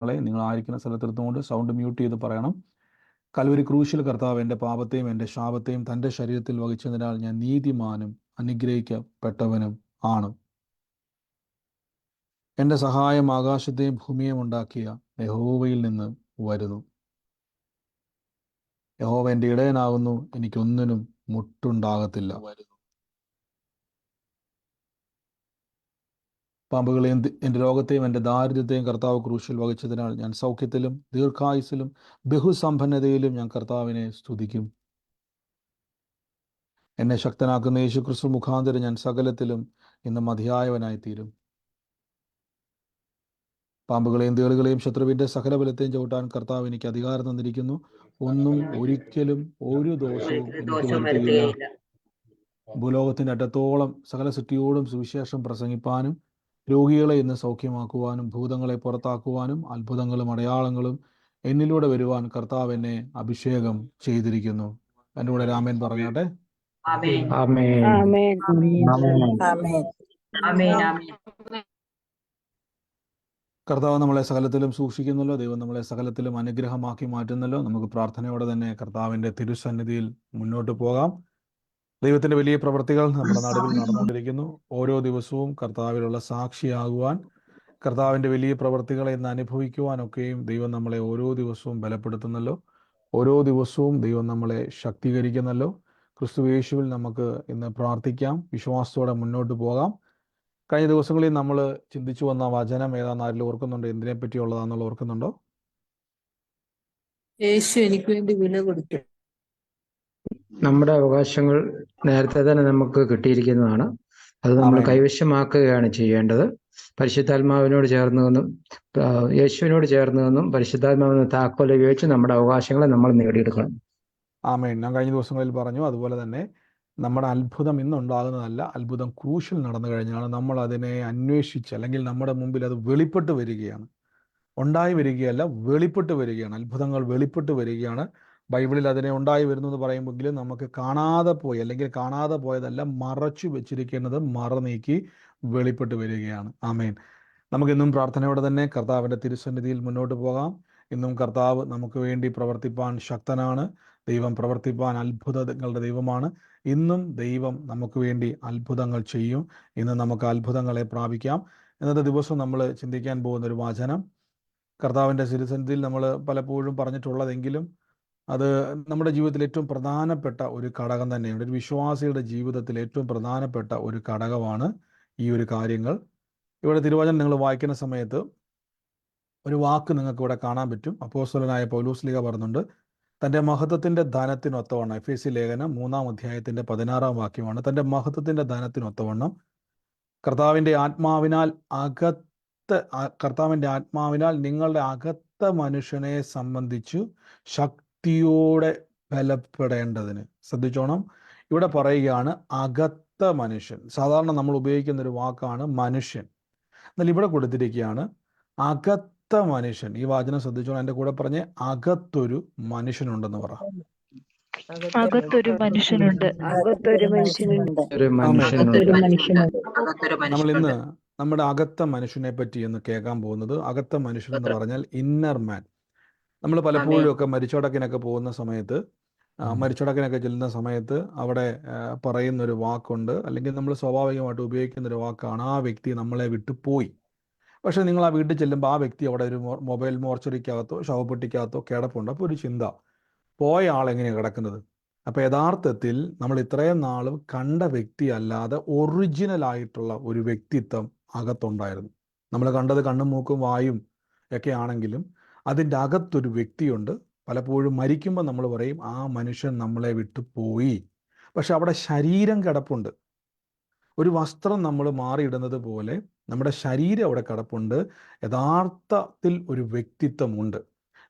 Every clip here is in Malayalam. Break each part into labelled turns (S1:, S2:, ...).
S1: നിങ്ങൾ ആയിരിക്കുന്ന സ്ഥലത്തെടുത്തുകൊണ്ട് സൗണ്ട് മ്യൂട്ട് ചെയ്ത് പറയണം. കൽവരി ക്രൂശിൽ കർത്താവ് എൻ്റെ പാപത്തെയും എൻ്റെ ശാപത്തെയും തൻ്റെ ശരീരത്തിൽ വഹിച്ചതിനാൽ ഞാൻ നീതിമാനും അനുഗ്രഹിക്കപ്പെട്ടവനും ആണ്. എൻ്റെ സഹായം ആകാശത്തെയും ഭൂമിയെയും ഉണ്ടാക്കിയ യഹോവയിൽ നിന്ന് വരുന്നു. യഹോവ എൻ്റെ ഇടയനാകുന്നു, എനിക്കൊന്നിനും മുട്ടുണ്ടാകത്തില്ല. പാമ്പുകളെയും എൻ്റെ രോഗത്തെയും എൻ്റെ ദാരിദ്ര്യത്തെയും കർത്താവ് ക്രൂശിൽ വഹിച്ചതിനാൽ ഞാൻ സൗഖ്യത്തിലും ദീർഘായുസിലും ബഹുസമ്പന്നതയിലും ഞാൻ കർത്താവിനെ സ്തുതിക്കും. എന്നെ ശക്തനാക്കുന്ന യേശു ക്രിസ്തു മുഖാന്തരം ഞാൻ സകലത്തിലും ഇന്ന് മതിയായവനായിത്തീരും. പാമ്പുകളെയും തേളുകളെയും ശത്രുവിൻ്റെ സകല ബലത്തെയും ചവിട്ടാൻ കർത്താവ് എനിക്ക് അധികാരം തന്നിരിക്കുന്നു. ഒന്നും ഒരിക്കലും ഒരു ദോഷവും എനിക്ക് വരുത്തുകയില്ല. ഭൂലോകത്തിൻ്റെ അറ്റത്തോളം സകല സൃഷ്ടിയോടും സുവിശേഷം പ്രസംഗിപ്പാനും രോഗികളെ ഇന്ന് സൗഖ്യമാക്കുവാനും ഭൂതങ്ങളെ പുറത്താക്കുവാനും അത്ഭുതങ്ങളും അടയാളങ്ങളും എന്നിലൂടെ വരുവാൻ കർത്താവ് എന്നെ അഭിഷേകം ചെയ്തിരിക്കുന്നു. എൻ്റെ കൂടെ രാമേൻ പറഞ്ഞാട്ടെ. കർത്താവ് നമ്മളെ സകലത്തിലും സൂക്ഷിക്കുന്നല്ലോ. ദൈവം നമ്മളെ സകലത്തിലും അനുഗ്രഹമാക്കി മാറ്റുന്നല്ലോ. നമുക്ക് പ്രാർത്ഥനയോടെ തന്നെ കർത്താവിൻ്റെ തിരുസന്നിധിയിൽ മുന്നോട്ട് പോകാം. ദൈവത്തിൻ്റെ വലിയ പ്രവൃത്തികൾ നമ്മുടെ നടുവിൽ നടന്നുകൊണ്ടിരിക്കുന്നു. ഓരോ ദിവസവും കർത്താവിലുള്ള സാക്ഷിയാകുവാൻ, കർത്താവിൻ്റെ വലിയ പ്രവൃത്തികളെ ഇന്ന് അനുഭവിക്കുവാനൊക്കെയും ദൈവം നമ്മളെ ഓരോ ദിവസവും ബലപ്പെടുത്തുന്നല്ലോ. ഓരോ ദിവസവും ദൈവം നമ്മളെ ശക്തീകരിക്കുന്നല്ലോ. ക്രിസ്തു യേശുവിൽ നമുക്ക് ഇന്ന് പ്രാർത്ഥിക്കാം, വിശ്വാസത്തോടെ മുന്നോട്ട് പോകാം. കഴിഞ്ഞ ദിവസങ്ങളിൽ നമ്മൾ ചിന്തിച്ചു വന്ന വചനം ഏതാണെന്ന് ആരെങ്കിലും ഓർക്കുന്നുണ്ടോ? എന്തിനെ പറ്റിയുള്ളതാണെന്നുള്ള ഓർക്കുന്നുണ്ടോ?
S2: യേശു എനിക്ക് വേണ്ടി വില കൊടുത്തു.
S3: നമ്മുടെ അവകാശങ്ങൾ നേരത്തെ തന്നെ നമുക്ക് കിട്ടിയിരിക്കുന്നതാണ്. അത് നമ്മൾ കൈവശമാക്കുകയാണ് ചെയ്യേണ്ടത്. പരിശുദ്ധാത്മാവിനോട് ചേർന്ന് നിന്നും യേശുവിനോട് ചേർന്ന് നിന്നും പരിശുദ്ധാത്മാവിന് താക്കോൽ ഉപയോഗിച്ച് നമ്മുടെ അവകാശങ്ങളെ നമ്മൾ നേടിയെടുക്കണം.
S1: ആമേൻ. ഞാൻ കഴിഞ്ഞ ദിവസങ്ങളിൽ പറഞ്ഞു. അതുപോലെ തന്നെ നമ്മുടെ അത്ഭുതം ഇന്നുണ്ടാകുന്നതല്ല, അത്ഭുതം ക്രൂശിൽ നടന്നു കഴിഞ്ഞാണ് നമ്മൾ അതിനെ അന്വേഷിച്ച്, അല്ലെങ്കിൽ നമ്മുടെ മുമ്പിൽ അത് വെളിപ്പെട്ട് വരികയാണ്. ഉണ്ടായി വരികയല്ല, വെളിപ്പെട്ട് വരികയാണ്. അത്ഭുതങ്ങൾ വെളിപ്പെട്ട് വരികയാണ്. ബൈബിളിൽ അതിനെ ഉണ്ടായി വരുന്നു എന്ന് പറയുമെങ്കിലും നമുക്ക് കാണാതെ പോയി, അല്ലെങ്കിൽ കാണാതെ പോയതല്ല, മറച്ചു വെച്ചിരിക്കുന്നത് മറനീക്കി വെളിപ്പെട്ട് വരികയാണ്. ആമേൻ. നമുക്കിന്നും പ്രാർത്ഥനയോടെ തന്നെ കർത്താവിൻ്റെ തിരുസന്നിധിയിൽ മുന്നോട്ട് പോകാം. ഇന്നും കർത്താവ് നമുക്ക് വേണ്ടി പ്രവർത്തിപ്പാൻ ശക്തനാണ്. ദൈവം പ്രവർത്തിപ്പാൻ അത്ഭുതങ്ങളുടെ ദൈവമാണ്. ഇന്നും ദൈവം നമുക്ക് വേണ്ടി അത്ഭുതങ്ങൾ ചെയ്യും. ഇന്ന് നമുക്ക് അത്ഭുതങ്ങളെ പ്രാപിക്കാം. ഇന്നത്തെ ദിവസം നമ്മൾ ചിന്തിക്കാൻ പോകുന്ന ഒരു വചനം കർത്താവിൻ്റെ തിരുസന്നിധിയിൽ നമ്മൾ പലപ്പോഴും പറഞ്ഞിട്ടുള്ളതെങ്കിലും അത് നമ്മുടെ ജീവിതത്തിൽ ഏറ്റവും പ്രധാനപ്പെട്ട ഒരു ഘടകം തന്നെയാണ്. ഒരു വിശ്വാസിയുടെ ജീവിതത്തിൽ ഏറ്റവും പ്രധാനപ്പെട്ട ഒരു ഘടകമാണ് ഈ ഒരു കാര്യങ്ങൾ. ഇവിടെ തിരുവചനം നിങ്ങൾ വായിക്കുന്ന സമയത്ത് ഒരു വാക്ക് നിങ്ങൾക്ക് ഇവിടെ കാണാൻ പറ്റും. അപ്പോസ്തലനായ പൗലോസ് പറയുന്നുണ്ട്, തൻ്റെ മഹത്വത്തിൻ്റെ ധനത്തിനൊത്തവണ്ണം. എഫേസ്യ ലേഖനം 3-ാം അധ്യായത്തിൻ്റെ 16-ാം വാക്യമാണ്. തൻ്റെ മഹത്വത്തിൻ്റെ ധനത്തിനൊത്തവണ്ണം കർത്താവിൻ്റെ ആത്മാവിനാൽ നിങ്ങളുടെ അകത്ത മനുഷ്യനെ സംബന്ധിച്ചു ശക്തിയോടെ ബലപ്പെടേണ്ടതിന്. ശ്രദ്ധിച്ചോണം, ഇവിടെ പറയുകയാണ് അകത്ത മനുഷ്യൻ. സാധാരണ നമ്മൾ ഉപയോഗിക്കുന്ന ഒരു വാക്കാണ് മനുഷ്യൻ. എന്നാൽ ഇവിടെ കൊടുത്തിരിക്കുകയാണ് അകത്ത മനുഷ്യൻ. ഈ വാചനം ശ്രദ്ധിച്ചോണം. എൻ്റെ കൂടെ പറഞ്ഞ് അകത്തൊരു മനുഷ്യനുണ്ടെന്ന് പറ.
S4: അകത്തൊരു മനുഷ്യനുണ്ട്.
S1: നമ്മൾ ഇന്ന് നമ്മുടെ അകത്ത മനുഷ്യനെ പറ്റി എന്ന് കേൾക്കാൻ പോകുന്നത്. അകത്ത മനുഷ്യൻ എന്ന് പറഞ്ഞാൽ ഇന്നർ മാൻ. നമ്മൾ പലപ്പോഴും ഒക്കെ മരിച്ചടക്കിനൊക്കെ പോകുന്ന സമയത്ത്, മരിച്ചടക്കിനൊക്കെ ചെല്ലുന്ന സമയത്ത് അവിടെ പറയുന്നൊരു വാക്കുണ്ട്, അല്ലെങ്കിൽ നമ്മൾ സ്വാഭാവികമായിട്ട് ഉപയോഗിക്കുന്നൊരു വാക്കാണ്, ആ വ്യക്തി നമ്മളെ വിട്ടു പോയി. പക്ഷേ നിങ്ങൾ ആ വീട്ടിൽ ചെല്ലുമ്പോൾ ആ വ്യക്തി അവിടെ ഒരു മൊബൈൽ മോർച്ചറിക്കകത്തോ ശവപ്പെട്ടിക്കകത്തോ കിടപ്പുണ്ട്. അപ്പോൾ ഒരു ചിന്ത, പോയ ആളെങ്ങനെയാണ് കിടക്കുന്നത്? അപ്പോൾ യഥാർത്ഥത്തിൽ നമ്മൾ ഇത്രയും നാളും കണ്ട വ്യക്തി അല്ലാതെ ഒറിജിനലായിട്ടുള്ള ഒരു വ്യക്തിത്വം അകത്തുണ്ടായിരുന്നു. നമ്മൾ കണ്ടത് കണ്ണും മൂക്കും വായും ഒക്കെ ആണെങ്കിലും അതിൻ്റെ അകത്തൊരു വ്യക്തിയുണ്ട്. പലപ്പോഴും മരിക്കുമ്പോൾ നമ്മൾ പറയും ആ മനുഷ്യൻ നമ്മളെ വിട്ടു പോയി. പക്ഷെ അവിടെ ശരീരം കിടപ്പുണ്ട്. ഒരു വസ്ത്രം നമ്മൾ മാറിയിടുന്നത് പോലെ നമ്മുടെ ശരീരം അവിടെ കിടപ്പുണ്ട്. യഥാർത്ഥത്തിൽ ഒരു വ്യക്തിത്വമുണ്ട്.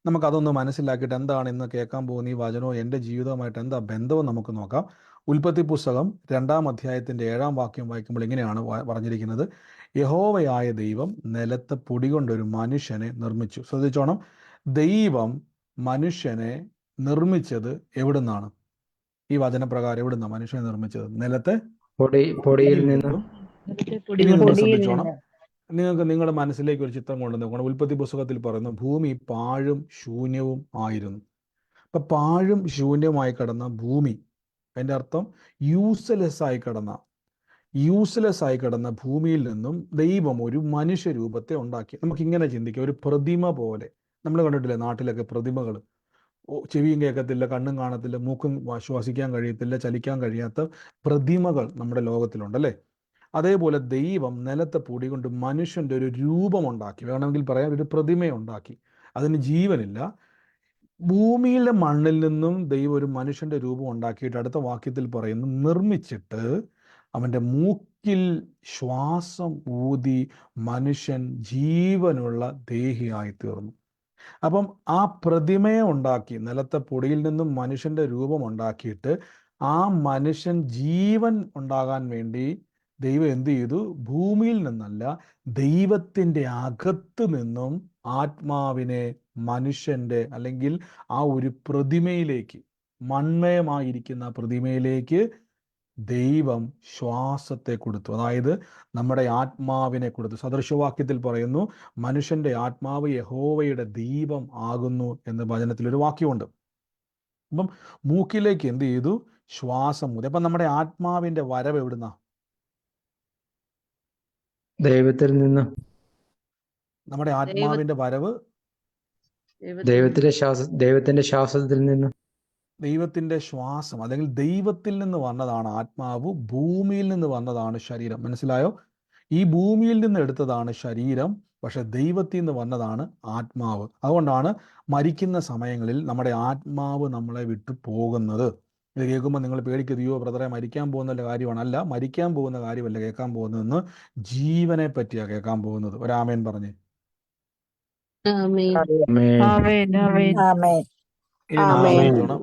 S1: നമുക്കതൊന്ന് മനസ്സിലാക്കിയിട്ട് എന്താണ് ഇന്ന് കേൾക്കാൻ പോകുന്ന ഈ വചനവും എൻ്റെ ജീവിതവുമായിട്ട് എന്താ ബന്ധവും നമുക്ക് നോക്കാം. ഉൽപ്പത്തി പുസ്തകം 2-ാം അധ്യായത്തിൻ്റെ 7-ാം വാക്യം വായിക്കുമ്പോൾ ഇങ്ങനെയാണ് പറഞ്ഞിരിക്കുന്നത്, യഹോവയായ ദൈവം നിലത്ത് പൊടി കൊണ്ടൊരു മനുഷ്യനെ നിർമ്മിച്ചു. ശ്രദ്ധിച്ചോണം, ദൈവം മനുഷ്യനെ നിർമ്മിച്ചത് എവിടുന്നാണ്? ഈ വചനപ്രകാരം എവിടുന്നാണ് മനുഷ്യനെ നിർമ്മിച്ചത്? നിലത്തെ
S3: പൊടിയിൽ നിന്നും.
S1: ശ്രദ്ധിച്ചോണം, നിങ്ങൾക്ക് നിങ്ങളുടെ മനസ്സിലേക്ക് ഒരു ചിത്രം കൊണ്ടു നോക്കണം. ഉൽപ്പത്തി പുസ്തകത്തിൽ പറയുന്നു ഭൂമി പാഴും ശൂന്യവും ആയിരുന്നു. അപ്പം പാഴും ശൂന്യമായി കിടന്ന ഭൂമി, അതിൻ്റെ അർത്ഥം യൂസ്ലെസ് ആയി കിടന്ന ഭൂമിയിൽ നിന്നും ദൈവം ഒരു മനുഷ്യരൂപത്തെ ഉണ്ടാക്കി. നമുക്കിങ്ങനെ ചിന്തിക്കാം, ഒരു പ്രതിമ പോലെ. നമ്മൾ കണ്ടിട്ടില്ലേ നാട്ടിലൊക്കെ പ്രതിമകൾ, ചെവിയും കേൾക്കത്തില്ല, കണ്ണും കാണത്തില്ല, മൂക്കും ശ്വസിക്കാൻ കഴിയത്തില്ല, ചലിക്കാൻ കഴിയാത്ത പ്രതിമകൾ നമ്മുടെ ലോകത്തിലുണ്ടല്ലേ. അതേപോലെ ദൈവം നിലത്തെ പൊടി കൊണ്ട് മനുഷ്യൻ്റെ ഒരു രൂപമുണ്ടാക്കി, വേണമെങ്കിൽ പറയാം ഒരു പ്രതിമയുണ്ടാക്കി. അതിന് ജീവനില്ല. ഭൂമിയിലെ മണ്ണിൽ നിന്നും ദൈവം ഒരു മനുഷ്യൻ്റെ രൂപം ഉണ്ടാക്കിയിട്ട് അടുത്ത വാക്യത്തിൽ പറയുന്നു നിർമ്മിച്ചിട്ട് അവൻ്റെ മൂക്കിൽ ശ്വാസം ഊതി മനുഷ്യൻ ജീവനുള്ള ദേഹിയായി തീർന്നു. അപ്പം ആ പ്രതിമയെ ഉണ്ടാക്കി, നിലത്തെ പൊടിയിൽ നിന്നും മനുഷ്യൻ്റെ രൂപം ഉണ്ടാക്കിയിട്ട് ആ മനുഷ്യൻ ജീവൻ ഉണ്ടാകാൻ വേണ്ടി ദൈവം എന്ത് ചെയ്തു? ഭൂമിയിൽ നിന്നല്ല, ദൈവത്തിൻ്റെ അകത്ത് നിന്നും ആത്മാവിനെ മനുഷ്യൻ്റെ അല്ലെങ്കിൽ ആ ഒരു പ്രതിമയിലേക്ക്, മൺമയമായിരിക്കുന്ന പ്രതിമയിലേക്ക് ദൈവം ശ്വാസത്തെ കൊടുത്തു. അതായത് നമ്മുടെ ആത്മാവിനെ കൊടുത്തു. സദൃശവാക്യത്തിൽ പറയുന്നു മനുഷ്യന്റെ ആത്മാവ് യഹോവയുടെ ദീപം ആകുന്നു എന്ന് വചനത്തിലൊരു വാക്യമുണ്ട്. അപ്പം മൂക്കിലേക്ക് എന്ത് ചെയ്തു? ശ്വാസം ഊതി. അപ്പം നമ്മുടെ ആത്മാവിന്റെ വരവ് എവിടുന്ന?
S3: ദൈവത്തിൽ നിന്ന്.
S1: നമ്മുടെ ആത്മാവിന്റെ വരവ്
S3: ദൈവത്തിന്റെ ശ്വാസത്തിൽ നിന്ന്.
S1: ദൈവത്തിൻ്റെ ശ്വാസം അല്ലെങ്കിൽ ദൈവത്തിൽ നിന്ന് വന്നതാണ് ആത്മാവ്, ഭൂമിയിൽ നിന്ന് വന്നതാണ് ശരീരം. മനസ്സിലായോ? ഈ ഭൂമിയിൽ നിന്ന് എടുത്തതാണ് ശരീരം, പക്ഷെ ദൈവത്തിൽ നിന്ന് വന്നതാണ് ആത്മാവ്. അതുകൊണ്ടാണ് മരിക്കുന്ന സമയങ്ങളിൽ നമ്മുടെ ആത്മാവ് നമ്മളെ വിട്ടു പോകുന്നത്. ഇത് കേൾക്കുമ്പോൾ നിങ്ങൾ പേടിക്കരുതയോ ബ്രദറെ മരിക്കാൻ പോകുന്ന കാര്യമാണ്. അല്ല, മരിക്കാൻ പോകുന്ന കാര്യമല്ല കേൾക്കാൻ പോകുന്നതെന്ന്, ജീവനെ പറ്റിയാണ് കേൾക്കാൻ പോകുന്നത്. ഒരാമേൻ പറഞ്ഞേ. ഇനി നിങ്ങൾ ശ്രദ്ധിച്ചോണം,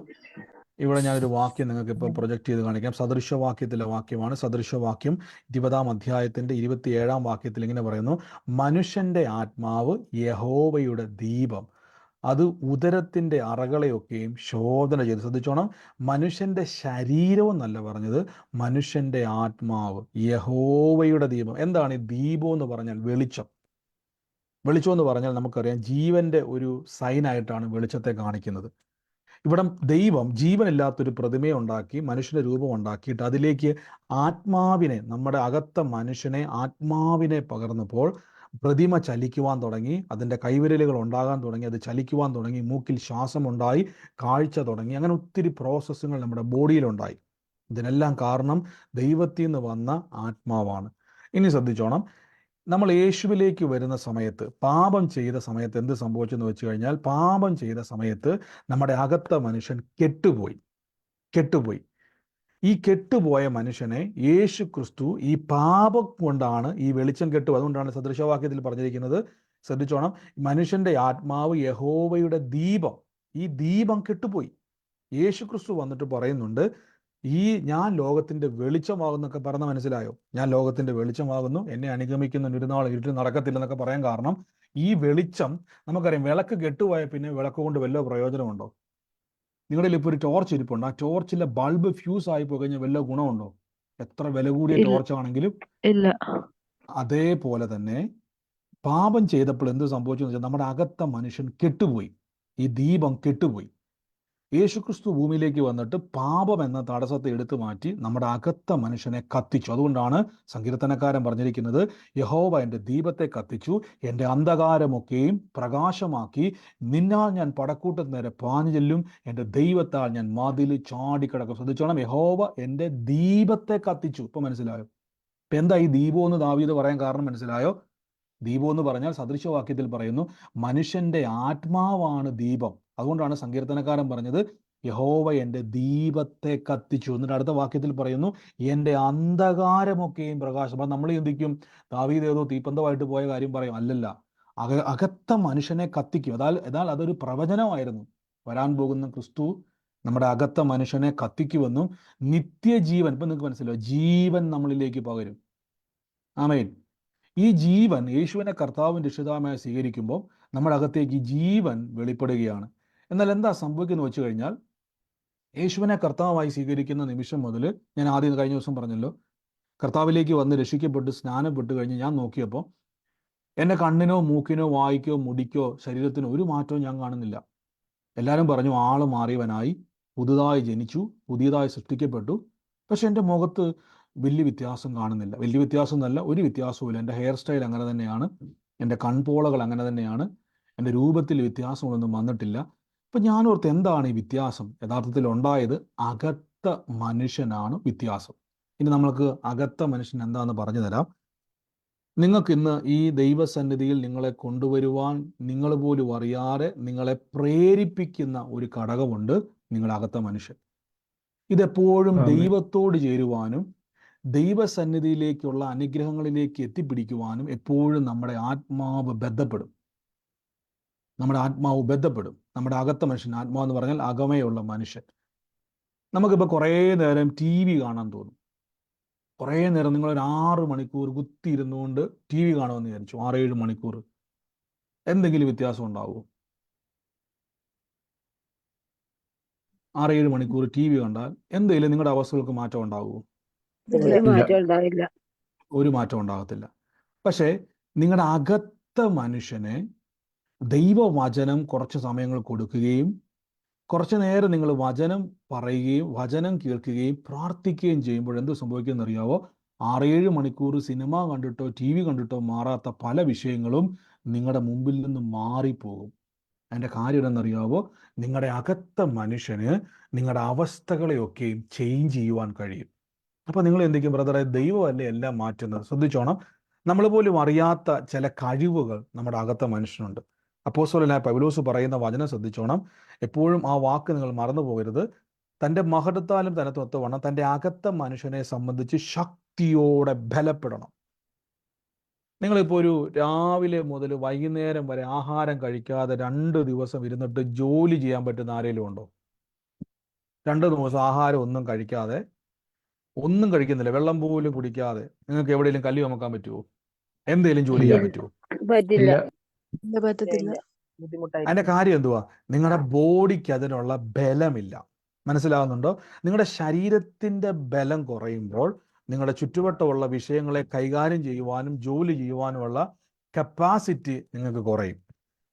S1: ഇവിടെ ഞാനൊരു വാക്യം നിങ്ങൾക്ക് ഇപ്പോൾ പ്രൊജക്റ്റ് ചെയ്ത് കാണിക്കാം. സദൃശവാക്യത്തിലെ വാക്യമാണ്. സദൃശവാക്യം 20-ാം അധ്യായത്തിൻ്റെ 27-ാം വാക്യത്തിൽ ഇങ്ങനെ പറയുന്നു, മനുഷ്യൻ്റെ ആത്മാവ് യഹോവയുടെ ദീപം, അത് ഉദരത്തിൻ്റെ അറകളെയൊക്കെയും ശോധന ചെയ്തു. ശ്രദ്ധിച്ചോണം, മനുഷ്യൻ്റെ ശരീരവും എന്നല്ല പറഞ്ഞത്, മനുഷ്യൻ്റെ ആത്മാവ് യഹോവയുടെ ദീപം. എന്താണ് ഈ ദീപം എന്ന് പറഞ്ഞാൽ? വെളിച്ചം. വെളിച്ചം എന്ന് പറഞ്ഞാൽ നമുക്കറിയാം ജീവന്റെ ഒരു സൈനായിട്ടാണ് വെളിച്ചത്തെ കാണിക്കുന്നത്. ഇവിടെ ദൈവം ജീവനില്ലാത്തൊരു പ്രതിമയെ ഉണ്ടാക്കി, മനുഷ്യന്റെ രൂപം ഉണ്ടാക്കിയിട്ട് അതിലേക്ക് ആത്മാവിനെ, നമ്മുടെ അകത്ത മനുഷ്യനെ ആത്മാവിനെ പകർന്നപ്പോൾ പ്രതിമ ചലിക്കുവാൻ തുടങ്ങി, അതിൻ്റെ കൈവിരലുകൾ ഉണ്ടാകാൻ തുടങ്ങി, അത് ചലിക്കുവാൻ തുടങ്ങി, മൂക്കിൽ ശ്വാസമുണ്ടായി, കാഴ്ച തുടങ്ങി, അങ്ങനെ ഒത്തിരി പ്രോസസ്സുകൾ നമ്മുടെ ബോഡിയിലുണ്ടായി. ഇതിനെല്ലാം കാരണം ദൈവത്തിൽ നിന്ന് വന്ന ആത്മാവാണ്. ഇനി ശ്രദ്ധിച്ചോണം, നമ്മൾ യേശുവിലേക്ക് വരുന്ന സമയത്ത്, പാപം ചെയ്ത സമയത്ത് എന്ത് സംഭവിച്ചെന്ന് വെച്ച് കഴിഞ്ഞാൽ, പാപം ചെയ്ത സമയത്ത് നമ്മുടെ അകത്ത മനുഷ്യൻ കെട്ടുപോയി. ഈ കെട്ടുപോയ മനുഷ്യനെ യേശു ക്രിസ്തു ഈ പാപം കൊണ്ടാണ് ഈ വെളിച്ചം കെട്ടു. അതുകൊണ്ടാണ് സദൃശവാക്യത്തിൽ പറഞ്ഞിരിക്കുന്നത്, ശ്രദ്ധിച്ചോണം, മനുഷ്യന്റെ ആത്മാവ് യഹോവയുടെ ദീപം, ഈ ദീപം കെട്ടുപോയി. യേശു ക്രിസ്തു വന്നിട്ട് പറയുന്നുണ്ട്, ഞാൻ ലോകത്തിന്റെ വെളിച്ചമാകുന്നൊക്കെ പറഞ്ഞ മനസ്സിലായോ? ഞാൻ ലോകത്തിന്റെ വെളിച്ചമാകുന്നു, എന്നെ അനുഗമിക്കുന്ന ഒരു നാൾ ഇരുട്ടിൽ നടക്കത്തില്ലെന്നൊക്കെ പറയാൻ കാരണം, ഈ വെളിച്ചം നമുക്കറിയാം, വിളക്ക് കെട്ടുപോയ പിന്നെ വിളക്ക് കൊണ്ട് വല്ല പ്രയോജനമുണ്ടോ? നിങ്ങളുടെ ഇപ്പോൾ ഒരു ടോർച്ച് ഇരിപ്പുണ്ട്, ആ ടോർച്ചിലെ ബൾബ് ഫ്യൂസ് ആയി പോയി കഴിഞ്ഞാൽ വല്ല ഗുണമുണ്ടോ? എത്ര വില കൂടിയ ടോർച്ചാണെങ്കിലും ഇല്ല. അതേപോലെ തന്നെ പാപം ചെയ്തപ്പോൾ എന്ത് സംഭവിച്ചു വെച്ചാൽ നമ്മുടെ അകത്ത മനുഷ്യൻ കെട്ടുപോയി, ഈ ദീപം കെട്ടുപോയി. യേശുക്രിസ്തു ഭൂമിയിലേക്ക് വന്നിട്ട് പാപം എന്ന തടസ്സത്തെ എടുത്തു മാറ്റി നമ്മുടെ അകത്ത മനുഷ്യനെ കത്തിച്ചു. അതുകൊണ്ടാണ് സങ്കീർത്തനക്കാരൻ പറഞ്ഞിരിക്കുന്നത്, യഹോവ എൻ്റെ ദീപത്തെ കത്തിച്ചു, എൻ്റെ അന്ധകാരമൊക്കെയും പ്രകാശമാക്കി, നിന്നാൽ ഞാൻ പടക്കൂട്ടത്തിന് നേരെ പാഞ്ഞു ചെല്ലും, എൻ്റെ ദൈവത്താൽ ഞാൻ മതിൽ ചാടിക്കിടക്കും. ശ്രദ്ധിച്ചോണം, യഹോവ എൻ്റെ ദീപത്തെ കത്തിച്ചു. ഇപ്പൊ മനസ്സിലായോ? ഇപ്പൊ എന്താ ഈ ദീപം എന്ന് ദാവീദ് പറയാൻ കാരണം മനസ്സിലായോ? ദീപം എന്ന് പറഞ്ഞാൽ സദൃശവാക്യത്തിൽ പറയുന്നു മനുഷ്യന്റെ ആത്മാവാണ് ദീപം. അതുകൊണ്ടാണ് സങ്കീർത്തനക്കാരൻ പറഞ്ഞത്, യഹോവ എൻ്റെ ദീപത്തെ കത്തിച്ചു. എന്നിട്ട് അടുത്ത വാക്യത്തിൽ പറയുന്നു, എൻ്റെ അന്ധകാരമൊക്കെയും പ്രകാശം. അപ്പം നമ്മൾ ചിന്തിക്കും ദാവീദ് ഏതോ തീപ്പന്തമായിട്ട് പോയ കാര്യം പറയും. അല്ലല്ല, അകത്ത മനുഷ്യനെ കത്തിക്കും. എന്നാൽ അതൊരു പ്രവചനമായിരുന്നു. വരാൻ പോകുന്ന ക്രിസ്തു നമ്മുടെ അകത്ത മനുഷ്യനെ കത്തിക്കുമെന്നും നിത്യജീവൻ, ഇപ്പം നിങ്ങൾക്ക് മനസ്സിലാവും, ജീവൻ നമ്മളിലേക്ക് പകരും. ആമേൻ. ഈ ജീവൻ യേശുവിനെ കർത്താവും രക്ഷിതാവുമായി സ്വീകരിക്കുമ്പോൾ നമ്മുടെ അകത്തേക്ക് ജീവൻ വെളിപ്പെടുകയാണ്. എന്നാൽ എന്താ സംഭവിക്കുന്നത് വെച്ച് കഴിഞ്ഞാൽ, യേശുവിനെ കർത്താവായി സ്വീകരിക്കുന്ന നിമിഷം മുതൽ, ഞാൻ കഴിഞ്ഞ ദിവസം പറഞ്ഞല്ലോ, കർത്താവിലേക്ക് വന്ന് രക്ഷിക്കപ്പെട്ട് സ്നാനപ്പെട്ട് കഴിഞ്ഞ് ഞാൻ നോക്കിയപ്പോൾ എൻ്റെ കണ്ണിനോ മൂക്കിനോ വായിക്കോ മുടിക്കോ ശരീരത്തിനോ ഒരു മാറ്റവും ഞാൻ കാണുന്നില്ല. എല്ലാവരും പറഞ്ഞു ആള് മാറിയവനായി, പുതുതായി ജനിച്ചു, പുതിയതായി സൃഷ്ടിക്കപ്പെട്ടു. പക്ഷെ എൻ്റെ മുഖത്ത് വലിയ വ്യത്യാസം കാണുന്നില്ല. വലിയ വ്യത്യാസം എന്നല്ല, ഒരു വ്യത്യാസവുമില്ല. എൻ്റെ ഹെയർ സ്റ്റൈൽ അങ്ങനെ തന്നെയാണ്, എൻ്റെ കൺപോളകൾ അങ്ങനെ തന്നെയാണ്, എൻ്റെ രൂപത്തിൽ വ്യത്യാസങ്ങളൊന്നും വന്നിട്ടില്ല. അപ്പം ഞാനോർത്ത് എന്താണ് ഈ വ്യത്യാസം? യഥാർത്ഥത്തിൽ ഉണ്ടായത് അകത്ത മനുഷ്യനാണ് വ്യത്യാസം. ഇനി നമ്മൾക്ക് അകത്ത മനുഷ്യൻ എന്താണെന്ന് പറഞ്ഞു തരാം. നിങ്ങൾക്ക് ഇന്ന് ഈ ദൈവസന്നിധിയിൽ നിങ്ങളെ കൊണ്ടുവരുവാൻ നിങ്ങൾ പോലും അറിയാതെ നിങ്ങളെ പ്രേരിപ്പിക്കുന്ന ഒരു ഘടകമുണ്ട്, നിങ്ങളുടെ അകത്ത മനുഷ്യൻ. ഇതെപ്പോഴും
S3: ആമേൻ.
S1: ദൈവത്തോട് ചേരുവാനും ദൈവസന്നിധിയിലേക്കുള്ള അനുഗ്രഹങ്ങളിലേക്ക് എത്തിപ്പിടിക്കുവാനും എപ്പോഴും നമ്മുടെ ആത്മാവ് ബന്ധപ്പെടും. നമ്മുടെ അകത്ത മനുഷ്യൻ, ആത്മാവെന്ന് പറഞ്ഞാൽ അകമയുള്ള മനുഷ്യൻ. നമുക്കിപ്പോൾ കുറേ നേരം TV കാണാൻ തോന്നും. കുറേ നേരം നിങ്ങളൊരു 6 മണിക്കൂർ കുത്തിയിരുന്നുകൊണ്ട് TV കാണുമെന്ന് വിചാരിച്ചു, 6-7 മണിക്കൂർ. എന്തെങ്കിലും വ്യത്യാസം ഉണ്ടാവുമോ? 6-7 മണിക്കൂർ TV കണ്ടാൽ എന്തെങ്കിലും നിങ്ങളുടെ അവസ്ഥകൾക്ക് മാറ്റം ഉണ്ടാവുമോ?
S2: ഒരു മാറ്റം ഉണ്ടാവില്ല.
S1: ഒരു മാറ്റം ഉണ്ടാകത്തില്ല. പക്ഷേ നിങ്ങളുടെ അകത്ത മനുഷ്യനെ ദൈവവചനം കുറച്ച് സമയങ്ങൾ കൊടുക്കുകയും കുറച്ചു നേരം നിങ്ങൾ വചനം പറയുകയും വചനം കേൾക്കുകയും പ്രാർത്ഥിക്കുകയും ചെയ്യുമ്പോൾ എന്ത് സംഭവിക്കുമെന്ന് അറിയാവോ? 6-7 മണിക്കൂർ സിനിമ കണ്ടിട്ടോ TV കണ്ടിട്ടോ മാറാത്ത പല വിഷയങ്ങളും നിങ്ങളുടെ മുമ്പിൽ നിന്ന് മാറിപ്പോകും. അതിൻ്റെ കാര്യം എന്തെന്നറിയാവോ? നിങ്ങളുടെ അകത്ത മനുഷ്യന് നിങ്ങളുടെ അവസ്ഥകളെയൊക്കെയും ചേഞ്ച് ചെയ്യുവാൻ കഴിയും. അപ്പോൾ നിങ്ങൾ എന്തെങ്കിലും, ബ്രദറെ, ദൈവമല്ലേ എല്ലാം മാറ്റുന്നത്? ശ്രദ്ധിച്ചോണം, നമ്മൾ പോലും അറിയാത്ത ചില കഴിവുകൾ നമ്മുടെ അകത്ത മനുഷ്യനുണ്ട്. അപ്പോസ്തലനായ പൗലോസ് പറയുന്ന വചനം ശ്രദ്ധിച്ചോണം. എപ്പോഴും ആ വാക്ക് നിങ്ങൾ മറന്നു പോകരുത്. തൻ്റെ മഹത്വത്താലും തനത്തൊത്തവണ്ണം തൻ്റെ അകത്ത മനുഷ്യനെ സംബന്ധിച്ച് ശക്തിയോടെ ബലപ്പെടണം. നിങ്ങളിപ്പോൾ ഒരു രാവിലെ മുതൽ വൈകുന്നേരം വരെ ആഹാരം കഴിക്കാതെ 2 ദിവസം ഇരുന്നിട്ട് ജോലി ചെയ്യാൻ പറ്റുന്ന ആരെങ്കിലും ഉണ്ടോ? 2 ദിവസം ആഹാരം ഒന്നും കഴിക്കാതെ, ഒന്നും കഴിക്കുന്നില്ല, വെള്ളം പോലും കുടിക്കാതെ നിങ്ങൾക്ക് എവിടെയെങ്കിലും കല്ല് ചുമക്കാൻ പറ്റുമോ? എന്തെങ്കിലും ജോലി ചെയ്യാൻ പറ്റുമോ?
S2: പറ്റില്ല.
S3: ഇല്ല.
S4: പറ്റത്തില്ല.
S1: അതിൻ്റെ കാര്യം എന്തുവാ? നിങ്ങളുടെ ബോഡിക്ക് അതിനുള്ള ബലമില്ല. മനസ്സിലാകുന്നുണ്ടോ? നിങ്ങളുടെ ശരീരത്തിൻ്റെ ബലം കുറയുമ്പോൾ നിങ്ങളുടെ ചുറ്റുവട്ടമുള്ള വിഷയങ്ങളെ കൈകാര്യം ചെയ്യുവാനും ജോലി ചെയ്യുവാനുമുള്ള കപ്പാസിറ്റി നിങ്ങൾക്ക് കുറയും.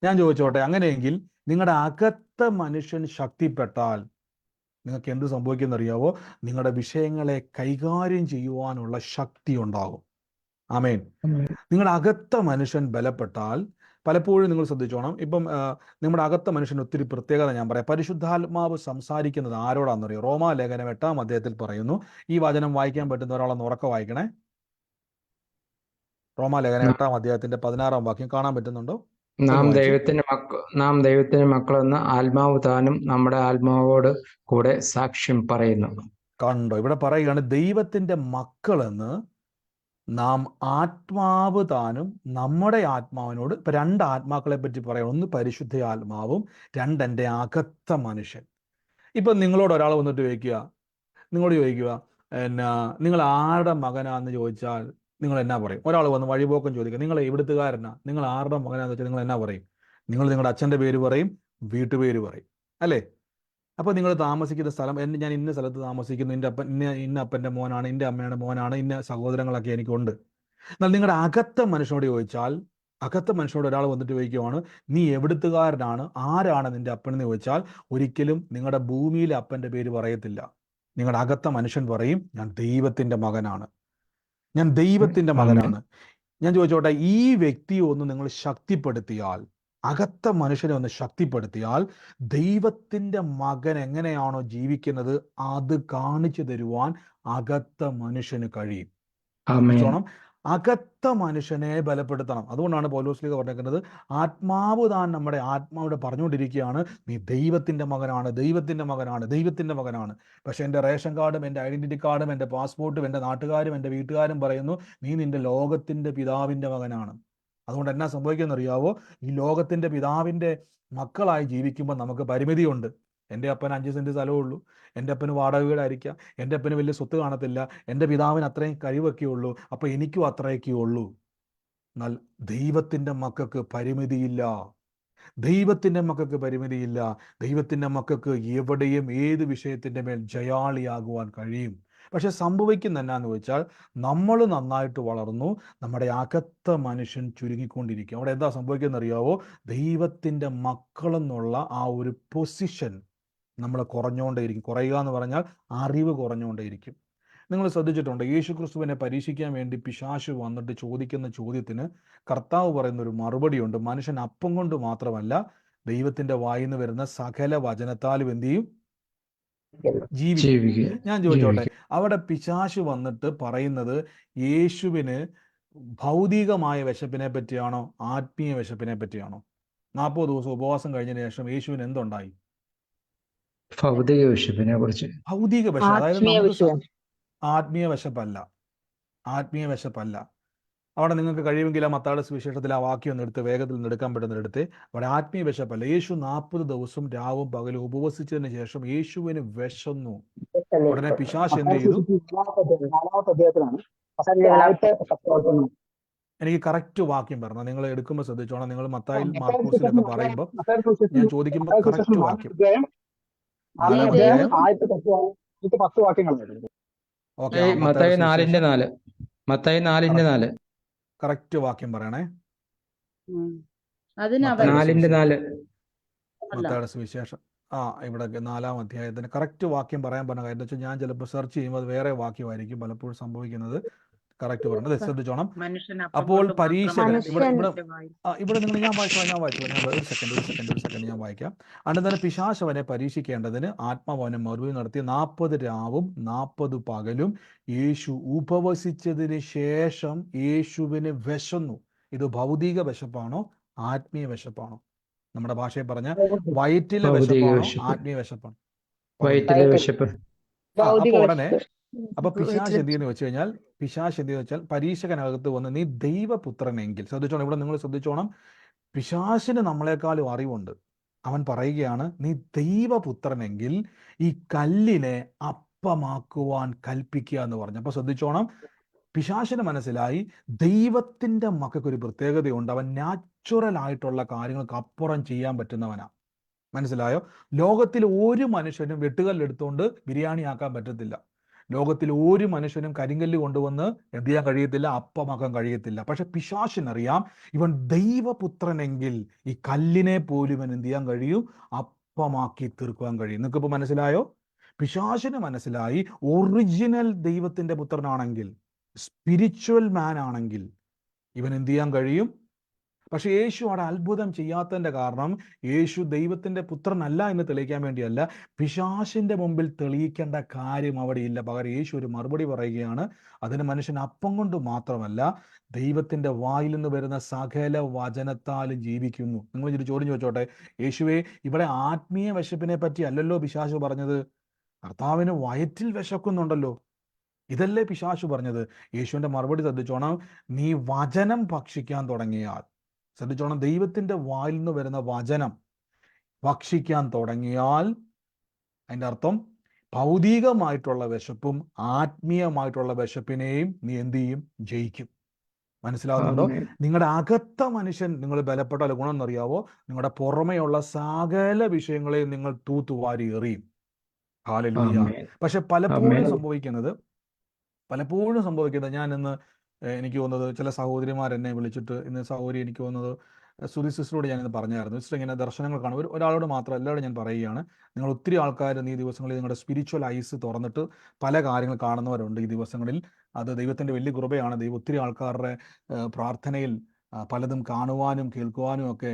S1: ഞാൻ ചോദിച്ചോട്ടെ, അങ്ങനെയെങ്കിൽ നിങ്ങളുടെ അകത്ത മനുഷ്യൻ ശക്തിപ്പെട്ടാൽ നിങ്ങൾക്ക് എന്ത് സംഭവിക്കുമെന്നറിയാവോ? നിങ്ങളുടെ വിഷയങ്ങളെ കൈകാര്യം ചെയ്യുവാനുള്ള ശക്തി ഉണ്ടാകും. ആമേൻ. നിങ്ങളുടെ അകത്ത മനുഷ്യൻ ബലപ്പെട്ടാൽ, പലപ്പോഴും നിങ്ങൾ ശ്രദ്ധിച്ചോണം, ഇപ്പം നമ്മുടെ അകത്ത മനുഷ്യന് ഒത്തിരി പ്രത്യേകത ഞാൻ പറയാം. പരിശുദ്ധാത്മാവ് സംസാരിക്കുന്നത് ആരോടാണെന്നറിയോ? റോമാലേഖനം 8-ാം അധ്യായത്തിൽ പറയുന്നു. ഈ വചനം വായിക്കാൻ പറ്റുന്ന ഒരാളൊന്ന് ഉറക്കെ വായിക്കണേ. റോമാലേഖനം 8-ാം അധ്യായത്തിന്റെ 16-ാം വാക്യം കാണാൻ പറ്റുന്നുണ്ടോ?
S3: നാം ദൈവത്തിന്റെ മക്കളെന്ന് ആത്മാവ് താനും നമ്മുടെ ആത്മാവോട് കൂടെ സാക്ഷ്യം പറയുന്നു.
S1: കണ്ടോ? ഇവിടെ പറയുകയാണ് ദൈവത്തിന്റെ മക്കളെന്ന് നാം ആത്മാവ് താനും നമ്മുടെ ആത്മാവിനോട്. ഇപ്പൊ 2 ആത്മാക്കളെ പറ്റി പറയാം. ഒന്ന് പരിശുദ്ധ ആത്മാവും, 2 എൻ്റെ അകത്ത മനുഷ്യൻ. ഇപ്പൊ നിങ്ങളോട് ഒരാൾ വന്നിട്ട് നിങ്ങളോട് ചോദിക്കുക, നിങ്ങൾ ആരുടെ മകനാന്ന് ചോദിച്ചാൽ നിങ്ങൾ എന്നാ പറയും? ഒരാൾ വന്ന് വഴിപോക്കം ചോദിക്കുക, നിങ്ങൾ എവിടുത്തുകാരനാ, നിങ്ങൾ ആരുടെ മകനാന്ന് വെച്ചാൽ നിങ്ങൾ എന്നാ പറയും? നിങ്ങൾ നിങ്ങളുടെ അച്ഛൻ്റെ പേര് പറയും, വീട്ടുപേര് പറയും, അല്ലേ? അപ്പോൾ നിങ്ങൾ താമസിക്കുന്ന സ്ഥലം, ഞാൻ ഇന്ന സ്ഥലത്ത് താമസിക്കുന്നു, എൻ്റെ അപ്പൻ ഇന്ന അപ്പൻ്റെ മോനാണ്, എൻ്റെ അമ്മയുടെ മോനാണ്, ഇന്ന സഹോദരങ്ങളൊക്കെ എനിക്കുണ്ട്. എന്നാൽ നിങ്ങളുടെ അകത്ത മനുഷ്യനോട് ചോദിച്ചാൽ, അകത്ത മനുഷ്യനോട് ഒരാൾ വന്നിട്ട് ചോദിക്കുവാണ്, നീ എവിടുത്തുകാരനാണ്, ആരാണ് നിന്റെ അപ്പൻ എന്ന് ചോദിച്ചാൽ ഒരിക്കലും നിങ്ങളുടെ ഭൂമിയിലെ അപ്പൻ്റെ പേര് പറയത്തില്ല. നിങ്ങളുടെ അകത്ത മനുഷ്യൻ പറയും, ഞാൻ ദൈവത്തിൻ്റെ മകനാണ്, ഞാൻ ദൈവത്തിൻ്റെ മകനാണ്. ഞാൻ ചോദിച്ചോട്ടെ, ഈ വ്യക്തിയെ ഒന്ന് നിങ്ങൾ ശക്തിപ്പെടുത്തിയാൽ, അകത്ത മനുഷ്യനെ ഒന്ന് ശക്തിപ്പെടുത്തിയാൽ, ദൈവത്തിൻ്റെ മകൻ എങ്ങനെയാണോ ജീവിക്കുന്നത് അത് കാണിച്ചു തരുവാൻ അകത്ത മനുഷ്യന് കഴിയും. ശ്രദ്ധിച്ചോണം, അകത്ത മനുഷ്യനെ ബലപ്പെടുത്തണം. അതുകൊണ്ടാണ് പൗലോസ്ലീഹ പറഞ്ഞിരിക്കുന്നത്, ആത്മാവ് താൻ നമ്മുടെ ആത്മാവിടെ പറഞ്ഞുകൊണ്ടിരിക്കുകയാണ്, നീ ദൈവത്തിൻ്റെ മകനാണ്, ദൈവത്തിൻ്റെ മകനാണ്, ദൈവത്തിൻ്റെ മകനാണ്. പക്ഷെ എൻ്റെ റേഷൻ കാർഡും എൻ്റെ ഐഡന്റിറ്റി കാർഡും എൻ്റെ പാസ്പോർട്ടും എൻ്റെ നാട്ടുകാരും എൻ്റെ വീട്ടുകാരും പറയുന്നു, നീ നിന്റെ ലോകത്തിൻ്റെ പിതാവിൻ്റെ മകനാണ്. അതുകൊണ്ട് എന്നാ സംഭവിക്കുമെന്നറിയാവോ? ഈ ലോകത്തിൻ്റെ പിതാവിൻ്റെ മക്കളായി ജീവിക്കുമ്പോൾ നമുക്ക് പരിമിതിയുണ്ട്. എൻ്റെ അപ്പന് 5 സെൻറ്റ് സ്ഥലമേ ഉള്ളൂ, എൻ്റെ അപ്പന് വാടക വീടായിരിക്കാം, എൻ്റെ അപ്പന് വലിയ സ്വത്ത് കാണത്തില്ല, എൻ്റെ പിതാവിന് അത്രയും കഴിവൊക്കെ ഉള്ളൂ, അപ്പോൾ എനിക്കും അത്രയൊക്കെ ഉള്ളൂ. എന്നാൽ ദൈവത്തിൻ്റെ മക്കൾക്ക് പരിമിതിയില്ല. ദൈവത്തിൻ്റെ മക്കൾക്ക് പരിമിതിയില്ല. ദൈവത്തിൻ്റെ മക്കൾക്ക് എവിടെയും ഏത് വിഷയത്തിൻ്റെ മേൽ ജയാളിയാകുവാൻ കഴിയും. പക്ഷെ സംഭവിക്കുന്ന എന്നാന്ന് വെച്ചാൽ നമ്മൾ നന്നായിട്ട് വളർന്നു, നമ്മുടെ അകത്ത മനുഷ്യൻ ചുരുങ്ങിക്കൊണ്ടിരിക്കും. അവിടെ എന്താ സംഭവിക്കുന്നത് അറിയാവോ? ദൈവത്തിൻ്റെ മക്കളെന്നുള്ള ആ ഒരു പൊസിഷൻ നമ്മൾ കുറഞ്ഞുകൊണ്ടേയിരിക്കും. കുറയുക എന്ന് പറഞ്ഞാൽ അറിവ് കുറഞ്ഞുകൊണ്ടേയിരിക്കും. നിങ്ങൾ ശ്രദ്ധിച്ചിട്ടുണ്ട്, യേശു ക്രിസ്തുവിനെ പരീക്ഷിക്കാൻ വേണ്ടി പിശാച് വന്നിട്ട് ചോദിക്കുന്ന ചോദ്യത്തിന് കർത്താവ് പറയുന്ന ഒരു മറുപടിയുണ്ട്. മനുഷ്യൻ അപ്പം കൊണ്ട് മാത്രമല്ല, ദൈവത്തിൻ്റെ വായിൽ നിന്ന് വരുന്ന സകല വചനത്താലും എന്ത് ചെയ്യും? ജീവിക്കും.
S3: ജീവിക്കുക
S1: ഞാൻ ചോദിച്ചോട്ടെ,
S3: ജീവിക്കും
S1: അവിടെ പിശാച് വന്നിട്ട് പറയുന്നത് യേശുവിന് ഭൗതികമായ വിശപ്പിനെ പറ്റിയാണോ ആത്മീയ വിശപ്പിനെ പറ്റിയാണോ? 40 ദിവസം ഉപവാസം കഴിഞ്ഞതിന് ശേഷം യേശുവിന് എന്തുണ്ടായി?
S3: ഭൗതിക വിശപ്പിനെ കുറിച്ച്.
S1: ഭൗതിക വിശപ്പ്. അതായത്
S2: ആത്മീയ
S1: നമുക്ക്
S2: വിഷയം.
S1: ആത്മീയ വിശപ്പല്ല, ആത്മീയ വിശപ്പല്ല. അവിടെ നിങ്ങൾക്ക് കഴിയുമെങ്കിൽ ആ മത്തായിയുടെ സുവിശേഷത്തിൽ ആ വാക്യം ഒന്ന് എടുത്ത് വേഗത്തിൽ നിന്ന് എടുക്കാൻ പറ്റുന്നെടുത്ത്, അവിടെ ആത്മീയ വിശപ്പല്ല. യേശു 40 ദിവസം രാവും പകലും ഉപവസിച്ചതിന് ശേഷം യേശുവിന് വിശന്നു. ഉടനെ പിശാച് എന്ത് ചെയ്തു? എനിക്ക് കറക്റ്റ് വാക്യം പറഞ്ഞു. നിങ്ങൾ എടുക്കുമ്പോൾ ശ്രദ്ധിച്ചോണം. നിങ്ങൾ മത്തായിൽ മാർക്കോസിലൊക്കെ പറയുമ്പോൾ ഞാൻ ചോദിക്കുമ്പോൾ കറക്റ്റ് വാക്യം. 4-ാം അധ്യായം. ഓക്കെ,
S3: മത്തായി 4:4. മത്തായി 4:4.
S1: കറക്റ്റ് വാക്യം പറയണേ.
S3: മത്തായിയുടെ 4:4.
S1: മത്തായിയുടെ സുവിശേഷം ഇവിടെ 4-ാം അധ്യായത്തിന് കറക്റ്റ് വാക്യം പറയാൻ പറഞ്ഞ കാര്യം വെച്ചാൽ ഞാൻ ചിലപ്പോൾ സെർച്ച് ചെയ്യുമ്പോൾ അത് വേറെ വാക്യമായിരിക്കും പലപ്പോഴും സംഭവിക്കുന്നത്. കറക്റ്റ് പറഞ്ഞത് ശ്രദ്ധിച്ചോണം. അപ്പോൾ പരീക്ഷകൻ ഇവിടെ നിങ്ങൾ ഞാൻ വായിച്ചു ഒരു സെക്കൻഡ് ഞാൻ വായിക്കാം. അന്ന് തന്നെ പിശാച് അവനെ പരീക്ഷിക്കേണ്ടതിന് ആത്മാവനെ മറുപടി നടത്തി 40 രാവും 40 പകലും യേശു ഉപവസിച്ചതിന് ശേഷം യേശുവിന് വിശന്നു. ഇത് ഭൗതിക വിശപ്പാണോ ആത്മീയ വിശപ്പാണോ? നമ്മുടെ ഭാഷയിൽ പറഞ്ഞ വയറ്റിലെ വിശപ്പാണോ ആത്മീയ വിശപ്പാണോ?
S3: വയറ്റിലെ വിശപ്പ്.
S1: അപ്പൊ ഉടനെ പിശാച് എന്തെന്ന് വെച്ച് കഴിഞ്ഞാൽ പരീക്ഷകനകത്ത് വന്ന് നീ ദൈവപുത്രനെങ്കിൽ, ശ്രദ്ധിച്ചോണം, ഇവിടെ നിങ്ങൾ ശ്രദ്ധിച്ചോണം, പിശാചിന് നമ്മളെക്കാളും അറിവുണ്ട്. അവൻ പറയുകയാണ്, നീ ദൈവപുത്രനെങ്കിൽ ഈ കല്ലിനെ അപ്പമാക്കുവാൻ കൽപ്പിക്കുക എന്ന് പറഞ്ഞു. അപ്പൊ ശ്രദ്ധിച്ചോണം, പിശാചിന് മനസ്സിലായി ദൈവത്തിൻ്റെ മക്കൾക്കൊരു പ്രത്യേകതയുണ്ട്. അവൻ നാച്ചുറൽ ആയിട്ടുള്ള കാര്യങ്ങൾക്ക് അപ്പുറം ചെയ്യാൻ പറ്റുന്നവനാ. മനസ്സിലായോ? ലോകത്തിൽ ഒരു മനുഷ്യനും വെട്ടുകല്ലെടുത്തുകൊണ്ട് ബിരിയാണി ആക്കാൻ പറ്റത്തില്ല. ലോകത്തിൽ ഒരു മനുഷ്യനും കരിങ്കല്ല് കൊണ്ടുവന്ന് എന്ത് ചെയ്യാൻ കഴിയത്തില്ല, അപ്പമാക്കാൻ കഴിയത്തില്ല. പക്ഷെ പിശാചിനറിയാം, ഇവൻ ദൈവപുത്രനെങ്കിൽ ഈ കല്ലിനെ പോലും ഇവൻ എന്ത് ചെയ്യാൻ കഴിയും, അപ്പമാക്കി തീർക്കുവാൻ കഴിയും. നിങ്ങൾക്കിപ്പോൾ മനസ്സിലായോ? പിശാചിന് മനസ്സിലായി, ഒറിജിനൽ ദൈവത്തിൻ്റെ പുത്രനാണെങ്കിൽ, സ്പിരിച്വൽ മാൻ ആണെങ്കിൽ ഇവൻ എന്ത് ചെയ്യാൻ കഴിയും. പക്ഷെ യേശു അവിടെ അത്ഭുതം ചെയ്യാത്തതിൻ്റെ കാരണം യേശു ദൈവത്തിൻ്റെ പുത്രനല്ല എന്ന് തെളിയിക്കാൻ വേണ്ടിയല്ല, പിശാചിൻ്റെ മുമ്പിൽ തെളിയിക്കേണ്ട കാര്യം അവിടെ ഇല്ല. പകരം യേശു ഒരു മറുപടി പറയുകയാണ്, അതിന് മനുഷ്യൻ അപ്പം കൊണ്ട് മാത്രമല്ല ദൈവത്തിൻ്റെ വായിൽ നിന്ന് വരുന്ന സകല വചനത്താലും ജീവിക്കുന്നു. നിങ്ങൾ ഒരു ചോദ്യം ചോദിച്ചോട്ടെ, യേശുവേ, ഇവിടെ ആത്മീയ വിശപ്പിനെ പറ്റി അല്ലല്ലോ പിശാച് പറഞ്ഞത്, കർത്താവിന് വയറ്റിൽ വിശക്കുന്നുണ്ടല്ലോ, ഇതല്ലേ പിശാച് പറഞ്ഞത്? യേശുവിൻ്റെ മറുപടി ശ്രദ്ധിച്ചോണം, നീ വചനം ഭക്ഷിക്കാൻ തുടങ്ങിയാൽ, ശ്രദ്ധിച്ചോണം, ദൈവത്തിൻ്റെ വായിൽ നിന്ന് വരുന്ന വചനം ഭക്ഷിക്കാൻ തുടങ്ങിയാൽ അതിൻ്റെ അർത്ഥം ഭൗതികമായിട്ടുള്ള വിശപ്പും ആത്മീയമായിട്ടുള്ള വിശപ്പിനെയും നീ എന്ത് ചെയ്യും, ജയിക്കും. മനസ്സിലാവുന്നുണ്ടോ? നിങ്ങളുടെ അകത്ത മനുഷ്യൻ നിങ്ങൾ ബലപ്പെട്ടാൽ ഗുണം എന്നറിയാവോ, നിങ്ങളുടെ പുറമെയുള്ള സകല വിഷയങ്ങളെയും നിങ്ങൾ തൂത്തുവാരി എറിയും. ഹല്ലേലൂയ. പക്ഷെ പലപ്പോഴും സംഭവിക്കുന്നത് ഞാൻ ഇന്ന് എനിക്ക് തോന്നുന്നത് ചില സഹോദരിമാർ എന്നെ വിളിച്ചിട്ട്, ഇന്ന് സഹോദരി എനിക്ക് തോന്നുന്നത് സുധി സിസ്റ്ററോട് ഞാനിന്ന് പറഞ്ഞായിരുന്നു, സിസ്റ്റർ ഇങ്ങനെ ദർശനങ്ങൾ കാണും. ഒരാളോട് മാത്രം എല്ലാവരും ഞാൻ പറയുകയാണ്, നിങ്ങൾ ഒത്തിരി ആൾക്കാർ ഈ ദിവസങ്ങളിൽ നിങ്ങളുടെ സ്പിരിച്വൽ ഐസ് തുറന്നിട്ട് പല കാര്യങ്ങൾ കാണുന്നവരുണ്ട് ഈ ദിവസങ്ങളിൽ. അത് ദൈവത്തിൻ്റെ വലിയ കൃപയാണ്. ദൈവം ഒത്തിരി ആൾക്കാരുടെ പ്രാർത്ഥനയിൽ പലതും കാണുവാനും കേൾക്കുവാനും ഒക്കെ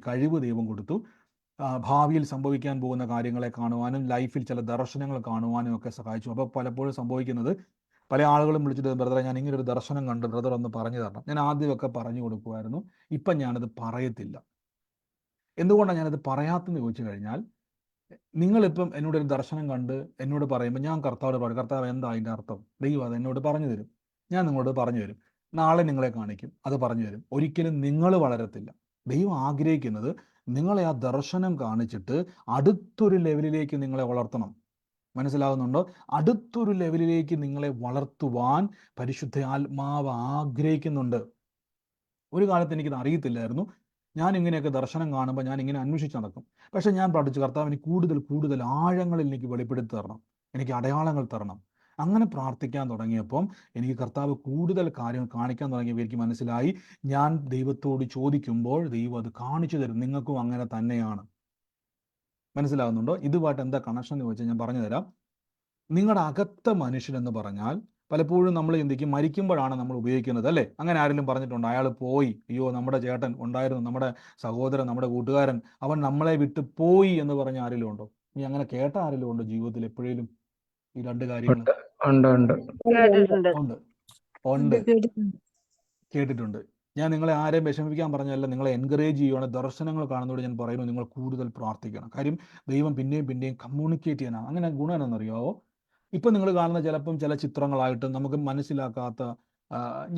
S1: കഴിവ് ദൈവം കൊടുത്തു. ഭാവിയിൽ സംഭവിക്കാൻ പോകുന്ന കാര്യങ്ങളെ കാണുവാനും ലൈഫിൽ ചില ദർശനങ്ങൾ കാണുവാനും ഒക്കെ സഹായിച്ചു. അപ്പോൾ പലപ്പോഴും സംഭവിക്കുന്നത്, പല ആളുകളും വിളിച്ചിട്ട്, ബ്രദറെ ഞാൻ ഇങ്ങനെ ഒരു ദർശനം കണ്ടു, ബ്രദർ ഒന്ന് പറഞ്ഞു തരണം. ഞാൻ ആദ്യമൊക്കെ പറഞ്ഞു കൊടുക്കുമായിരുന്നു, ഇപ്പം ഞാനത് പറയത്തില്ല. എന്തുകൊണ്ടാണ് ഞാനത് പറയാത്തെന്ന് ചോദിച്ചു കഴിഞ്ഞാൽ, നിങ്ങളിപ്പം എന്നോടൊരു ദർശനം കണ്ട് എന്നോട് പറയുമ്പോൾ ഞാൻ കർത്താവോട് പറയും, കർത്താവ് എന്താ അതിൻ്റെ അർത്ഥം, ദൈവം അത് എന്നോട് പറഞ്ഞു തരും, ഞാൻ നിങ്ങളോട് പറഞ്ഞു തരും, നാളെ നിങ്ങളെ കാണിക്കും, അത് പറഞ്ഞു തരും. ഒരിക്കലും നിങ്ങൾ വളരത്തില്ല. ദൈവം ആഗ്രഹിക്കുന്നത് നിങ്ങളെ ആ ദർശനം കാണിച്ചിട്ട് അടുത്തൊരു ലെവലിലേക്ക് നിങ്ങളെ വളർത്തണം. മനസ്സിലാകുന്നുണ്ടോ? അടുത്തൊരു ലെവലിലേക്ക് നിങ്ങളെ വളർത്തുവാൻ പരിശുദ്ധ ആത്മാവ് ആഗ്രഹിക്കുന്നുണ്ട്. ഒരു കാലത്ത് എനിക്കിത് അറിയത്തില്ലായിരുന്നു. ഞാൻ ഇങ്ങനെയൊക്കെ ദർശനം കാണുമ്പോൾ ഞാൻ ഇങ്ങനെ അന്വേഷിച്ച് നടക്കും. പക്ഷെ ഞാൻ പഠിച്ചു, കർത്താവിന് കൂടുതൽ ആഴങ്ങളിൽ എനിക്ക് വെളിപ്പെടുത്തി തരണം, എനിക്ക് അടയാളങ്ങൾ തരണം. അങ്ങനെ പ്രാർത്ഥിക്കാൻ തുടങ്ങിയപ്പം എനിക്ക് കർത്താവ് കൂടുതൽ കാര്യങ്ങൾ കാണിക്കാൻ തുടങ്ങിയപ്പോൾ എനിക്ക് മനസ്സിലായി, ഞാൻ ദൈവത്തോട് ചോദിക്കുമ്പോൾ ദൈവം അത് കാണിച്ചു തരും. നിങ്ങൾക്കും അങ്ങനെ തന്നെയാണ്. മനസ്സിലാകുന്നുണ്ടോ? ഇതുമായിട്ട് എന്താ കണക്ഷൻ എന്ന് ചോദിച്ചാൽ ഞാൻ പറഞ്ഞു തരാം. നിങ്ങളുടെ അകത്ത മനുഷ്യൻ എന്ന് പറഞ്ഞാൽ പലപ്പോഴും നമ്മൾ ചിന്തിക്കും മരിക്കുമ്പോഴാണ് നമ്മൾ ഉപയോഗിക്കുന്നത്, അല്ലേ? അങ്ങനെ ആരെങ്കിലും പറഞ്ഞിട്ടുണ്ടോ? അയാൾ പോയി, അയ്യോ നമ്മുടെ ചേട്ടൻ ഉണ്ടായിരുന്നു, നമ്മുടെ സഹോദരൻ, നമ്മുടെ കൂട്ടുകാരൻ, അവൻ നമ്മളെ വിട്ട് പോയി എന്ന് പറഞ്ഞ ആരെങ്കിലും ഉണ്ടോ? നീ അങ്ങനെ കേട്ട ആരെങ്കിലും ഉണ്ടോ ജീവിതത്തിൽ എപ്പോഴേലും ഈ രണ്ട് കാര്യങ്ങൾ?
S3: ഉണ്ട് ഉണ്ട്
S2: കേട്ടിട്ടുണ്ട്.
S1: ഉണ്ട് ഉണ്ട് കേട്ടിട്ടുണ്ട്. ഞാൻ നിങ്ങളെ ആരെയും വിഷമിപ്പിക്കാൻ പറഞ്ഞല്ല, നിങ്ങളെ എൻകറേജ് ചെയ്യുകയാണ്. ദർശനങ്ങൾ കാണുന്നതോട് ഞാൻ പറയുന്നു, നിങ്ങൾ കൂടുതൽ പ്രാർത്ഥിക്കണം. കാര്യം ദൈവം പിന്നെയും പിന്നെയും കമ്മ്യൂണിക്കേറ്റ് ചെയ്യാനാണ്. അങ്ങനെ ഗുണം എന്നാണെന്നറിയാവോ? ഇപ്പം നിങ്ങൾ കാണുന്ന ചിലപ്പം ചില ചിത്രങ്ങളായിട്ട് നമുക്ക് മനസ്സിലാക്കാത്ത,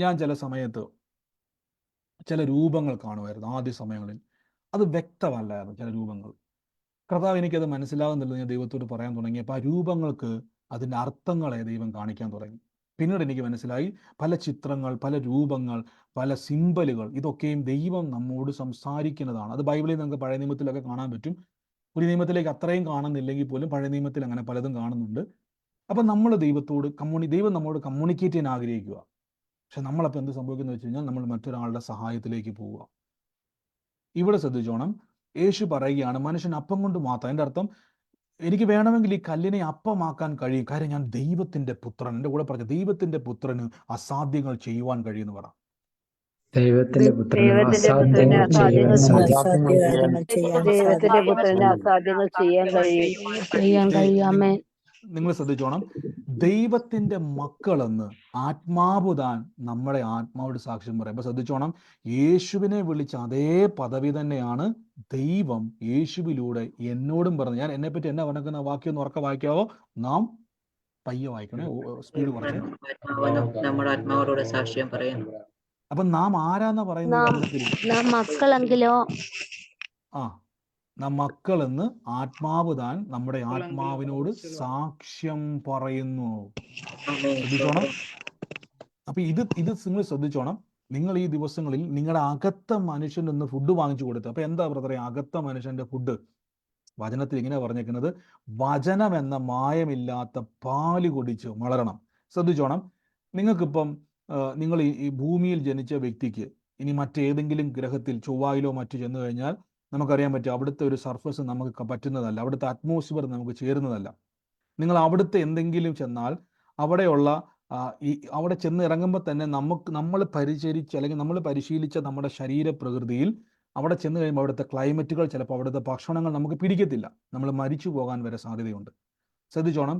S1: ഞാൻ ചില സമയത്ത് ചില രൂപങ്ങൾ കാണുമായിരുന്നു ആദ്യ സമയങ്ങളിൽ. അത് വ്യക്തമല്ലായിരുന്നു ചില രൂപങ്ങൾ. കർത്താവ് എനിക്കത് മനസ്സിലാകുന്നില്ല ഞാൻ ദൈവത്തോട് പറയാൻ തുടങ്ങിയപ്പോൾ ആ രൂപങ്ങൾക്ക് അതിൻ്റെ അർത്ഥങ്ങളെ ദൈവം കാണിക്കാൻ തുടങ്ങി. പിന്നീട് എനിക്ക് മനസ്സിലായി, പല ചിത്രങ്ങൾ, പല രൂപങ്ങൾ, പല സിംബലുകൾ, ഇതൊക്കെയും ദൈവം നമ്മോട് സംസാരിക്കുന്നതാണ്. അത് ബൈബിളിൽ നമുക്ക് പഴയ നിയമത്തിലൊക്കെ കാണാൻ പറ്റും. പുതിയ നിയമത്തിലേക്ക് അത്രയും കാണുന്നില്ലെങ്കിൽ പോലും പഴയ നിയമത്തിൽ അങ്ങനെ പലതും കാണുന്നുണ്ട്. അപ്പം നമ്മൾ ദൈവത്തോട് ദൈവം നമ്മോട് കമ്മ്യൂണിക്കേറ്റ് ചെയ്യാൻ ആഗ്രഹിക്കുക. പക്ഷെ നമ്മളപ്പോൾ എന്ത് സംഭവിക്കുന്നത് വെച്ച് കഴിഞ്ഞാൽ നമ്മൾ മറ്റൊരാളുടെ സഹായത്തിലേക്ക് പോവുക. ഇവിടെ ശ്രദ്ധിച്ചോണം, യേശു പറയുകയാണ് മനുഷ്യൻ അപ്പം കൊണ്ട് മാത്രം. എൻ്റെ അർത്ഥം, എനിക്ക് വേണമെങ്കിൽ ഈ കല്ലിനെ അപ്പമാക്കാൻ കഴിയും, കാര്യം ഞാൻ ദൈവത്തിന്റെ പുത്രൻ. എൻ്റെ കൂടെ പറഞ്ഞ ദൈവത്തിന്റെ പുത്രന് അസാധ്യങ്ങൾ ചെയ്യുവാൻ കഴിയുമെന്ന് പറ.
S3: ദൈവത്തിന്റെ പുത്രന്
S2: ദൈവത്തിന്റെ
S3: അസാധ്യങ്ങൾ
S2: പുത്രന്
S3: ചെയ്യാൻ
S2: ദൈവത്തിന്റെ
S3: സാധിക്കും.
S2: പുത്രന് അസാധ്യങ്ങൾ ചെയ്യാൻ കഴിയും.
S1: നിങ്ങൾ ശ്രദ്ധിച്ചോണം, ദൈവത്തിന്റെ മക്കളെന്ന് ആത്മാവുതാൻ നമ്മുടെ ആത്മാവോട് സാക്ഷ്യം പറയും. അപ്പൊ ശ്രദ്ധിച്ചോണം, യേശുവിനെ വിളിച്ച അതേ പദവി തന്നെയാണ് ദൈവം യേശുവിലൂടെ എന്നോടും പറഞ്ഞു. ഞാൻ എന്നെപ്പറ്റി എന്നാ പറഞ്ഞിരിക്കുന്ന വാക്യം ഒന്ന് ഉറക്കെ വായിക്കാവോ? നാം പയ്യെ വായിക്കണേ, സ്പീഡ് കുറച്ച്.
S5: നമ്മുടെ ആത്മാവോട് സാക്ഷ്യം പറയുന്നു.
S1: അപ്പൊ നാം ആരാന്നാ പറയുന്നത് വചനത്തിൽ?
S2: മക്കളെങ്കിലോ
S1: നാം മക്കളെന്ന് ആത്മാവ് താൻ നമ്മുടെ ആത്മാവിനോട് സാക്ഷ്യം പറയുന്നു. ശ്രദ്ധിച്ചോണം. അപ്പൊ ഇത് നിങ്ങൾ ശ്രദ്ധിച്ചോണം. നിങ്ങൾ ഈ ദിവസങ്ങളിൽ നിങ്ങളുടെ അകത്ത മനുഷ്യൻ നിന്ന് ഫുഡ് വാങ്ങിച്ചു കൊടുത്ത്. അപ്പൊ എന്താ ബ്രദറെ അകത്ത മനുഷ്യന്റെ ഫുഡ്? വചനത്തിൽ ഇങ്ങനെ പറഞ്ഞേക്കുന്നത്, വചനം എന്ന മായമില്ലാത്ത പാല് കുടിച്ച് വളരണം. ശ്രദ്ധിച്ചോണം. നിങ്ങൾക്കിപ്പം നിങ്ങൾ ഈ ഭൂമിയിൽ ജനിച്ച വ്യക്തിക്ക് ഇനി മറ്റേതെങ്കിലും ഗ്രഹത്തിൽ ചൊവ്വായിലോ മറ്റു ചെന്നു കഴിഞ്ഞാൽ നമുക്കറിയാൻ പറ്റും, അവിടുത്തെ ഒരു സർഫസ് നമുക്ക് പറ്റുന്നതല്ല, അവിടുത്തെ അറ്റ്മോസ്ഫിയർ നമുക്ക് ചേരുന്നതല്ല. നിങ്ങൾ അവിടുത്തെ എന്തെങ്കിലും ചെന്നാൽ അവിടെയുള്ള അവിടെ ചെന്ന് ഇറങ്ങുമ്പോൾ തന്നെ നമ്മൾ പരിശീലിച്ച നമ്മുടെ ശരീരപ്രകൃതിയിൽ അവിടെ ചെന്ന് കഴിയുമ്പോൾ അവിടുത്തെ ക്ലൈമറ്റുകൾ, ചിലപ്പോൾ അവിടുത്തെ ഭക്ഷണങ്ങൾ നമുക്ക് പിടിക്കത്തില്ല, നമ്മൾ മരിച്ചു പോകാൻ വരെ സാധ്യതയുണ്ട്. ശ്രദ്ധിച്ചോണം,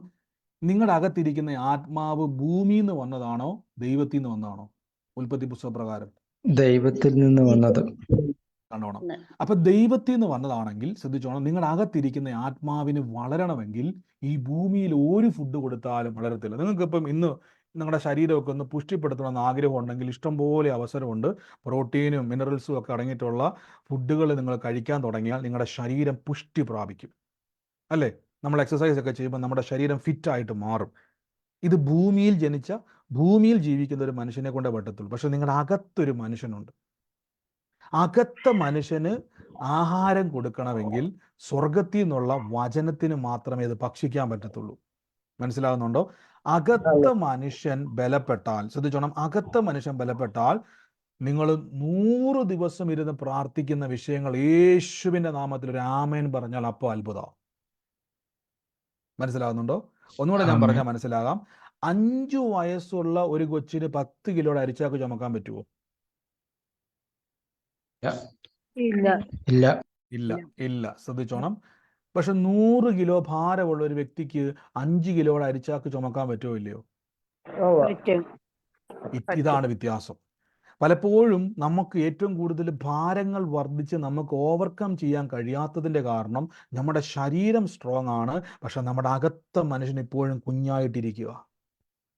S1: നിങ്ങളുടെ അകത്തിരിക്കുന്ന ആത്മാവ് ഭൂമിയിൽ നിന്ന് വന്നതാണോ ദൈവത്തിൽ നിന്ന് വന്നതാണോ? ഉൽപ്പത്തി പുസ്തകപ്രകാരം
S3: ദൈവത്തിൽ നിന്ന് വന്നത്.
S1: കണ്ടോണം. അപ്പൊ ദൈവത്തിൽ നിന്ന് വന്നതാണെങ്കിൽ ശ്രദ്ധിച്ചോണം, നിങ്ങളുടെ അകത്തിരിക്കുന്ന ആത്മാവിന് വളരണമെങ്കിൽ ഈ ഭൂമിയിൽ ഒരു ഫുഡ് കൊടുത്താലും വളരത്തില്ല. നിങ്ങൾക്കിപ്പം ഇന്ന് നിങ്ങളുടെ ശരീരമൊക്കെ ഒന്ന് പുഷ്ടിപ്പെടുത്തണമെന്ന് ആഗ്രഹം ഉണ്ടെങ്കിൽ ഇഷ്ടംപോലെ അവസരമുണ്ട്. പ്രോട്ടീനും മിനറൽസും ഒക്കെ അടങ്ങിയിട്ടുള്ള ഫുഡുകൾ നിങ്ങൾ കഴിക്കാൻ തുടങ്ങിയാൽ നിങ്ങളുടെ ശരീരം പുഷ്ടി പ്രാപിക്കും, അല്ലേ? നമ്മൾ എക്സസൈസ് ഒക്കെ ചെയ്യുമ്പോൾ നമ്മുടെ ശരീരം ഫിറ്റായിട്ട് മാറും. ഇത് ഭൂമിയിൽ ജീവിക്കുന്ന ഒരു മനുഷ്യനെ കൊണ്ടേ പറ്റത്തുള്ളൂ. പക്ഷെ നിങ്ങളുടെ അകത്തൊരു മനുഷ്യനുണ്ട്. അകത്ത മനുഷ്യന് ആഹാരം കൊടുക്കണമെങ്കിൽ സ്വർഗത്തിൽ നിന്നുള്ള വചനത്തിന് മാത്രമേ ഇത് ഭക്ഷിക്കാൻ പറ്റത്തുള്ളൂ. മനസ്സിലാകുന്നുണ്ടോ? അകത്ത മനുഷ്യൻ ബലപ്പെട്ടാൽ, ശ്രദ്ധിച്ചോണം, അകത്ത മനുഷ്യൻ ബലപ്പെട്ടാൽ നിങ്ങൾ 100 ദിവസം ഇരുന്ന് പ്രാർത്ഥിക്കുന്ന വിഷയങ്ങൾ യേശുവിന്റെ നാമത്തിൽ ഒരു ആമേൻ പറഞ്ഞാൽ അപ്പോൾ അത്ഭുതം. മനസ്സിലാകുന്നുണ്ടോ? ഒന്നുകൂടെ ഞാൻ പറഞ്ഞാൽ മനസ്സിലാകാം. 5 വയസ്സുള്ള ഒരു കൊച്ചിന് 10 കിലോയുടെ അരിച്ചാക്ക് ചുമക്കാൻ പറ്റുമോ? ഇല്ല. ശ്രദ്ധിച്ചോണം. പക്ഷെ 100 കിലോ ഭാരമുള്ള ഒരു വ്യക്തിക്ക് 5 കിലോയുടെ അരിച്ചാക്ക് ചുമക്കാൻ പറ്റുമോ ഇല്ലയോ? ഇതാണ് വ്യത്യാസം. പലപ്പോഴും നമുക്ക് ഏറ്റവും കൂടുതൽ ഭാരങ്ങൾ വർദ്ധിച്ച് നമുക്ക് ഓവർകം ചെയ്യാൻ കഴിയാത്തതിൻ്റെ കാരണം നമ്മുടെ ശരീരം സ്ട്രോങ് ആണ്, പക്ഷെ നമ്മുടെ അകത്ത മനുഷ്യൻ ഇപ്പോഴും കുഞ്ഞായിട്ടിരിക്കുക.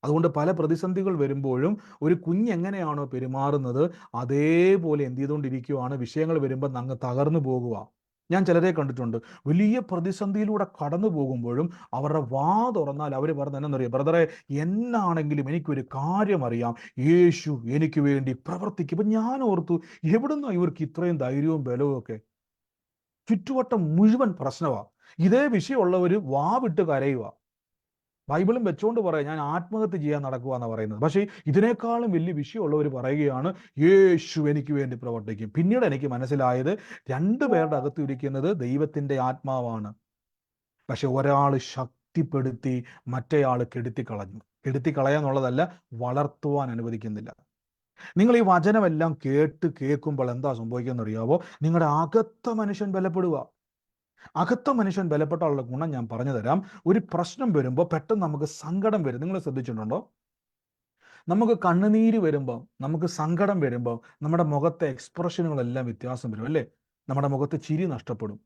S1: അതുകൊണ്ട് പല പ്രതിസന്ധികൾ വരുമ്പോഴും ഒരു കുഞ്ഞ് എങ്ങനെയാണോ പെരുമാറുന്നത് അതേപോലെ എന്ത് ചെയ്തുകൊണ്ടിരിക്കുകയാണ്. വിഷയങ്ങൾ വരുമ്പോൾ അങ്ങ് തകർന്നു പോകുക. ഞാൻ ചിലരെ കണ്ടിട്ടുണ്ട്, വലിയ പ്രതിസന്ധിയിലൂടെ കടന്നു പോകുമ്പോഴും അവരുടെ വാ തുറന്നാൽ അവർ പറഞ്ഞത് എന്നറിയാം, ബ്രദറെ എന്നാണെങ്കിലും എനിക്കൊരു കാര്യം അറിയാം, യേശു എനിക്ക് വേണ്ടി പ്രവർത്തിക്കും. ഇപ്പം ഞാൻ ഓർത്തു, എവിടുന്നാ ഇവർക്ക് ഇത്രയും ധൈര്യവും ബലവും ഒക്കെ? ചുറ്റുവട്ടം മുഴുവൻ പ്രശ്നമാണ്. ഇതേ വിഷയമുള്ളവർ വാ വിട്ട് കരയുക. ബൈബിളും വെച്ചുകൊണ്ട് പറയാം, ഞാൻ ആത്മഹത്യ ചെയ്യാൻ നടക്കുക എന്നാണ് പറയുന്നത്. പക്ഷേ ഇതിനേക്കാളും വലിയ വിഷയമുള്ളവർ പറയുകയാണ് യേശു എനിക്ക് വേണ്ടി പ്രവർത്തിക്കും. പിന്നീട് എനിക്ക് മനസ്സിലായത് 2 പേരുടെ അകത്ത് ഇരിക്കുന്നത് ദൈവത്തിൻ്റെ ആത്മാവാണ്. പക്ഷെ ഒരാൾ ശക്തിപ്പെടുത്തി മറ്റേയാൾ കെടുത്തിക്കളഞ്ഞു. കെടുത്തിക്കളയാന്നുള്ളതല്ല, വളർത്തുവാൻ അനുവദിക്കുന്നില്ല. നിങ്ങൾ ഈ വചനമെല്ലാം കേൾക്കുമ്പോൾ എന്താ സംഭവിക്കുന്നത് അറിയാവോ? നിങ്ങളുടെ അകത്ത മനുഷ്യൻ ബലപ്പെടുക. അകത്ത മനുഷ്യൻ ബലപ്പെട്ടാലുള്ള ഗുണം ഞാൻ പറഞ്ഞു തരാം. ഒരു പ്രശ്നം വരുമ്പോൾ പെട്ടെന്ന് നമുക്ക് സങ്കടം വരും. നിങ്ങൾ ശ്രദ്ധിച്ചിട്ടുണ്ടോ? നമുക്ക് കണ്ണുനീര് വരുമ്പോൾ, നമുക്ക് സങ്കടം വരുമ്പോൾ നമ്മുടെ മുഖത്തെ എക്സ്പ്രഷനുകളെല്ലാം വ്യത്യാസം വരും, അല്ലേ? നമ്മുടെ മുഖത്ത് ചിരി നഷ്ടപ്പെടും,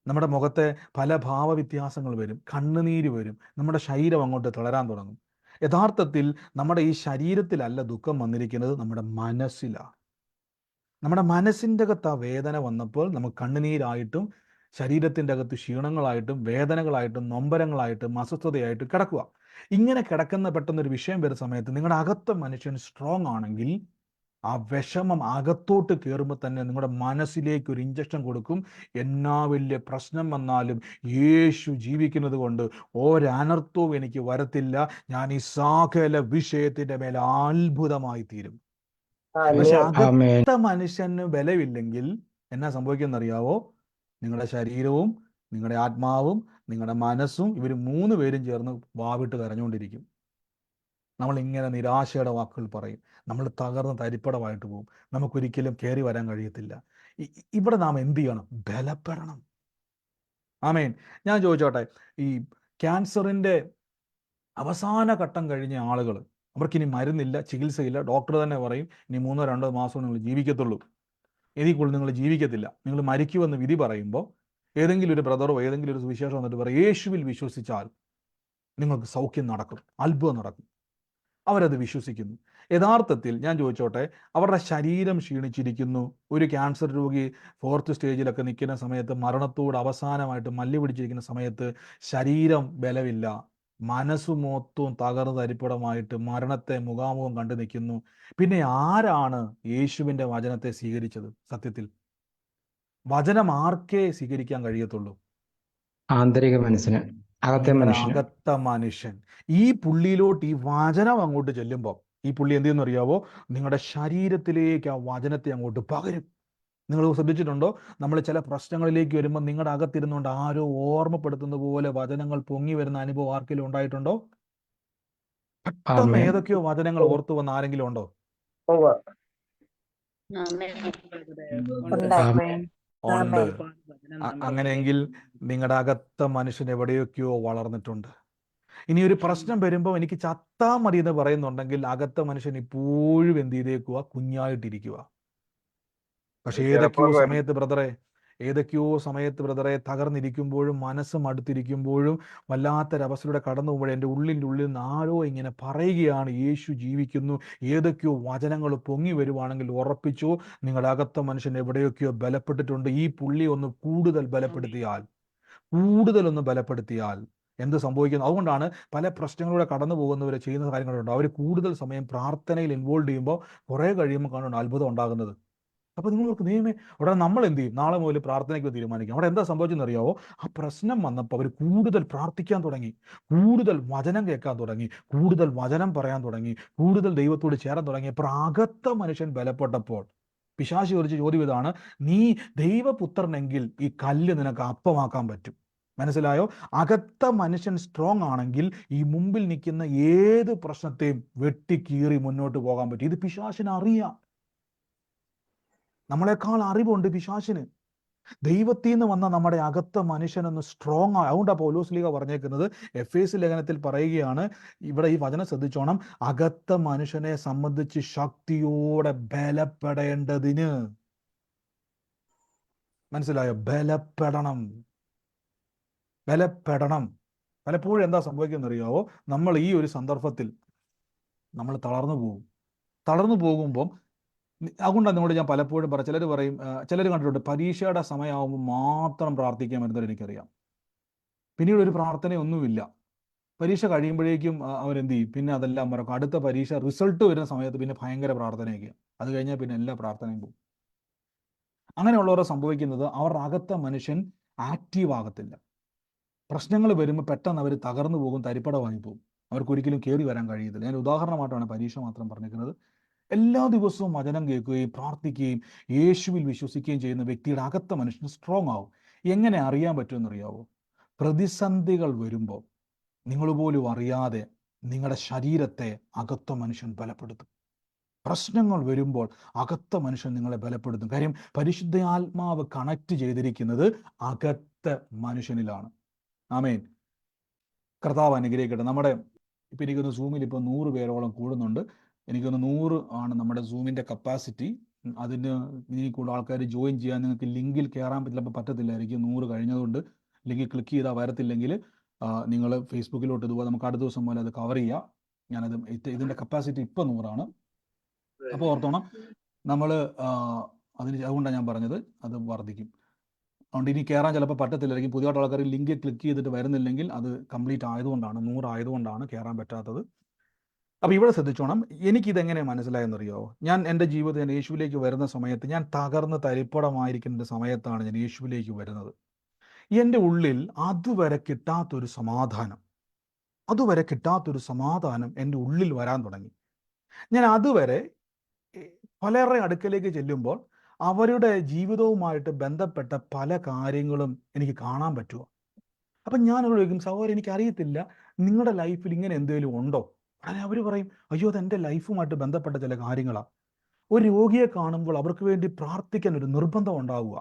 S1: നമ്മുടെ മുഖത്തെ പല ഭാവവ്യത്യാസങ്ങൾ വരും, കണ്ണുനീര് വരും, നമ്മുടെ ശരീരം അങ്ങോട്ട് തളരാൻ തുടങ്ങും. യഥാർത്ഥത്തിൽ നമ്മുടെ ഈ ശരീരത്തിലല്ല ദുഃഖം വന്നിരിക്കുന്നത്, നമ്മുടെ മനസ്സിലാണ്. നമ്മുടെ മനസ്സിൻ്റെ അകത്ത് ആ വേദന വന്നപ്പോൾ നമുക്ക് കണ്ണുനീരായിട്ടും ശരീരത്തിൻ്റെ അകത്ത് ക്ഷീണങ്ങളായിട്ടും വേദനകളായിട്ടും നൊമ്പരങ്ങളായിട്ടും അസ്വസ്ഥതയായിട്ടും കിടക്കുക. ഇങ്ങനെ കിടക്കുന്ന പെട്ടെന്നൊരു വിഷയം വരുന്ന സമയത്ത് നിങ്ങളുടെ അകത്തെ മനുഷ്യൻ സ്ട്രോങ് ആണെങ്കിൽ ആ വിഷമം അകത്തോട്ട് കയറുമ്പോൾ തന്നെ നിങ്ങളുടെ മനസ്സിലേക്ക് ഒരു ഇഞ്ചക്ഷൻ കൊടുക്കും. എന്നാ വലിയ പ്രശ്നം വന്നാലും യേശു ജീവിക്കുന്നത് കൊണ്ട് ഒരനർത്ഥവും എനിക്ക് വരത്തില്ല, ഞാൻ ഈ സകല വിഷയത്തിൻ്റെ മേലെ അത്ഭുതമായി തീരും. പക്ഷെ അകത്ത മനുഷ്യന് ബലമില്ലെങ്കിൽ എന്നാ സംഭവിക്കുന്നറിയാവോ? നിങ്ങളുടെ ശരീരവും നിങ്ങളുടെ ആത്മാവും നിങ്ങളുടെ മനസ്സും ഇവർ 3 പേരും ചേർന്ന് വാവിട്ട് കരഞ്ഞുകൊണ്ടിരിക്കും. നമ്മൾ ഇങ്ങനെ നിരാശയുടെ വാക്കുകൾ പറയും, നമ്മൾ തകർന്ന് തരിപ്പടമായിട്ട് പോകും, നമുക്കൊരിക്കലും കയറി വരാൻ കഴിയത്തില്ല. ഇവിടെ നാം എന്ത് ചെയ്യണം? ബലപ്പെടണം. ആമേൻ. ഞാൻ ചോദിച്ചോട്ടെ, ഈ ക്യാൻസറിൻ്റെ അവസാന ഘട്ടം കഴിഞ്ഞ ആളുകൾ, അവർക്കിനി മരുന്നില്ല, ചികിത്സയില്ല, ഡോക്ടർ തന്നെ പറയും ഇനി 3-2 മാസം നിങ്ങൾ ജീവിക്കത്തുള്ളൂ, ഇതിൽ കൂടുതൽ നിങ്ങൾ ജീവിക്കത്തില്ല, നിങ്ങൾ മരിക്കുമെന്ന് വിധി പറയുമ്പോൾ ഏതെങ്കിലും ഒരു ബ്രദറോ ഏതെങ്കിലും ഒരു സുവിശേഷം വന്നിട്ട് പറയും യേശുവിൽ വിശ്വസിച്ചാൽ നിങ്ങൾക്ക് സൗഖ്യം നടക്കും, അത്ഭുതം നടക്കും. അവരത് വിശ്വസിക്കുന്നു. യഥാർത്ഥത്തിൽ ഞാൻ ചോദിച്ചോട്ടെ, അവരുടെ ശരീരം ക്ഷീണിച്ചിരിക്കുന്നു. ഒരു ക്യാൻസർ രോഗി 4th സ്റ്റേജിലൊക്കെ നിൽക്കുന്ന സമയത്ത്, മരണത്തോട് അവസാനമായിട്ട് മല്ലി പിടിച്ചിരിക്കുന്ന സമയത്ത് ശരീരം ബലമില്ല, മനസ്സ് മൊത്തവും തകർന്ന് തരിപ്പടമായിട്ട് മരണത്തെ മുഖാമുഖം കണ്ടു നിൽക്കുന്നു. പിന്നെ ആരാണ് യേശുവിൻ്റെ വചനത്തെ സ്വീകരിച്ചത്? സത്യത്തിൽ വചനം ആർക്കേ സ്വീകരിക്കാൻ കഴിയത്തുള്ളൂ?
S3: ആന്തരിക മനസ്സിന്, അകത്തെ മനുഷ്യന്.
S1: അകത്ത മനുഷ്യൻ. ഈ പുള്ളിയിലോട്ട് ഈ വചനം അങ്ങോട്ട് ചെല്ലുമ്പോൾ ഈ പുള്ളി എന്ത് ചെയ്യുന്നു അറിയാവോ? നിങ്ങളുടെ ശരീരത്തിലേക്ക് ആ വചനത്തെ അങ്ങോട്ട് പകരും. നിങ്ങൾ ശ്രദ്ധിച്ചിട്ടുണ്ടോ? നമ്മൾ ചില പ്രശ്നങ്ങളിലേക്ക് വരുമ്പോൾ നിങ്ങളുടെ അകത്തിരുന്നുകൊണ്ട് ആരോ ഓർമ്മപ്പെടുത്തുന്ന പോലെ വചനങ്ങൾ പൊങ്ങി വരുന്ന അനുഭവം ആർക്കെങ്കിലും ഉണ്ടായിട്ടുണ്ടോ? പെട്ടെന്ന് ഏതൊക്കെയോ വചനങ്ങൾ ഓർത്തു വന്ന ആരെങ്കിലും ഉണ്ടോ? ഉണ്ട്. അങ്ങനെയെങ്കിൽ നിങ്ങളുടെ അകത്ത മനുഷ്യൻ എവിടെയൊക്കെയോ വളർന്നിട്ടുണ്ട്. ഇനി ഒരു പ്രശ്നം വരുമ്പോൾ എനിക്ക് ചത്താ മതി എന്ന് പറയുന്നുണ്ടെങ്കിൽ അകത്ത മനുഷ്യൻ ഇപ്പോഴും എന്ത് ചെയ്തേക്കുക? കുഞ്ഞായിട്ടിരിക്കുക. പക്ഷെ ഏതൊക്കെയോ സമയത്ത് ബ്രദറെ തകർന്നിരിക്കുമ്പോഴും മനസ്സും അടുത്തിരിക്കുമ്പോഴും വല്ലാത്തൊരവസ്ഥയിലൂടെ കടന്നു പോകുമ്പോൾ എൻ്റെ ഉള്ളിൻ്റെ ഉള്ളിൽ നിന്ന് ആരോ ഇങ്ങനെ പറയുകയാണ് യേശു ജീവിക്കുന്നു. ഏതൊക്കെയോ വചനങ്ങൾ പൊങ്ങി വരുവാണെങ്കിൽ ഉറപ്പിച്ചു, നിങ്ങളുടെ അകത്ത മനുഷ്യൻ എവിടെയൊക്കെയോ ബലപ്പെട്ടിട്ടുണ്ട്. ഈ പുള്ളി ഒന്ന് കൂടുതൽ ബലപ്പെടുത്തിയാൽ എന്ത് സംഭവിക്കുന്നു? അതുകൊണ്ടാണ് പല പ്രശ്നങ്ങളിലൂടെ കടന്നു പോകുന്നവർ ചെയ്യുന്ന കാര്യങ്ങളുണ്ട്. അവർ കൂടുതൽ സമയം പ്രാർത്ഥനയിൽ ഇൻവോൾവ് ചെയ്യുമ്പോൾ കുറേ കഴിയുമ്പോൾ കാണുന്നുണ്ട് അത്ഭുതം ഉണ്ടാകുന്നത്. അപ്പോൾ നിങ്ങൾക്ക് നിയമേ ഉടനെ നമ്മൾ എന്ത് ചെയ്യും? നാളെ മുതൽ പ്രാർത്ഥനയ്ക്ക് തീരുമാനിക്കും. അവിടെ എന്താ സംഭവിച്ചെന്ന് അറിയാവോ? ആ പ്രശ്നം വന്നപ്പോൾ അവർ കൂടുതൽ പ്രാർത്ഥിക്കാൻ തുടങ്ങി, കൂടുതൽ വചനം കേൾക്കാൻ തുടങ്ങി, കൂടുതൽ വചനം പറയാൻ തുടങ്ങി, കൂടുതൽ ദൈവത്തോട് ചേരാൻ തുടങ്ങിയപ്പോൾ അകത്ത മനുഷ്യൻ ബലപ്പെട്ടപ്പോൾ പിശാചി ചോദിച്ച ചോദ്യം ഇതാണ്, നീ ദൈവപുത്രനെങ്കിൽ ഈ കല്ല് നിനക്ക് അപ്പമാക്കാൻ പറ്റും. മനസ്സിലായോ? അകത്ത മനുഷ്യൻ സ്ട്രോങ് ആണെങ്കിൽ ഈ മുമ്പിൽ നിൽക്കുന്ന ഏത് പ്രശ്നത്തെയും വെട്ടിക്കീറി മുന്നോട്ട് പോകാൻ പറ്റും. ഇത് പിശാചിന് അറിയാം. നമ്മളെക്കാൾ അറിവുണ്ട് പിശാചിന്. ദൈവത്തിൽ നിന്ന് വന്ന നമ്മുടെ അകത്ത മനുഷ്യനൊന്ന് സ്ട്രോങ് ആയി. അതുകൊണ്ടാണ് പൗലോസ് ലീഗ പറഞ്ഞേക്കുന്നത്, എഫേസ്യ ലേഖനത്തിൽ പറയുകയാണ്, ഇവിടെ ഈ വചനം ശ്രദ്ധിച്ചോണം, അകത്ത മനുഷ്യനെ സംബന്ധിച്ച് ശക്തിയോടെ ബലപ്പെടേണ്ടതിന്. മനസ്സിലായോ? ബലപ്പെടണം. പലപ്പോഴും എന്താ സംഭവിക്കുന്നത് അറിയാവോ? നമ്മൾ ഈ ഒരു സന്ദർഭത്തിൽ നമ്മൾ തളർന്നു പോകുമ്പം അതുകൊണ്ടാണ് നിങ്ങളോട് ഞാൻ പലപ്പോഴും ചിലർ പറയും, ചിലർ കണ്ടിട്ടുണ്ട് പരീക്ഷയുടെ സമയമാകുമ്പോൾ മാത്രം പ്രാർത്ഥിക്കാൻ വരുന്നവർ എനിക്കറിയാം. പിന്നീട് ഒരു പ്രാർത്ഥനയൊന്നുമില്ല. പരീക്ഷ കഴിയുമ്പോഴേക്കും അവരെന്ത് ചെയ്യും? പിന്നെ അതെല്ലാം മറക്കും. അടുത്ത പരീക്ഷ റിസൾട്ട് വരുന്ന സമയത്ത് പിന്നെ ഭയങ്കര പ്രാർത്ഥനയൊക്കെയാണ്. അത് കഴിഞ്ഞാൽ പിന്നെ എല്ലാ പ്രാർത്ഥനയും പോകും. അങ്ങനെയുള്ളവരെ സംഭവിക്കുന്നത് അവരുടെ അകത്ത മനുഷ്യൻ ആക്റ്റീവ് ആകത്തില്ല. പ്രശ്നങ്ങൾ വരുമ്പോൾ പെട്ടെന്ന് അവർ തകർന്നു പോകും, തരിപ്പടമായി പോകും. അവർക്കൊരിക്കലും കയറി വരാൻ കഴിയത്തില്ല. ഞാൻ ഉദാഹരണമായിട്ടാണ് പരീക്ഷ മാത്രം പറഞ്ഞിരിക്കുന്നത്. എല്ലാ ദിവസവും വചനം കേൾക്കുകയും പ്രാർത്ഥിക്കുകയും യേശുവിൽ വിശ്വസിക്കുകയും ചെയ്യുന്ന വ്യക്തിയുടെ അകത്ത മനുഷ്യന് സ്ട്രോങ് ആവും. എങ്ങനെ അറിയാൻ പറ്റുമെന്നറിയാവോ? പ്രതിസന്ധികൾ വരുമ്പോൾ നിങ്ങൾ പോലും അറിയാതെ നിങ്ങളുടെ ശരീരത്തെ അകത്ത മനുഷ്യൻ ബലപ്പെടുത്തും. പ്രശ്നങ്ങൾ വരുമ്പോൾ അകത്ത മനുഷ്യൻ നിങ്ങളെ ബലപ്പെടുത്തും. കാര്യം പരിശുദ്ധ ആത്മാവ് കണക്ട് ചെയ്തിരിക്കുന്നത് അകത്ത മനുഷ്യനിലാണ്. ആമേൻ. കർത്താവ് അനുഗ്രഹിക്കട്ടെ. നമ്മുടെ ഇപ്പം എനിക്കൊന്ന് സൂമിൽ ഇപ്പോൾ 100 പേരോളം കൂടുന്നുണ്ട്. എനിക്കൊന്ന് 100 ആണ് നമ്മുടെ സൂമിൻ്റെ കപ്പാസിറ്റി. അതിന് ഇനി കൂടുതൽ ആൾക്കാർ ജോയിൻ ചെയ്യാൻ നിങ്ങൾക്ക് ലിങ്കിൽ കയറാൻ ചിലപ്പോൾ പറ്റത്തില്ലായിരിക്കും. 100 കഴിഞ്ഞതുകൊണ്ട് ലിങ്കിൽ ക്ലിക്ക് ചെയ്താൽ വരത്തില്ലെങ്കിൽ നിങ്ങൾ ഫേസ്ബുക്കിലോട്ട് ഇതുപോലെ നമുക്ക് അടുത്ത ദിവസം പോലെ അത് കവർ ചെയ്യാം. ഞാനത് ഇതിൻ്റെ കപ്പാസിറ്റി ഇപ്പം 100 ആണ്. അപ്പോൾ ഓർത്തോണം, നമ്മൾ അതുകൊണ്ടാണ് ഞാൻ പറഞ്ഞത് അത് വർദ്ധിക്കും. അതുകൊണ്ട് ഇനി കയറാൻ ചിലപ്പോൾ പറ്റത്തില്ലായിരിക്കും. പുതിയതായിട്ട് ആൾക്കാർ ലിങ്ക് ക്ലിക്ക് ചെയ്തിട്ട് വരുന്നില്ലെങ്കിൽ അത് കംപ്ലീറ്റ് ആയതുകൊണ്ടാണ്, 100 ആയതുകൊണ്ടാണ് കയറാൻ പറ്റാത്തത്. അപ്പോൾ ഇവിടെ ശ്രദ്ധിച്ചോണം, എനിക്കിതെങ്ങനെ മനസ്സിലായെന്നറിയോ? ഞാൻ എൻ്റെ ജീവിതത്തിൽ ഞാൻ യേശുവിലേക്ക് വരുന്ന സമയത്ത്, ഞാൻ തകർന്ന് തരിപ്പടമായിരിക്കുന്ന സമയത്താണ് ഞാൻ യേശുവിലേക്ക് വരുന്നത്. എൻ്റെ ഉള്ളിൽ അതുവരെ കിട്ടാത്തൊരു സമാധാനം എൻ്റെ ഉള്ളിൽ വരാൻ തുടങ്ങി. ഞാൻ അതുവരെ പലരുടെ അടുക്കലേക്ക് ചെല്ലുമ്പോൾ അവരുടെ ജീവിതവുമായിട്ട് ബന്ധപ്പെട്ട പല കാര്യങ്ങളും എനിക്ക് കാണാൻ പറ്റുമോ? അപ്പം ഞാൻ അവരോട് ചോദിക്കും, സഹോദരൻ എനിക്കറിയത്തില്ല, നിങ്ങളുടെ ലൈഫിൽ ഇങ്ങനെ എന്തെങ്കിലും ഉണ്ടോ? അങ്ങനെ അവർ പറയും, അയ്യോ അത് എൻ്റെ ലൈഫുമായിട്ട് ബന്ധപ്പെട്ട ചില കാര്യങ്ങളാണ്. ഒരു രോഗിയെ കാണുമ്പോൾ അവർക്ക് വേണ്ടി പ്രാർത്ഥിക്കാൻ ഒരു നിർബന്ധം ഉണ്ടാവുക.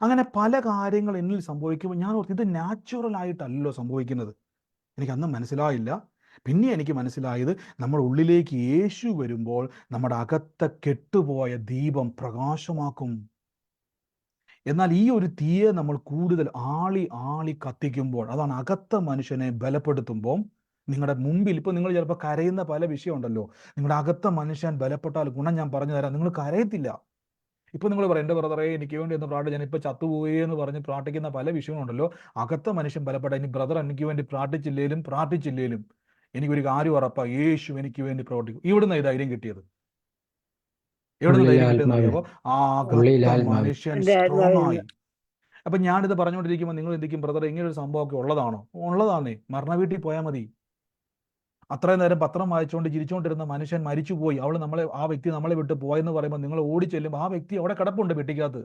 S1: അങ്ങനെ പല കാര്യങ്ങൾ എന്നിൽ സംഭവിക്കുമ്പോൾ ഞാൻ ഓർത്ത് ഇത് നാച്ചുറലായിട്ടല്ലോ സംഭവിക്കുന്നത്. എനിക്കന്ന് മനസ്സിലായില്ല. പിന്നെ എനിക്ക് മനസ്സിലായത്, നമ്മുടെ ഉള്ളിലേക്ക് യേശു വരുമ്പോൾ നമ്മുടെ അകത്തെ കെട്ടുപോയ ദീപം പ്രകാശമാക്കും. എന്നാൽ ഈ ഒരു തീയെ നമ്മൾ കൂടുതൽ ആളി കത്തിക്കുമ്പോൾ, അതാണ് അകത്ത മനുഷ്യനെ ബലപ്പെടുത്തുമ്പോൾ, നിങ്ങളുടെ മുമ്പിൽ ഇപ്പോൾ നിങ്ങൾ ചിലപ്പോൾ കരയുന്ന പല വിഷയമുണ്ടല്ലോ, നിങ്ങളുടെ അകത്ത മനുഷ്യൻ ബലപ്പെട്ടാൽ ഗുണം ഞാൻ പറഞ്ഞു തരാം, നിങ്ങൾ കരയത്തില്ല. ഇപ്പോൾ നിങ്ങൾ പറയും, എൻ്റെ ബ്രദറെ എനിക്ക് വേണ്ടി ഒന്ന് പ്രാർത്ഥിച്ച്, ഞാൻ ഇപ്പോൾ ചത്തുപോയി എന്ന് പറഞ്ഞ് പ്രാർത്ഥിക്കുന്ന പല വിഷയങ്ങളുണ്ടല്ലോ. അകത്ത മനുഷ്യൻ ബലപ്പെട്ട, ഇനി ബ്രദർ എനിക്ക് വേണ്ടി പ്രാർത്ഥിച്ചില്ലേലും എനിക്കൊരു കാര്യം ഉറപ്പാ, യേശു എനിക്ക് വേണ്ടി പ്രവർത്തിക്കും. ഇവിടുന്ന് ഈ ധൈര്യം കിട്ടിയത്, എവിടുന്ന് ധൈര്യം കിട്ടിയെന്ന് അറിയാമോ? ആ അകത്ത മനുഷ്യൻ സ്ട്രോങ് ആയി. അപ്പം ഞാനിത് പറഞ്ഞുകൊണ്ടിരിക്കുമ്പോൾ നിങ്ങൾ എന്തിക്കും, ബ്രദർ ഇങ്ങനെ ഒരു സംഭവമൊക്കെ ഉള്ളതാണോ? ഉള്ളതാണേ. മരണ വീട്ടിൽ പോയാൽ മതി. അത്രയും നേരം പത്രം വായിച്ചുകൊണ്ട് ചിരിച്ചുകൊണ്ടിരുന്ന മനുഷ്യൻ മരിച്ചുപോയി, ആ വ്യക്തി നമ്മളെ വിട്ട് പോയെന്ന് പറയുമ്പോൾ നിങ്ങൾ ഓടി ചെല്ലുമ്പോൾ ആ വ്യക്തി അവിടെ കിടപ്പുണ്ട് പെട്ടിക്കകത്ത്.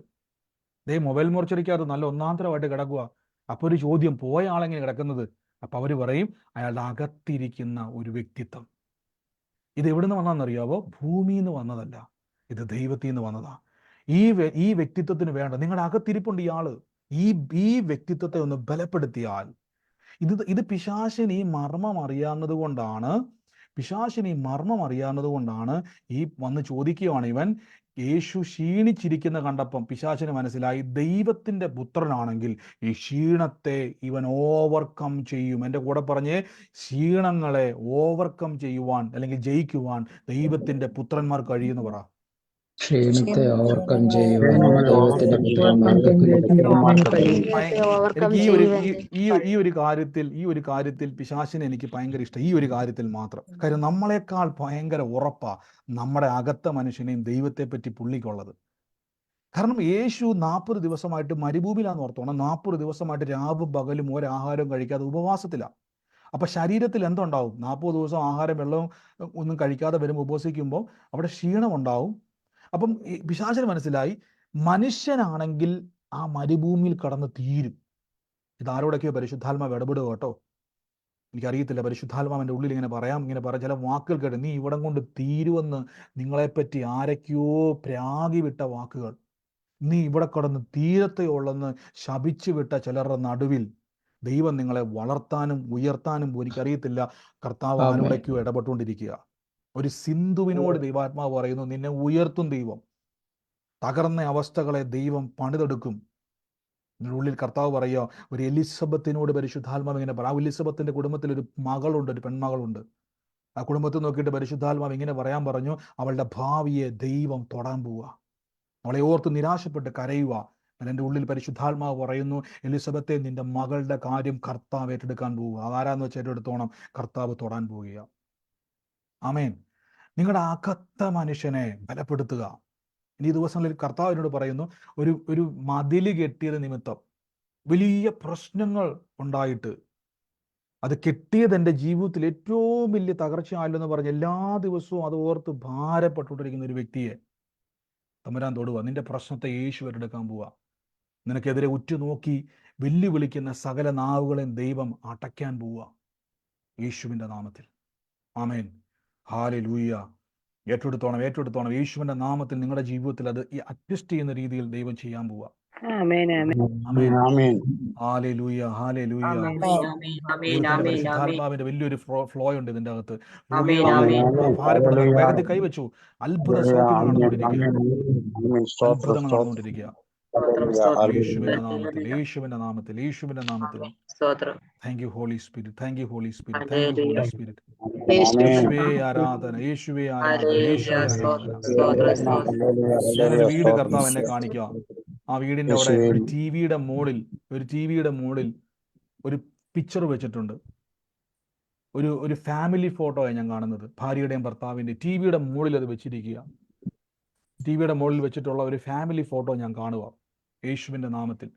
S1: മൊബൈൽ മോർച്ചറിക്കകത്ത് നല്ല ഒന്നാന്തരമായിട്ട് കിടക്കുക. അപ്പോൾ ഒരു ചോദ്യം, പോയ ആളെങ്ങനെ കിടക്കുന്നത്? അപ്പം അവർ പറയും, അയാളുടെ അകത്തിരിക്കുന്ന ഒരു വ്യക്തിത്വം. ഇത് എവിടുന്ന് വന്നതെന്നറിയാവോ? ഭൂമിയിൽ നിന്ന് വന്നതല്ല, ഇത് ദൈവത്തിൽ നിന്ന് വന്നതാ. ഈ വ്യക്തിത്വത്തിന് വേണ്ട, നിങ്ങളുടെ അകത്തിരിപ്പുണ്ട് ഇയാള്. ഈ വ്യക്തിത്വത്തെ ഒന്ന് ബലപ്പെടുത്തിയാൽ, ഇത് പിശാചിന് ഈ മർമ്മം അറിയാവുന്നത് കൊണ്ടാണ് ഈ വന്ന് ചോദിക്കുകയാണ് ഇവൻ. യേശു ക്ഷീണിച്ചിരിക്കുന്ന കണ്ടപ്പം പിശാചിന് മനസ്സിലായി, ദൈവത്തിൻ്റെ പുത്രനാണെങ്കിൽ ഈ ക്ഷീണത്തെ ഇവൻ ഓവർകം ചെയ്യും. എൻ്റെ കൂടെ പറഞ്ഞ്, ക്ഷീണങ്ങളെ ഓവർകം ചെയ്യുവാൻ അല്ലെങ്കിൽ ജയിക്കുവാൻ ദൈവത്തിൻ്റെ പുത്രന്മാർ കഴിയുമെന്ന് പറ.
S3: ക്ഷീണത്തെ ഓവർകം ചെയ്യുവാൻ ദൈവത്തിന്റെ പുത്രന്മാർക്ക്
S1: ഈ ഒരു കാര്യത്തിൽ പിശാചിനെ എനിക്ക് ഭയങ്കര ഇഷ്ടം. ഈ ഒരു കാര്യത്തിൽ മാത്രം. കാര്യം നമ്മളെക്കാൾ ഭയങ്കര ഉറപ്പാ നമ്മുടെ അകത്ത മനുഷ്യനെയും ദൈവത്തെ പറ്റി പുള്ളിക്കുള്ളത്. കാരണം യേശു 40 ദിവസമായിട്ട് മരുഭൂമിയിലാന്ന് ഓർത്തോണം. 40 ദിവസമായിട്ട് രാവും പകലും ഒരാഹാരവും കഴിക്കാതെ ഉപവാസത്തിലാണ്. അപ്പൊ ശരീരത്തിൽ എന്തുണ്ടാവും? 40 ദിവസം ആഹാരം വെള്ളവും ഒന്നും കഴിക്കാതെ വരുമ്പോൾ ഉപവസിക്കുമ്പോൾ അവിടെ ക്ഷീണം ഉണ്ടാവും. അപ്പം പിശാചിന് മനസ്സിലായി, മനുഷ്യനാണെങ്കിൽ ആ മരുഭൂമിയിൽ കടന്ന് തീരും. ഇതാരോടൊക്കെയോ പരിശുദ്ധാത്മാവ് ഇടപെടുക കേട്ടോ. എനിക്കറിയത്തില്ല, പരിശുദ്ധാത്മാവിൻ്റെ ഉള്ളിൽ ഇങ്ങനെ പറയാം ചില വാക്കുകൾ കേട്ട്, നീ ഇവിടം കൊണ്ട് തീരുവെന്ന് നിങ്ങളെപ്പറ്റി ആരൊക്കെയോ പ്രാഗി വിട്ട വാക്കുകൾ, നീ ഇവിടെ കടന്ന് തീരത്തെയുള്ളെന്ന് ശപിച്ചു വിട്ട ചിലരുടെ നടുവിൽ ദൈവം നിങ്ങളെ വളർത്താനും ഉയർത്താനും എനിക്കറിയത്തില്ല, കർത്താവ് ആരോടൊക്കെയോ ഇടപെട്ടുകൊണ്ടിരിക്കുക. ഒരു സിന്ധുവിനോട് ദൈവാത്മാവ് പറയുന്നു, നിന്നെ ഉയർത്തും ദൈവം. തകർന്ന അവസ്ഥകളെ ദൈവം പണിതെടുക്കും. ഉള്ളിൽ കർത്താവ് പറയുക, ഒരു എലിസബത്തിനോട് പരിശുദ്ധാത്മാവ് ഇങ്ങനെ പറ. ആ എലിസബത്തിന്റെ കുടുംബത്തിൽ ഒരു മകളുണ്ട്, ഒരു പെൺമകളുണ്ട്. ആ കുടുംബത്തിൽ നോക്കിയിട്ട് പരിശുദ്ധാത്മാവ് ഇങ്ങനെ പറയാൻ പറഞ്ഞു, അവളുടെ ഭാവിയെ ദൈവം തൊടാൻ പോവുക. അവളെ ഓർത്ത് നിരാശപ്പെട്ട് കരയുക. എൻ്റെ ഉള്ളിൽ പരിശുദ്ധാത്മാവ് പറയുന്നു, എലിസബത്തെ, നിന്റെ മകളുടെ കാര്യം കർത്താവ് ഏറ്റെടുക്കാൻ പോവുക. അതാരാന്ന് വെച്ചാൽ ഏറ്റെടുത്തോണം, കർത്താവ് തൊടാൻ പോവുക. ആമേൻ. നിങ്ങളുടെ അകത്ത മനുഷ്യനെ ബലപ്പെടുത്തുക. ഇനി ദിവസങ്ങളിൽ കർത്താവിനോട് പറയുന്നു, ഒരു മതില് കെട്ടിയത് നിമിത്തം വലിയ പ്രശ്നങ്ങൾ ഉണ്ടായിട്ട് അത് കെട്ടിയത് എൻ്റെ ജീവിതത്തിൽ ഏറ്റവും വലിയ തകർച്ചയായല്ലെന്ന് പറഞ്ഞ് എല്ലാ ദിവസവും അത് ഓർത്ത് ഭാരപ്പെട്ടുകൊണ്ടിരിക്കുന്ന ഒരു വ്യക്തിയെ തമ്പുരാൻ തൊടുക. നിന്റെ പ്രശ്നത്തെ യേശു ഏറ്റെടുക്കാൻ പോവുക. നിനക്കെതിരെ ഉറ്റുനോക്കി വെല്ലുവിളിക്കുന്ന സകല നാവുകളെയും ദൈവം അടയ്ക്കാൻ പോവുക യേശുവിൻ്റെ നാമത്തിൽ. ആമേൻ. ഹല്ലേലൂയ. ഏറ്റെടുത്തോണം. യേശുവിൻ്റെ നാമത്തിൽ നിങ്ങളുടെ ജീവിതത്തിൽ അത് അഡ്ജസ്റ്റ് ചെയ്യുന്ന രീതിയിൽ ദൈവം ചെയ്യാൻ പോവുക.
S2: ആമേൻ ആമേൻ
S1: ആമേൻ.
S6: ആമേൻ.
S1: ഹല്ലേലൂയ.
S5: ആമേൻ ആമേൻ
S1: ദൈവത്തിന്റെ
S5: ആമേൻ ആമേൻ
S1: പരിശുദ്ധാത്മാവിന്റെ വലിയൊരു ഫ്ലോ ഉണ്ട് ഇതിന്റെ അകത്ത്.
S5: ആമേൻ
S1: രോഗികളാണ്,
S5: ആമേൻ
S1: ഭാരപ്പെട്ടവരാണ്, വേഗത്തിൽ കൈവച്ചു. അത്ഭുത സൗഖ്യങ്ങൾ നടന്നുകൊണ്ടിരിക്കുക.
S6: സ്തോത്രം
S1: അത്ഭുതങ്ങൾ നടന്നുകൊണ്ടിരിക്കുക.
S5: സ്തോത്രം സ്തോത്രം
S1: യേശുവിന്റെ നാമത്തിൽ, യേശുവിന്റെ നാമത്തിൽ, യേശുവിന്റെ നാമത്തിൽ.
S5: സ്തോത്രം.
S1: Thank you holy spirit, thank you holy spirit, thank you holy spirit.
S5: യേശുവേ
S1: യേശുവേ ആരാധന, യേശുവേ ആരാധന, യേശുവേ ആരാധന.
S5: സ്തോത്രം സ്തോത്രം.
S1: ഞാനൊരു വീട് കർത്താവ് എന്നെ കാണിക്കുക. ആ വീടിന്റെ അവിടെ ഒരു ടിവിയുടെ മുകളിൽ ഒരു പിക്ചർ വെച്ചിട്ടുണ്ട്. ഒരു ഫാമിലി ഫോട്ടോയാണ് ഞാൻ കാണുന്നത്. ഭാര്യയുടെയും ഭർത്താവിന്റെ ടിവിയുടെ മുകളിൽ അത് വെച്ചിരിക്കുക. ടിവിയുടെ മുകളിൽ വെച്ചിട്ടുള്ള ഒരു ഫാമിലി ഫോട്ടോ ഞാൻ കാണുക യേശുവിന്റെ നാമത്തിൽ.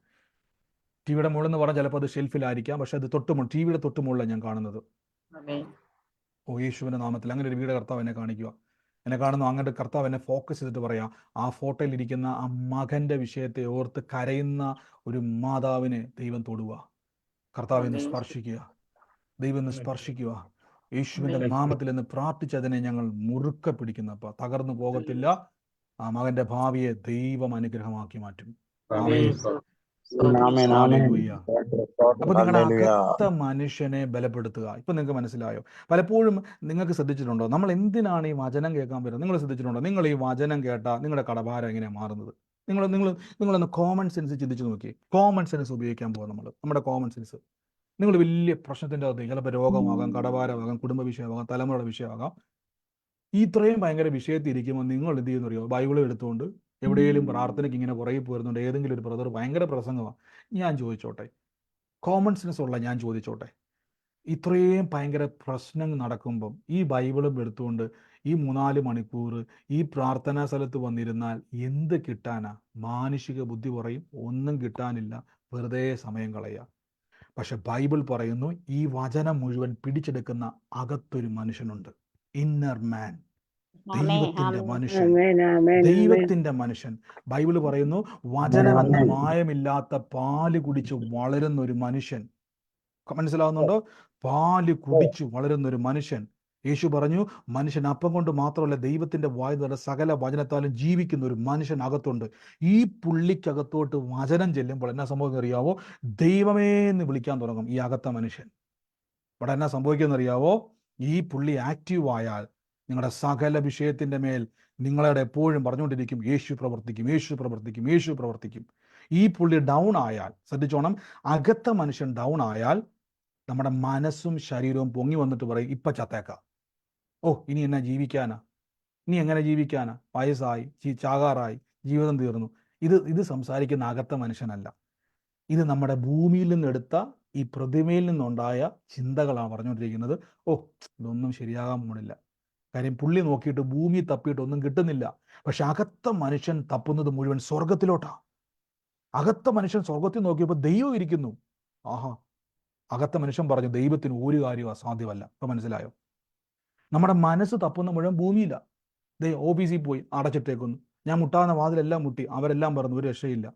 S1: ടിവിയുടെ മുകളിൽ എന്ന് പറഞ്ഞാൽ ചിലപ്പോൾ അത് ഷെൽഫിലായിരിക്കാം, പക്ഷെ അത് ടിവിയുടെ തൊട്ടുമുകളിലാണ് ഞാൻ കാണുന്നത്.
S5: ആമേൻ
S1: ഓ യേശുവിന്റെ നാമത്തിൽ അങ്ങനെ ഒരു വീട് കർത്താവ് എന്നെ കാണിക്കുക. എന്നെ കാണുന്നു. അങ്ങോട്ട് കർത്താവ് എന്നെ ഫോക്കസ് ചെയ്തിട്ട് പറയാം, ആ ഫോട്ടോയിൽ ഇരിക്കുന്ന ആ മകന്റെ വിഷയത്തെ ഓർത്ത് കരയുന്ന ഒരു മാതാവിനെ ദൈവം തൊടുക. കർത്താവ് എന്ന് സ്പർശിക്കുക, ദൈവം എന്ന് സ്പർശിക്കുക. യേശുവിന്റെ നാമത്തിൽ എന്ന് പ്രാർത്ഥിച്ചതിനെ ഞങ്ങൾ മുറുക്കെ പിടിക്കുന്നപ്പ തകർന്നു പോകത്തില്ല. ആ മകന്റെ ഭാവിയെ ദൈവം അനുഗ്രഹമാക്കി മാറ്റും. ആമേൻ. ഹല്ലേലൂയ. അപ്പൊ നിങ്ങളുടെ അകത്ത മനുഷ്യനെ ബലപ്പെടുത്തുക. ഇപ്പൊ നിങ്ങൾക്ക് മനസ്സിലായോ? പലപ്പോഴും നിങ്ങൾക്ക് ശ്രദ്ധിച്ചിട്ടുണ്ടോ, നമ്മൾ എന്തിനാണ് ഈ വചനം കേൾക്കാൻ വരുന്നത്? നിങ്ങൾ ശ്രദ്ധിച്ചിട്ടുണ്ടോ? നിങ്ങൾ ഈ വചനം കേട്ടാൽ നിങ്ങളുടെ കടഭാരം എങ്ങനെയാണ് മാറുന്നത്? നിങ്ങളൊന്ന് കോമൺ സെൻസ് ചിന്തിച്ചു നോക്കി. കോമൺ സെൻസ് ഉപയോഗിക്കാൻ പോകും നമ്മുടെ കോമൺ സെൻസ്. നിങ്ങൾ വലിയ പ്രശ്നത്തിൻ്റെ അകത്ത് ചിലപ്പോൾ രോഗമാകാം, കടഭാരമാകാം, കുടുംബ വിഷയമാകാം, തലമുറയുടെ വിഷയമാകാം. ഇത്രയും ഭയങ്കര വിഷയത്തിൽ ഇരിക്കുമ്പോൾ നിങ്ങൾ എന്ത് ചെയ്യുന്നറിയോ? ബൈബിൾ എടുത്തുകൊണ്ട് എവിടെയെങ്കിലും പ്രാർത്ഥനയ്ക്ക് ഇങ്ങനെ പുറകെ പോരുന്നുണ്ട്, ഏതെങ്കിലും ഒരു ബ്രദർ ഭയങ്കര പ്രസംഗമാണ്. ഞാൻ ചോദിച്ചോട്ടെ, കോമൺ സെൻസ് ഉള്ള ഞാൻ ചോദിച്ചോട്ടെ, ഇത്രയും ഭയങ്കര പ്രശ്നം നടക്കുമ്പം ഈ ബൈബിളും എടുത്തുകൊണ്ട് ഈ 3-4 മണിക്കൂർ ഈ പ്രാർത്ഥനാ സ്ഥലത്ത് വന്നിരുന്നാൽ എന്ത് കിട്ടാനാ? മാനുഷിക ബുദ്ധി പറയും ഒന്നും കിട്ടാനില്ല, വെറുതെ സമയം കളയുക. പക്ഷെ ബൈബിൾ പറയുന്നു ഈ വചനം മുഴുവൻ പിടിച്ചെടുക്കുന്ന അകത്തൊരു മനുഷ്യനുണ്ട്. ഇന്നർ മാൻ, ദൈവത്തിന്റെ മനുഷ്യൻ, ദൈവത്തിന്റെ മനുഷ്യൻ. ബൈബിൾ പറയുന്നു വചനം എന്ന മായമില്ലാത്ത പാല് കുടിച്ച് വളരുന്ന ഒരു മനുഷ്യൻ. മനസ്സിലാവുന്നുണ്ടോ? പാല് കുടിച്ചു വളരുന്ന ഒരു മനുഷ്യൻ. യേശു പറഞ്ഞു മനുഷ്യൻ അപ്പം കൊണ്ട് മാത്രമല്ല ദൈവത്തിന്റെ വായുതല സകല വചനത്താലും ജീവിക്കുന്ന ഒരു മനുഷ്യൻ അകത്തുണ്ട്. ഈ പുള്ളിക്കകത്തോട്ട് വചനം ചെല്ലുമ്പോൾ എന്നാ സംഭവം അറിയാവോ? ദൈവമേ എന്ന് വിളിക്കാൻ തുടങ്ങും ഈ അകത്ത മനുഷ്യൻ. ഇവിടെ എന്നാ സംഭവിക്കുന്ന അറിയാവോ? ഈ പുള്ളി ആക്റ്റീവ് ആയാൽ നിങ്ങളുടെ സകല വിഷയത്തിന്റെ മേൽ നിങ്ങളോട് എപ്പോഴും പറഞ്ഞുകൊണ്ടിരിക്കും യേശു പ്രവർത്തിക്കും, യേശു പ്രവർത്തിക്കും, യേശു പ്രവർത്തിക്കും. ഈ പുള്ളി ഡൗൺ ആയാൽ, ശ്രദ്ധിച്ചോണം, അകത്ത മനുഷ്യൻ ഡൗൺ ആയാൽ നമ്മുടെ മനസ്സും ശരീരവും പൊങ്ങി വന്നിട്ട് പറയും ഇപ്പൊ ചത്തേക്കാം. ഓ ഇനി എന്നാ ജീവിക്കാനാ, ഇനി എങ്ങനെ ജീവിക്കാനാ, വയസ്സായി, ചാകാറായി, ജീവിതം തീർന്നു. ഇത് സംസാരിക്കുന്ന അകത്ത മനുഷ്യനല്ല. ഇത് നമ്മുടെ ഭൂമിയിൽ നിന്നെടുത്ത ഈ പ്രതിമയിൽ നിന്നുണ്ടായ ചിന്തകളാണ് പറഞ്ഞുകൊണ്ടിരിക്കുന്നത്. ഓ ഇതൊന്നും ശരിയാകാൻ പോണില്ല. കാര്യം പുള്ളി നോക്കിയിട്ട് ഭൂമി തപ്പിയിട്ട് ഒന്നും കിട്ടുന്നില്ല. പക്ഷെ അകത്ത മനുഷ്യൻ തപ്പുന്നത് മുഴുവൻ സ്വർഗത്തിലോട്ടാ. അകത്ത മനുഷ്യൻ സ്വർഗത്തിൽ നോക്കിയപ്പോൾ ദൈവം ഇരിക്കുന്നു. ആഹാ, അകത്ത മനുഷ്യൻ പറഞ്ഞു ദൈവത്തിന് ഒരു കാര്യവും അസാധ്യമല്ല. ഇപ്പൊ മനസ്സിലായോ? നമ്മുടെ മനസ്സ് തപ്പുന്ന മുഴുവൻ ഭൂമിയില്ല. ഓഫീസിൽ പോയി അടച്ചിട്ടേക്കുന്നു. ഞാൻ മുട്ടാവുന്ന വാതിലെല്ലാം മുട്ടി, അവരെല്ലാം പറഞ്ഞു ഒരു രക്ഷയില്ല.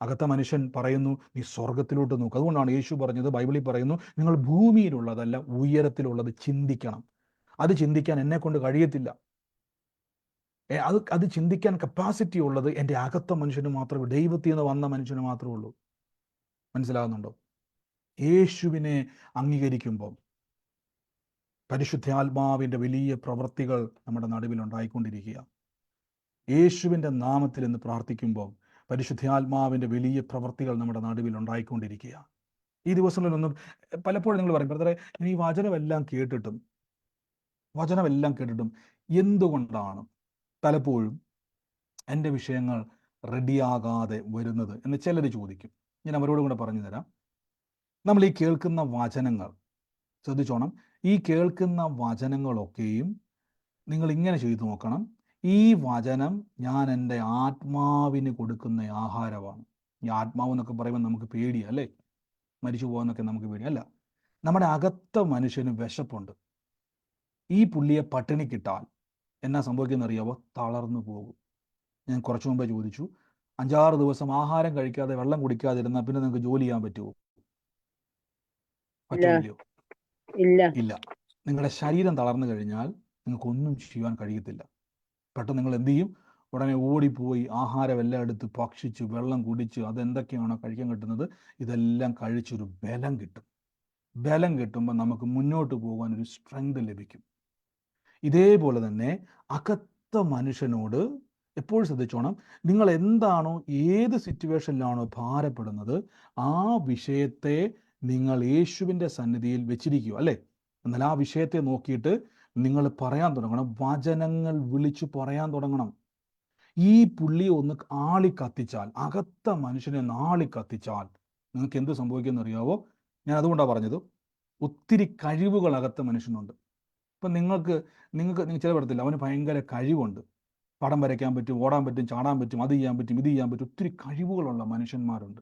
S1: അകത്ത മനുഷ്യൻ പറയുന്നു നീ സ്വർഗത്തിലോട്ട് നോക്ക്. അതുകൊണ്ടാണ് യേശു പറഞ്ഞത്, ബൈബിളിൽ പറയുന്നു നിങ്ങൾ ഭൂമിയിലുള്ളതല്ല ഉയരത്തിലുള്ളത് ചിന്തിക്കണം. അത് ചിന്തിക്കാൻ എന്നെ കൊണ്ട് കഴിയത്തില്ല. അത് ചിന്തിക്കാൻ കപ്പാസിറ്റി ഉള്ളത് എൻ്റെ അകത്ത മനുഷ്യന് മാത്രമേ, ദൈവത്തിൽ നിന്ന് വന്ന മനുഷ്യന് മാത്രമേ ഉള്ളൂ. മനസ്സിലാകുന്നുണ്ടോ? യേശുവിനെ അംഗീകരിക്കുമ്പോൾ പരിശുദ്ധാത്മാവിൻ്റെ വലിയ പ്രവൃത്തികൾ നമ്മുടെ നടുവിൽ ഉണ്ടായിക്കൊണ്ടിരിക്കുക. യേശുവിൻ്റെ നാമത്തിൽ എന്ന് പ്രാർത്ഥിക്കുമ്പോൾ പരിശുദ്ധാത്മാവിൻ്റെ വലിയ പ്രവൃത്തികൾ നമ്മുടെ നടുവിൽ ഉണ്ടായിക്കൊണ്ടിരിക്കുക. ഈ ദിവസങ്ങളിലൊന്നും പലപ്പോഴും നിങ്ങൾ പറയും ബ്രദറെ ഈ വചനമെല്ലാം കേട്ടിട്ടും എന്തുകൊണ്ടാണ് പലപ്പോഴും എൻ്റെ വിഷയങ്ങൾ റെഡിയാകാതെ വരുന്നത് എന്ന് ചിലർ ചോദിക്കും. ഞാൻ അവരോടും കൂടെ പറഞ്ഞു തരാം. നമ്മൾ ഈ കേൾക്കുന്ന വചനങ്ങൾ ശ്രദ്ധിച്ചോണം. ഈ കേൾക്കുന്ന വചനങ്ങളൊക്കെയും നിങ്ങൾ ഇങ്ങനെ ചെയ്തു നോക്കണം. ഈ വചനം ഞാൻ എൻ്റെ ആത്മാവിന് കൊടുക്കുന്ന ആഹാരമാണ്. ഈ ആത്മാവ് എന്നൊക്കെ പറയുമ്പോൾ നമുക്ക് പേടിയാ അല്ലേ, മരിച്ചു പോകുന്നൊക്കെ നമുക്ക് പേടിയല്ല. നമ്മുടെ അകത്ത മനുഷ്യന് വിശപ്പുണ്ട്. ഈ പുള്ളിയെ പട്ടിണിക്കിട്ടാൽ എന്നാ സംഭവിക്കുന്ന അറിയാവോ? തളർന്നു പോകും. ഞാൻ കുറച്ചു മുമ്പേ ചോദിച്ചു, 5-6 ദിവസം ആഹാരം കഴിക്കാതെ വെള്ളം കുടിക്കാതിരുന്നാൽ പിന്നെ നിങ്ങൾക്ക് ജോലി ചെയ്യാൻ പറ്റുമോ? പറ്റുമോ?
S2: ഇല്ല.
S1: ഇല്ല. നിങ്ങളുടെ ശരീരം തളർന്നു കഴിഞ്ഞാൽ നിങ്ങൾക്കൊന്നും ചെയ്യാൻ കഴിയത്തില്ല. പെട്ടെന്ന് നിങ്ങൾ എന്ത് ചെയ്യും? ഉടനെ ഓടിപ്പോയി ആഹാരം എല്ലാം എടുത്ത് ഭക്ഷിച്ച് വെള്ളം കുടിച്ച് അതെന്തൊക്കെയാണോ കഴിക്കാൻ കിട്ടുന്നത് ഇതെല്ലാം കഴിച്ചൊരു ബലം കിട്ടും. ബലം കിട്ടുമ്പോൾ നമുക്ക് മുന്നോട്ട് പോകാൻ ഒരു സ്ട്രെങ്ത് ലഭിക്കും. ഇതേപോലെ തന്നെ അകത്ത മനുഷ്യനോട് എപ്പോഴും ശ്രദ്ധിച്ചോണം. നിങ്ങൾ എന്താണോ, ഏത് സിറ്റുവേഷനിലാണോ ഭാരപ്പെടുന്നത്, ആ വിഷയത്തെ നിങ്ങൾ യേശുവിൻ്റെ സന്നിധിയിൽ വെച്ചിരിക്കുക അല്ലേ. എന്നാൽ ആ വിഷയത്തെ നോക്കിയിട്ട് നിങ്ങൾ പറയാൻ തുടങ്ങണം. വചനങ്ങൾ വിളിച്ചു പറയാൻ തുടങ്ങണം. ഈ പുള്ളിയെ ഒന്ന് ആളിക്കത്തിച്ചാൽ, അകത്ത മനുഷ്യനെ ഒന്ന് ആളിക്കത്തിച്ചാൽ നിങ്ങൾക്ക് എന്ത് സംഭവിക്കുമെന്ന് അറിയാവോ? ഞാൻ അതുകൊണ്ടാണ് പറഞ്ഞത്, ഒത്തിരി കഴിവുകൾ അകത്ത മനുഷ്യനുണ്ട്. ഇപ്പം നിങ്ങൾക്ക് ചില പടത്തില്ല, അവന് ഭയങ്കര കഴിവുണ്ട്. പടം വരയ്ക്കാൻ പറ്റും, ഓടാൻ പറ്റും, ചാടാൻ പറ്റും, അത് ചെയ്യാൻ പറ്റും, ഇത് ചെയ്യാൻ പറ്റും. ഒത്തിരി കഴിവുകളുള്ള മനുഷ്യന്മാരുണ്ട്.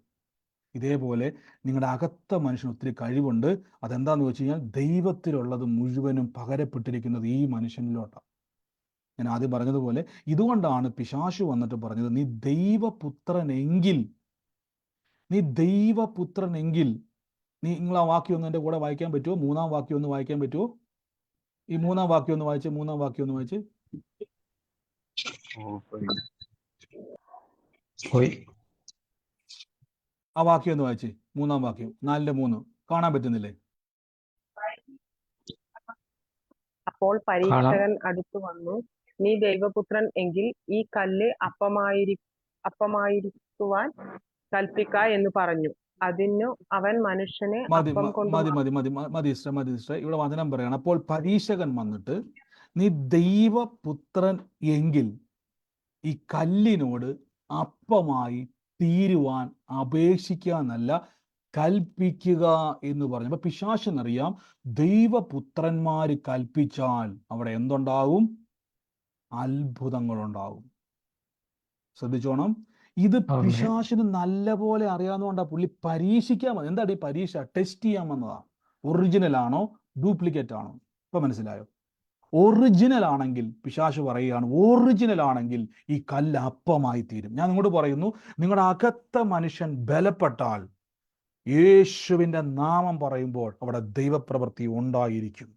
S1: ഇതേപോലെ നിങ്ങളുടെ അകത്ത മനുഷ്യന് ഒത്തിരി കഴിവുണ്ട്. അതെന്താന്ന് വെച്ച് കഴിഞ്ഞാൽ ദൈവത്തിലുള്ളത് മുഴുവനും പകരപ്പെട്ടിരിക്കുന്നത് ഈ മനുഷ്യനിലോട്ടാണ്. ഞാൻ ആദ്യം പറഞ്ഞതുപോലെ ഇതുകൊണ്ടാണ് പിശാചു വന്നിട്ട് പറഞ്ഞത്, നീ ദൈവപുത്രനെങ്കിൽ നിങ്ങൾ ആ വാക്യം ഒന്ന് എൻ്റെ കൂടെ വായിക്കാൻ പറ്റുമോ? 3-ാം വാക്യം ഒന്ന് വായിക്കാൻ പറ്റുമോ? ഈ 3-ാം വാക്യം ഒന്ന് വായിച്ച്. 3-ാം വാക്യം ഒന്ന് വായിച്ച്.
S3: പോയി.
S1: ആ വാക്യം ഒന്ന് വായിച്ച്. 3-ാം വാക്യം 4:3 കാണാൻ പറ്റുന്നില്ലേ?
S7: അപ്പോൾ പരീക്ഷകൻ അടുത്തു വന്നു, നീ ദൈവപുത്രൻ എങ്കിൽ ഈ കല്ല് അപ്പമായിരിക്കുവാൻ കൽപ്പിക്ക എന്ന് പറഞ്ഞു. അതിനു അവൻ മനുഷ്യനെ അപ്പം കൊണ്ട്
S1: മതി സിസ്റ്റർ. ഇവിടെ വചനം പറയണം. അപ്പോൾ പരീക്ഷകൻ വന്നിട്ട് നീ ദൈവപുത്രൻ എങ്കിൽ ഈ കല്ലിനോട് അപ്പമായി തീരുവാൻ അപേക്ഷിക്കുക എന്നല്ല, കൽപ്പിക്കുക എന്ന് പറഞ്ഞു. അപ്പൊ പിശാചിനറിയാം, ദൈവപുത്രന്മാര് കൽപ്പിച്ചാൽ അവിടെ എന്തുണ്ടാവും? അത്ഭുതങ്ങളുണ്ടാവും. ശ്രദ്ധിച്ചോണം. ഇത് പിശാചിന് നല്ല പോലെ അറിയാവുന്നതുകൊണ്ടാ പുള്ളി പരീക്ഷിക്കാൻ വന്നത്. എന്താണ് ഈ പരീക്ഷ? ടെസ്റ്റ് ചെയ്യാൻ വന്നതാ. ഒറിജിനൽ ആണോ ഡ്യൂപ്ലിക്കേറ്റ് ആണോ? ഇപ്പൊ മനസ്സിലായോ? ഒറിജിനൽ ആണെങ്കിൽ പിശാച് പറയുകയാണ്, ഒറിജിനൽ ആണെങ്കിൽ ഈ കല്ല് അപ്പമായി തീരും. ഞാൻ നിങ്ങളോട് പറയുന്നു, നിങ്ങളുടെ അകത്ത മനുഷ്യൻ ബലപ്പെട്ടാൽ യേശുവിന്റെ നാമം പറയുമ്പോൾ അവിടെ ദൈവപ്രവൃത്തി ഉണ്ടായിരിക്കും.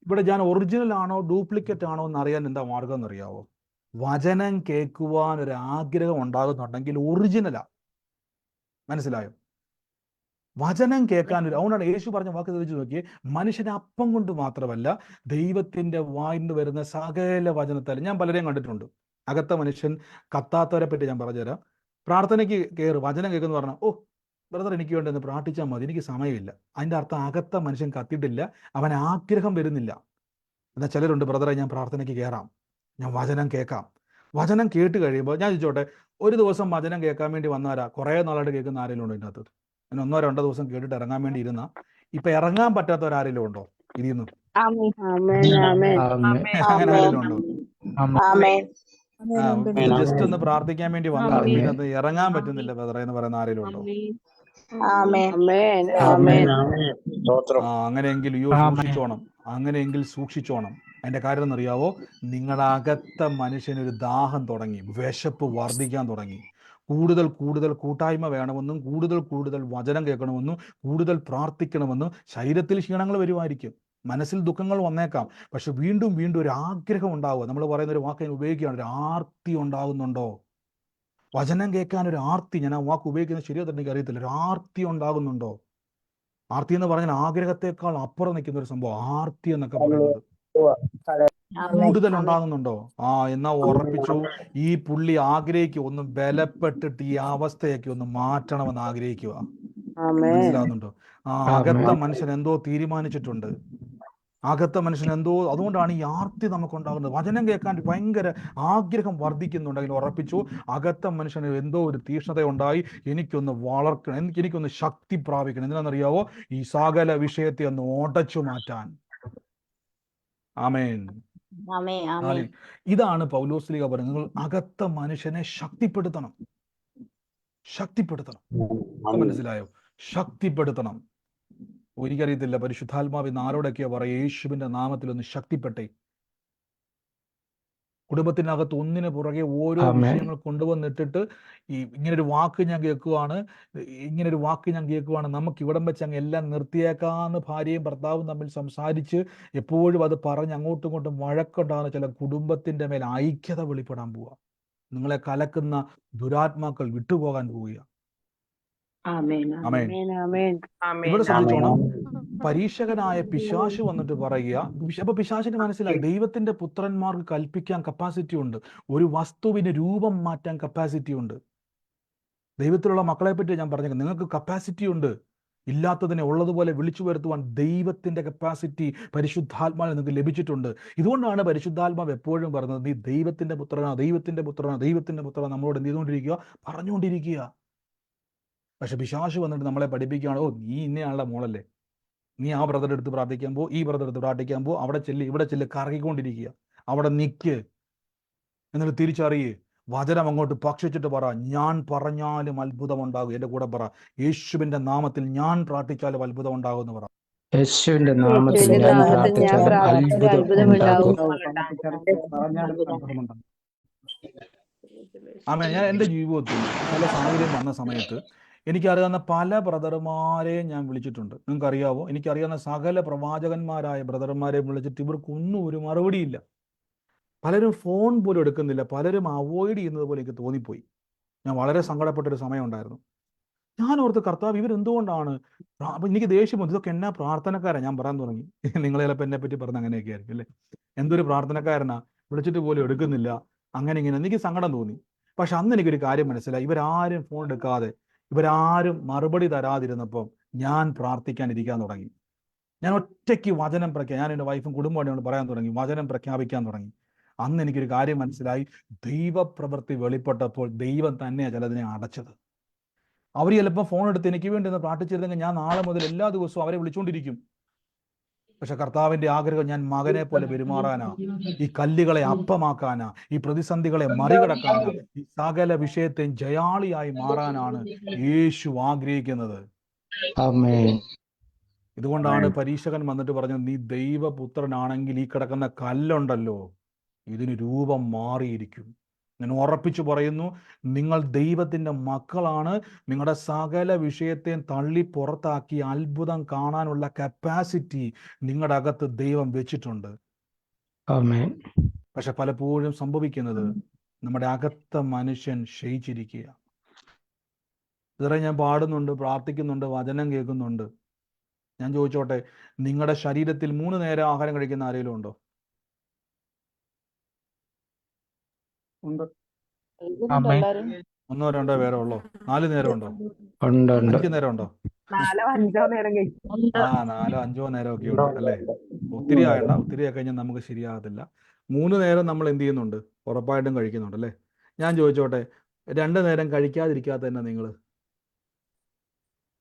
S1: ഇവിടെ ഞാൻ ഒറിജിനൽ ആണോ ഡ്യൂപ്ലിക്കേറ്റ് ആണോ എന്ന് അറിയാൻ എന്താ മാർഗം എന്നറിയാവോ? വചനം കേൾക്കുവാൻ ഒരു ആഗ്രഹം ഉണ്ടാകുന്നുണ്ടെങ്കിൽ ഒറിജിനലാ. മനസ്സിലായോ? വചനം കേൾക്കാൻ അതുകൊണ്ടാണ് യേശു പറഞ്ഞ വാക്ക് ചോദിച്ചു നോക്കിയേ, മനുഷ്യനെ അപ്പം കൊണ്ട് മാത്രമല്ല ദൈവത്തിന്റെ വായിന്ന് വരുന്ന സകല വചനത്താലും. ഞാൻ പലരെയും കണ്ടിട്ടുണ്ട്. അകത്ത മനുഷ്യൻ കത്താത്തവരെ പറ്റി ഞാൻ പറഞ്ഞുതരാം. പ്രാർത്ഥനയ്ക്ക് കയറി വചനം കേൾക്കുന്നു പറഞ്ഞാൽ, ഓ ബ്രദർ എനിക്ക് വേണ്ടി ഒന്ന് പ്രാർത്ഥിച്ചാൽ മതി, എനിക്ക് സമയമില്ല. അതിൻ്റെ അർത്ഥം അകത്ത മനുഷ്യൻ കത്തിയിട്ടില്ല, അവൻ ആഗ്രഹം വരുന്നില്ല. എന്നാൽ ചിലരുണ്ട്, ബ്രദറെ ഞാൻ പ്രാർത്ഥനയ്ക്ക് കയറാം, ഞാൻ വചനം കേൾക്കാം. വചനം കേട്ട് കഴിയുമ്പോൾ ഞാൻ ചോദിച്ചോട്ടെ, ഒരു ദിവസം വചനം കേൾക്കാൻ വേണ്ടി വന്നാരാ? കുറേ നാളായിട്ട് കേൾക്കുന്ന ആരെങ്കിലും ഉണ്ടോ ഇതിനകത്ത്? ഞാൻ 1-2 ദിവസം കേട്ടിട്ട് ഇറങ്ങാൻ വേണ്ടി ഇരുന്ന ഇപ്പൊ ഇറങ്ങാൻ പറ്റാത്തവരാരെങ്കിലും ഉണ്ടോ? ഇരുന്നു അങ്ങനെ ആരെങ്കിലും ഉണ്ടോ? ജസ്റ്റ് ഒന്ന് പ്രാർത്ഥിക്കാൻ വേണ്ടി വന്നതാണ്, ഇതിനകത്ത് ഇറങ്ങാൻ പറ്റുന്നില്ല ബ്രദറെ എന്ന് പറയുന്ന ആരെങ്കിലും ഉണ്ടോ? അങ്ങനെയെങ്കിൽ സൂക്ഷിച്ചോണം. അതിന്റെ കാര്യം എന്നറിയാവോ? നിങ്ങളുടെ അകത്ത മനുഷ്യനൊരു ദാഹം തുടങ്ങി, വിശപ്പ് വർദ്ധിക്കാൻ തുടങ്ങി. കൂടുതൽ കൂട്ടായ്മ വേണമെന്നും കൂടുതൽ വചനം കേൾക്കണമെന്നും കൂടുതൽ പ്രാർത്ഥിക്കണമെന്നും. ശരീരത്തിൽ ക്ഷീണങ്ങൾ വരുമായിരിക്കും, മനസ്സിൽ ദുഃഖങ്ങൾ വന്നേക്കാം, പക്ഷെ വീണ്ടും ഒരു ആഗ്രഹം ഉണ്ടാവുക. നമ്മൾ പറയുന്ന ഒരു വാക്ക് ഉപയോഗിക്കുകയാണ്, ഒരു ആർത്തി ഉണ്ടാകുന്നുണ്ടോ? വചനം കേൾക്കാൻ ഒരു ആർത്തി. ഞാൻ ആ വാക്ക് ഉപയോഗിക്കുന്നത് ശരിയോ തന്നെ എനിക്ക് അറിയത്തില്ല. ഒരു ആർത്തി ഉണ്ടാകുന്നുണ്ടോ? ആർത്തി എന്ന് പറഞ്ഞാൽ ആഗ്രഹത്തെക്കാൾ അപ്പുറം നിൽക്കുന്ന ഒരു സംഭവം ആർത്തി എന്നൊക്കെ പറയുന്നത്. കൂടുതൽ ഉണ്ടാകുന്നുണ്ടോ? എന്നാ ഉറപ്പിച്ചു, ഈ പുള്ളി ആഗ്രഹിക്കുക, ഒന്ന് ബലപ്പെട്ടിട്ട് ഈ അവസ്ഥയൊക്കെ ഒന്ന് മാറ്റണമെന്ന് ആഗ്രഹിക്കുക. മനസ്സിലാവുന്നുണ്ടോ? അകത്ത മനുഷ്യൻ എന്തോ തീരുമാനിച്ചിട്ടുണ്ട്. അകത്ത മനുഷ്യൻ എന്തോ, അതുകൊണ്ടാണ് ഈ ആർത്തി നമുക്കുണ്ടാകുന്നത്. വചനം കേൾക്കാൻ ഭയങ്കര ആഗ്രഹം വർദ്ധിക്കുന്നുണ്ടെങ്കിൽ ഉറപ്പിച്ചു, അകത്ത മനുഷ്യന് എന്തോ ഒരു തീക്ഷ്ണത ഉണ്ടായി, എനിക്കൊന്ന് വളർക്കണം, എനിക്കൊന്ന് ശക്തി പ്രാപിക്കണം. എന്തിനാണെന്നറിയാവോ? ഈ സകല വിഷയത്തെ ഒന്ന് ഉടച്ചു മാറ്റാൻ. ആമേൻ.
S2: ആമേൻ ആമേൻ
S1: ഹാലേ. ഇതാണ് പൗലോസ്ലീഹ പറയുന്നത്, നിങ്ങൾ അകത്ത മനുഷ്യനെ ശക്തിപ്പെടുത്തണം. ശക്തിപ്പെടുത്തണം. ഇപ്പൊ മനസ്സിലായോ? ശക്തിപ്പെടുത്തണം. എനിക്കറിയത്തില്ല പരിശുദ്ധാത്മാവ് ഇന്ന് ആരോടൊക്കെയാ പറയുക, യേശുവിന്റെ നാമത്തിൽ ഒന്ന് ശക്തിപ്പെട്ടേ. കുടുംബത്തിനകത്ത് ഒന്നിന് പുറകെ ഓരോ
S3: ആമേൻ.
S1: വിഷയങ്ങൾ കൊണ്ടുവന്നിട്ടിട്ട് ഇങ്ങനൊരു വാക്ക് ഞാൻ കേൾക്കുവാണ്, ഇങ്ങനൊരു വാക്ക് ഞാൻ കേൾക്കുവാണ്, നമുക്ക് ഇവിടം വെച്ച് അങ്ങ് എല്ലാം നിർത്തിയേക്കാന്ന് ഭാര്യയും ഭർത്താവും തമ്മിൽ സംസാരിച്ച് എപ്പോഴും അത് പറഞ്ഞ് അങ്ങോട്ടും ഇങ്ങോട്ടും വഴക്കുണ്ടാകുന്ന ചില കുടുംബത്തിന്റെ മേൽ ഐക്യത വെളിപ്പെടാൻ പോവുക. നിങ്ങളെ കലക്കുന്ന ദുരാത്മാക്കൾ വിട്ടുപോകാൻ പോവുക.
S2: ആമേൻ
S1: ആമേൻ.
S2: ആമേൻ ആമേൻ
S7: ആമേൻ
S1: ഇവിടെ ശ്രദ്ധിച്ചോണം.
S6: Amen.
S1: പരീക്ഷകനായ പിശാച് വന്നിട്ട് പറയുക, അപ്പൊ പിശാചിന് മനസ്സിലായി ദൈവത്തിന്റെ പുത്രന്മാർക്ക് കൽപ്പിക്കാൻ കപ്പാസിറ്റി ഉണ്ട്, ഒരു വസ്തുവിന് രൂപം മാറ്റാൻ കപ്പാസിറ്റി ഉണ്ട്. ദൈവത്തിലുള്ള മക്കളെ പറ്റി ഞാൻ പറഞ്ഞേക്കാം, നിങ്ങൾക്ക് കപ്പാസിറ്റി ഉണ്ട്. ഇല്ലാത്തതിനെ ഉള്ളതുപോലെ വിളിച്ചു വരുത്തുവാൻ ദൈവത്തിന്റെ കപ്പാസിറ്റി പരിശുദ്ധാത്മാവിൽ നിങ്ങൾക്ക് ലഭിച്ചിട്ടുണ്ട്. ഇതുകൊണ്ടാണ് പരിശുദ്ധാത്മാവ് എപ്പോഴും പറയുന്നത്, നീ ദൈവത്തിന്റെ പുത്രനാ, ദൈവത്തിന്റെ പുത്രനാ, ദൈവത്തിന്റെ പുത്രനാ, നമ്മളോട് എന്ത് ചെയ്തുകൊണ്ടിരിക്കുക, പറഞ്ഞുകൊണ്ടിരിക്കുക. പക്ഷെ പിശാച് വന്നിട്ട് നമ്മളെ പഠിപ്പിക്കുകയാണ്, ഓ നീ ഇന്നയാളുടെ മോളല്ലേ, നീ ആ ബ്രദർ എടുത്ത് പ്രാർത്ഥിക്കാൻ പോ, ഈ ബ്രദർ എടുത്ത് പ്രാർത്ഥിക്കാൻ പോ, അവിടെ ചെല്ല് ഇവിടെ ചെല്ല്, കറങ്ങിക്കൊണ്ടിരിക്കുക, അവിടെ നിൽക്ക്, എന്നിട്ട് തിരിച്ചറിയേ, വചനം അങ്ങോട്ട് ഭക്ഷിച്ചിട്ട് പറ, ഞാൻ പറഞ്ഞാലും അത്ഭുതം ഉണ്ടാകും. എൻ്റെ കൂടെ പറ, യേശുവിന്റെ നാമത്തിൽ ഞാൻ പ്രാർത്ഥിച്ചാലും അത്ഭുതം ഉണ്ടാകും എന്ന് പറ.
S3: യേശുവിന്റെ നാമത്തിൽ
S2: യേശുവിന്റെ
S3: ഞാൻ
S2: നാമത്തിൽ ഞാൻ
S3: പ്രാർത്ഥിച്ചാലും
S2: പ്രാർത്ഥിച്ചാലും
S3: അത്ഭുതം
S2: അത്ഭുതം
S3: ഉണ്ടാകും.
S2: ഉണ്ടാകും.
S1: ആമേൻ. ഞാൻ എൻ്റെ ജീവിതത്തിൽ ചില സാഹചര്യം വന്ന സമയത്ത് എനിക്കറിയാവുന്ന പല ബ്രദർമാരെയും ഞാൻ വിളിച്ചിട്ടുണ്ട്. നിങ്ങൾക്കറിയാവോ, എനിക്കറിയാവുന്ന സകല പ്രവാചകന്മാരായ ബ്രദർമാരെ വിളിച്ചിട്ട് ഇവർക്കൊന്നും ഒരു മറുപടിയില്ല. പലരും ഫോൺ പോലും എടുക്കുന്നില്ല, പലരും അവോയ്ഡ് ചെയ്യുന്നത് പോലെ എനിക്ക് തോന്നിപ്പോയി. ഞാൻ വളരെ സങ്കടപ്പെട്ടൊരു സമയം ഉണ്ടായിരുന്നു. ഞാൻ ഓർത്ത്, കർത്താവ് ഇവരെന്തുകൊണ്ടാണ്, അപ്പൊ എനിക്ക് ദേഷ്യം വന്നു, ഇതൊക്കെ എന്നാ പ്രാർത്ഥനക്കാരാ. ഞാൻ പറയാൻ തുടങ്ങി, നിങ്ങൾ ചിലപ്പോൾ എന്നെ പറ്റി പറഞ്ഞ അങ്ങനെയൊക്കെ ആയിരിക്കും അല്ലേ, എന്തൊരു പ്രാർത്ഥനക്കാരനാ, വിളിച്ചിട്ട് പോലും എടുക്കുന്നില്ല, അങ്ങനെ ഇങ്ങനെ. എനിക്ക് സങ്കടം തോന്നി. പക്ഷെ അന്ന് എനിക്കൊരു കാര്യം മനസ്സിലായി, ഇവരാരും ഫോൺ എടുക്കാതെ, ഇവരാരും മറുപടി തരാതിരുന്നപ്പോൾ ഞാൻ പ്രാർത്ഥിക്കാൻ ഇരിക്കാൻ തുടങ്ങി. ഞാൻ ഒറ്റയ്ക്ക് വചനം ഞാൻ എൻ്റെ വൈഫും കുടുംബമായിട്ട് പറയാൻ തുടങ്ങി, വചനം പ്രഖ്യാപിക്കാൻ തുടങ്ങി. അന്ന് എനിക്കൊരു കാര്യം മനസ്സിലായി, ദൈവപ്രവൃത്തി വെളിപ്പെട്ടപ്പോൾ ദൈവം തന്നെയാണ് ചിലതിനെ അടച്ചത്. അവർ ചിലപ്പോൾ ഫോൺ എടുത്ത് എനിക്ക് വേണ്ടി ഒന്ന് പ്രാർത്ഥിച്ചിരുന്നെങ്കിൽ ഞാൻ നാളെ മുതൽ എല്ലാ ദിവസവും അവരെ വിളിച്ചുകൊണ്ടിരിക്കും. പക്ഷെ കർത്താവിന്റെ ആഗ്രഹം ഞാൻ മകനെ പോലെ പെരുമാറാനാ, ഈ കല്ലുകളെ അപ്പമാക്കാനാ, ഈ പ്രതിസന്ധികളെ മറികടക്കാനാ, ഈ സകല വിഷയത്തെ ജയാളിയായി മാറാനാണ് യേശു ആഗ്രഹിക്കുന്നത്.
S3: ആമേൻ.
S1: ഇതുകൊണ്ടാണ് പരീക്ഷകൻ വന്നിട്ട് പറഞ്ഞത്, നീ ദൈവപുത്രനാണെങ്കിൽ ഈ കിടക്കുന്ന കല്ലുണ്ടല്ലോ ഇതിന് രൂപം മാറിയിരിക്കും. ഞാൻ ഉറപ്പിച്ചു പറയുന്നു, നിങ്ങൾ ദൈവത്തിന്റെ മക്കളാണ്. നിങ്ങളുടെ സകല വിഷയത്തെയും തള്ളി പുറത്താക്കി അത്ഭുതം കാണാനുള്ള കപ്പാസിറ്റി നിങ്ങളുടെ അകത്ത് ദൈവം വെച്ചിട്ടുണ്ട്.
S3: ആമേൻ.
S1: പക്ഷെ പലപ്പോഴും സംഭവിക്കുന്നത്, നമ്മുടെ അകത്ത മനുഷ്യൻ ക്ഷയിച്ചിരിക്കുക. ഇതുവരെ ഞാൻ പാടുന്നുണ്ട്, പ്രാർത്ഥിക്കുന്നുണ്ട്, വചനം കേൾക്കുന്നുണ്ട്. ഞാൻ ചോദിച്ചോട്ടെ, നിങ്ങളുടെ ശരീരത്തിൽ 3 നേരം ആഹാരം കഴിക്കുന്ന ആരെങ്കിലും ഉണ്ടോ?
S3: ആമേൻ.
S1: 1 2 പേരോ ഉള്ളോ? 4 നേരം ഉണ്ടോ?
S3: ഉണ്ട്
S1: 5 നേരം ഉണ്ടോ?
S7: 4 5 നേരം കഴിക്കും.
S1: 4 5 നേരം ഒക്കെ ഉണ്ട് അല്ലേ? ഒത്തിരി ആയണ്ട, ഒത്തിരി ആയി കഴിഞ്ഞാൽ നമുക്ക് ശരിയാകത്തില്ല. 3 നേരം നമ്മൾ എന്ത് ചെയ്യുന്നുണ്ട്? ഉറപ്പായിട്ടും കഴിക്കുന്നുണ്ട് അല്ലേ? ഞാൻ ചോദിച്ചോട്ടെ, 2 നേരം കഴിക്കാതിരിക്കാത്ത തന്നെ നിങ്ങൾ?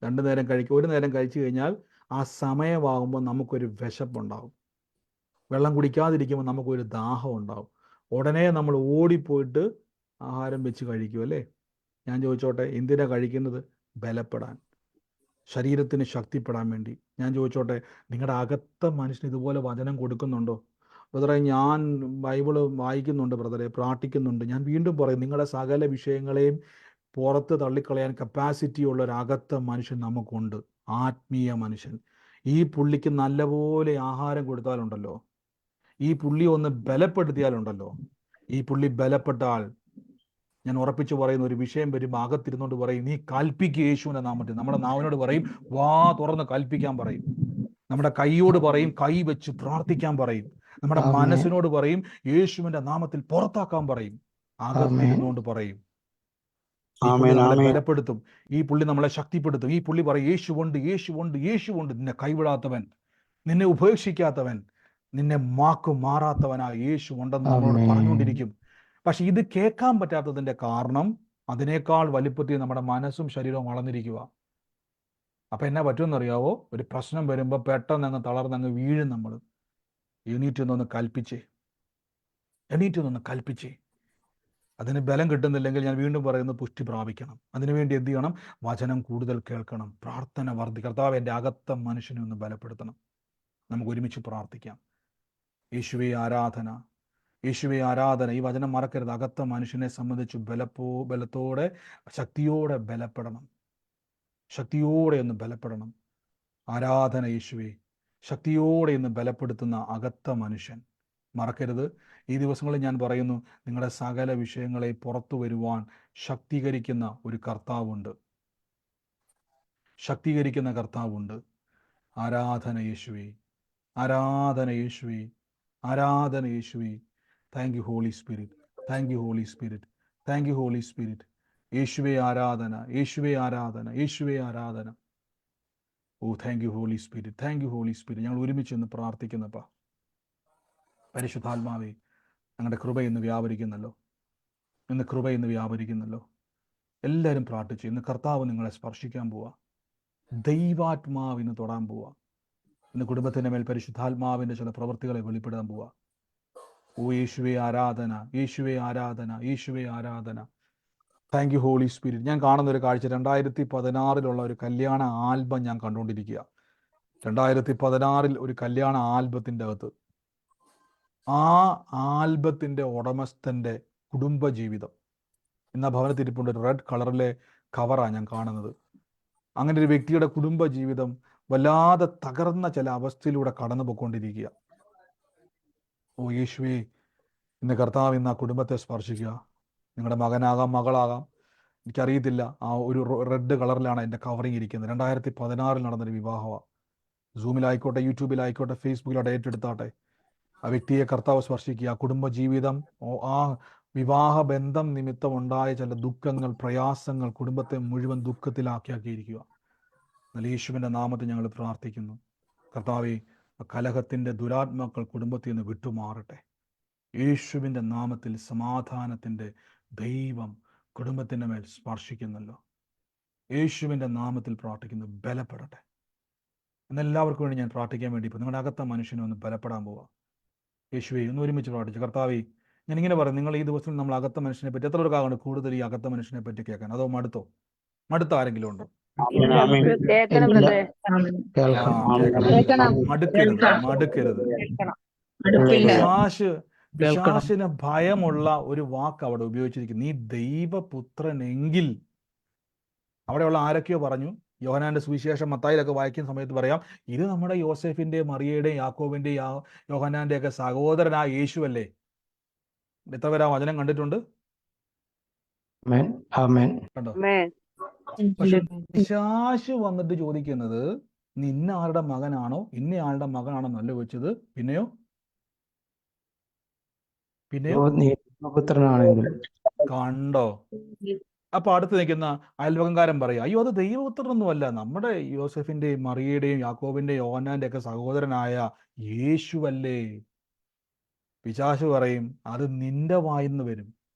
S1: 2 നേരം കഴിക്കും, 1 നേരം കഴിച്ചു കഴിഞ്ഞാൽ ആ സമയമാകുമ്പോൾ നമുക്കൊരു വിശപ്പുണ്ടാവും. വെള്ളം കുടിക്കാതിരിക്കുമ്പോൾ നമുക്കൊരു ദാഹം ഉണ്ടാവും. ഉടനെ നമ്മൾ ഓടിപ്പോയിട്ട് ആഹാരം വെച്ച് കഴിക്കും അല്ലേ? ഞാൻ ചോദിച്ചോട്ടെ, എന്തിനാ കഴിക്കുന്നത്? ബലപ്പെടാൻ, ശരീരത്തിന് ശക്തിപ്പെടാൻ വേണ്ടി. ഞാൻ ചോദിച്ചോട്ടെ, നിങ്ങളുടെ അകത്ത മനുഷ്യന് ഇതുപോലെ വചനം കൊടുക്കുന്നുണ്ടോ? ബ്രദറെ, ഞാൻ ബൈബിള് വായിക്കുന്നുണ്ട് ബ്രദറെ, പ്രാർത്ഥിക്കുന്നുണ്ട്. ഞാൻ വീണ്ടും പറയും, നിങ്ങളുടെ സകല വിഷയങ്ങളെയും പുറത്ത് തള്ളിക്കളയാൻ കപ്പാസിറ്റി ഉള്ള ഒരു അകത്ത മനുഷ്യൻ നമുക്കുണ്ട്, ആത്മീയ മനുഷ്യൻ. ഈ പുള്ളിക്ക് നല്ലപോലെ ആഹാരം കൊടുത്താലുണ്ടല്ലോ, ഈ പുള്ളി ഒന്ന് ബലപ്പെടുത്തിയാലുണ്ടല്ലോ, ഈ പുള്ളി ബലപ്പെട്ടാൽ, ഞാൻ ഉറപ്പിച്ചു പറയുന്ന ഒരു വിഷയം വരുമ്പോൾ അകത്തിരുന്നോണ്ട് പറയും, നീ കൽപ്പിക്കുക യേശുവിന്റെ നാമത്തിൽ. നമ്മുടെ നാവിനോട് പറയും, വാ തുറന്ന് കൽപ്പിക്കാൻ പറയും. നമ്മുടെ കൈയോട് പറയും, കൈ വെച്ച് പ്രാർത്ഥിക്കാൻ പറയും. നമ്മുടെ
S3: ആമേൻ.
S1: മനസ്സിനോട് പറയും, യേശുവിന്റെ നാമത്തിൽ പുറത്താക്കാൻ പറയും. അകത്തിരുന്നുകൊണ്ട് പറയും. ഈ പുള്ളി
S6: ആമേൻ.
S1: നമ്മളെ
S6: ആമേൻ.
S1: ബലപ്പെടുത്തും, ഈ പുള്ളി നമ്മളെ ശക്തിപ്പെടുത്തും. ഈ പുള്ളി പറയും, യേശുവുണ്ട്, യേശുവുണ്ട്, യേശുവുണ്ട്. നിന്നെ കൈവിടാത്തവൻ, നിന്നെ ഉപേക്ഷിക്കാത്തവൻ, നിന്നെ മാറാത്തവനായ യേശു ഉണ്ടെന്ന് നമ്മളോട്
S3: ആമേൻ.
S1: പറഞ്ഞുകൊണ്ടിരിക്കും. പക്ഷെ ഇത് കേൾക്കാൻ പറ്റാത്തതിന്റെ കാരണം, അതിനേക്കാൾ വലിപ്പത്തിൽ നമ്മുടെ മനസ്സും ശരീരവും വളർന്നിരിക്കുക. അപ്പൊ എന്നാ പറ്റുമെന്നറിയാവോ? ഒരു പ്രശ്നം വരുമ്പോൾ പെട്ടെന്ന് അങ്ങ് തളർന്നങ്ങ് വീഴും നമ്മൾ. യൂണിറ്റ് ഒന്ന് കൽപ്പിച്ചേ, എണീറ്റ് നിന്ന് കൽപ്പിച്ചേ. അതിന് ബലം കിട്ടുന്നില്ലെങ്കിൽ ഞാൻ വീണ്ടും പറയുന്നു, പുഷ്ടി പ്രാപിക്കണം. അതിനുവേണ്ടി എന്ത് ചെയ്യണം? വചനം കൂടുതൽ കേൾക്കണം, പ്രാർത്ഥന കർത്താവ് എൻ്റെ അകത്ത മനുഷ്യനെ ഒന്ന് ബലപ്പെടുത്തണം. നമുക്ക് ഒരുമിച്ച് പ്രാർത്ഥിക്കാം. യേശുവേ ആരാധന, യേശുവേ ആരാധന. ഈ വചനം മറക്കരുത്. അകത്ത മനുഷ്യനെ സംബന്ധിച്ച് ബലത്തോടെ ശക്തിയോടെ ബലപ്പെടണം, ശക്തിയോടെ ഒന്ന് ബലപ്പെടണം. ആരാധന യേശുവേ, ശക്തിയോടെ ഇന്ന് ബലപ്പെടുത്തുന്ന അകത്ത മനുഷ്യൻ. മറക്കരുത്, ഈ ദിവസങ്ങളിൽ ഞാൻ പറയുന്നു, നിങ്ങളുടെ സകല വിഷയങ്ങളെ പുറത്തു വരുവാൻ ശക്തീകരിക്കുന്ന ഒരു കർത്താവുണ്ട്, ശക്തീകരിക്കുന്ന കർത്താവുണ്ട്. ആരാധന യേശുവേ, ആരാധന യേശുവേ, ആരാധന യേശുവേ. Thank you holy spirit, thank you holy spirit, thank you holy spirit. യേശുവേ ആരാധന, യേശുവേ ആരാധന, യേശുവേ ആരാധന. Oh thank you holy spirit, thank you holy spirit. ഞങ്ങൾ ഒരുമിച്ച് ഇന്ന് പ്രാർത്ഥിക്കുന്നപ്പാ. പരിശുദ്ധാത്മാവേ, ഞങ്ങളുടെ കൃപ ഇന്ന് വ്യാപരിക്കുന്നല്ലോ, ഇന്ന് കൃപ ഇന്ന് വ്യാപരിക്കുന്നല്ലോ. എല്ലാവരും പ്രാർത്ഥിച്ച് ഇന്ന് കർത്താവ് നിങ്ങളെ സ്പർശിക്കാൻ പോവാ, ദൈവാത്മാവിന് തൊടാൻ പോവാ. ഇന്ന് കുടുംബത്തിൻ്റെ മേൽ പരിശുദ്ധാത്മാവിൻ്റെ ചില പ്രവൃത്തികളെ വെളിപ്പെടാൻ പോവാ. ഓ യേശുവേ ആരാധന, യേശുവേ ആരാധന, യേശുവേ ആരാധന. Thank you holy spirit. ഞാൻ കാണുന്ന ഒരു കാഴ്ച, 2016 ഒരു കല്യാണ ആൽബം ഞാൻ കണ്ടുകൊണ്ടിരിക്കുക. 2016 ഒരു കല്യാണ ആൽബത്തിൻ്റെ അകത്ത് ആ ആൽബത്തിൻ്റെ ഉടമസ്ഥൻ്റെ കുടുംബജീവിതം ഇന്ന് ഭവനത്തിരിപ്പുണ്ട്. ഒരു റെഡ് കളറിലെ കവറാണ് ഞാൻ കാണുന്നത്. അങ്ങനെ ഒരു വ്യക്തിയുടെ കുടുംബജീവിതം വല്ലാതെ തകർന്ന ചില അവസ്ഥയിലൂടെ കടന്നു പോയിക്കൊണ്ടിരിക്കുക. ഓ യേശുവേ, ഇന്ന് കർത്താവ് ഇന്ന് ആ കുടുംബത്തെ സ്പർശിക്കുക. നിങ്ങളുടെ മകനാകാം, മകളാകാം, എനിക്കറിയത്തില്ല. ആ ഒരു റെഡ് കളറിലാണ് എൻ്റെ കവറിങ് ഇരിക്കുന്നത്. 2016 നടന്നൊരു വിവാഹമാണ്. സൂമിലായിക്കോട്ടെ, യൂട്യൂബിലായിക്കോട്ടെ, ഫേസ്ബുക്കിലോട്ടെ ഏറ്റെടുത്താട്ടെ. ആ വ്യക്തിയെ കർത്താവ് സ്പർശിക്കുക. ആ കുടുംബജീവിതം, ആ വിവാഹ ബന്ധം നിമിത്തം ഉണ്ടായ ചില ദുഃഖങ്ങൾ, പ്രയാസങ്ങൾ കുടുംബത്തെ മുഴുവൻ ദുഃഖത്തിലാക്കിയിരിക്കുക. എന്നാൽ യേശുവിൻ്റെ നാമത്തിൽ ഞങ്ങൾ പ്രാർത്ഥിക്കുന്നു. കർത്താവെ, കലഹത്തിൻ്റെ ദുരാത്മാക്കൾ കുടുംബത്തിൽ നിന്ന് വിട്ടുമാറട്ടെ. യേശുവിൻ്റെ നാമത്തിൽ സമാധാനത്തിൻ്റെ ദൈവം കുടുംബത്തിൻ്റെ മേൽ സ്പർശിക്കുന്നല്ലോ. യേശുവിൻ്റെ നാമത്തിൽ പ്രാർത്ഥിക്കുന്നു, ബലപ്പെടട്ടെ. എന്നെല്ലാവർക്കും വേണ്ടി ഞാൻ പ്രാർത്ഥിക്കാൻ വേണ്ടി ഇപ്പോൾ നിങ്ങളുടെ അകത്ത മനുഷ്യനെ ഒന്ന് ബലപ്പെടാൻ പോവുക. യേശുവെ, ഒന്ന് ഒരുമിച്ച് പ്രാർത്ഥിച്ചു. കർത്താവെ, ഞാനിങ്ങനെ പറയും, നിങ്ങൾ ഈ ദിവസത്തിൽ നമ്മൾ അകത്ത മനുഷ്യനെ പറ്റി എത്ര പേർക്കാണ് കൂടുതൽ ഈ അകത്ത മനുഷ്യനെ പറ്റി കേൾക്കാൻ? അതോ മടുത്ത ആരെങ്കിലും ഉണ്ടോ?
S2: കേൾക്കണം ബ്രദറെ.
S3: കേൾക്കണം.
S1: മടുക്കരുത്. പിശാചിന് ഭയമുള്ള ഒരു വാക്ക് അവിടെ ഉപയോഗിച്ചിരിക്കുന്നു, നീ ദൈവപുത്രനെങ്കിൽ. അവിടെയുള്ള ആരൊക്കെയോ പറഞ്ഞു, യോഹന്നാന്റെ സുവിശേഷം മത്തായിലൊക്കെ വായിക്കുന്ന സമയത്ത് പറയാം, ഇത് നമ്മുടെ യോസെഫിന്റെ, മറിയയുടെയും യാക്കോബിന്റെ, യോഹന്നാന്റെ ഒക്കെ സഹോദരനായ യേശുവല്ലേ. എത്ര പേര് ആ വചനം കണ്ടിട്ടുണ്ട്? കണ്ടോ? പക്ഷെ പിശാച് വന്നിട്ട് ചോദിക്കുന്നത്, നിന്ന ആളുടെ മകനാണോ ഇന്നയാളുടെ മകനാണോ നല്ല വെച്ചത്? പിന്നെയോ
S3: പുത്രനാണെങ്കിൽ
S1: കണ്ടോ? അപ്പൊ അടുത്ത് നിൽക്കുന്ന അയൽവകംകാരൻ പറയാം, അയ്യോ അത് ദൈവപുത്രനൊന്നും അല്ല, നമ്മുടെ യോസെഫിന്റെയും മറിയയുടെയും യാക്കോബിന്റെയും യോഹന്നാന്റെ ഒക്കെ സഹോദരനായ യേശുവല്ലേ. പിശാച് പറയും, അത് നിന്റെ വായിന്ന് വരും,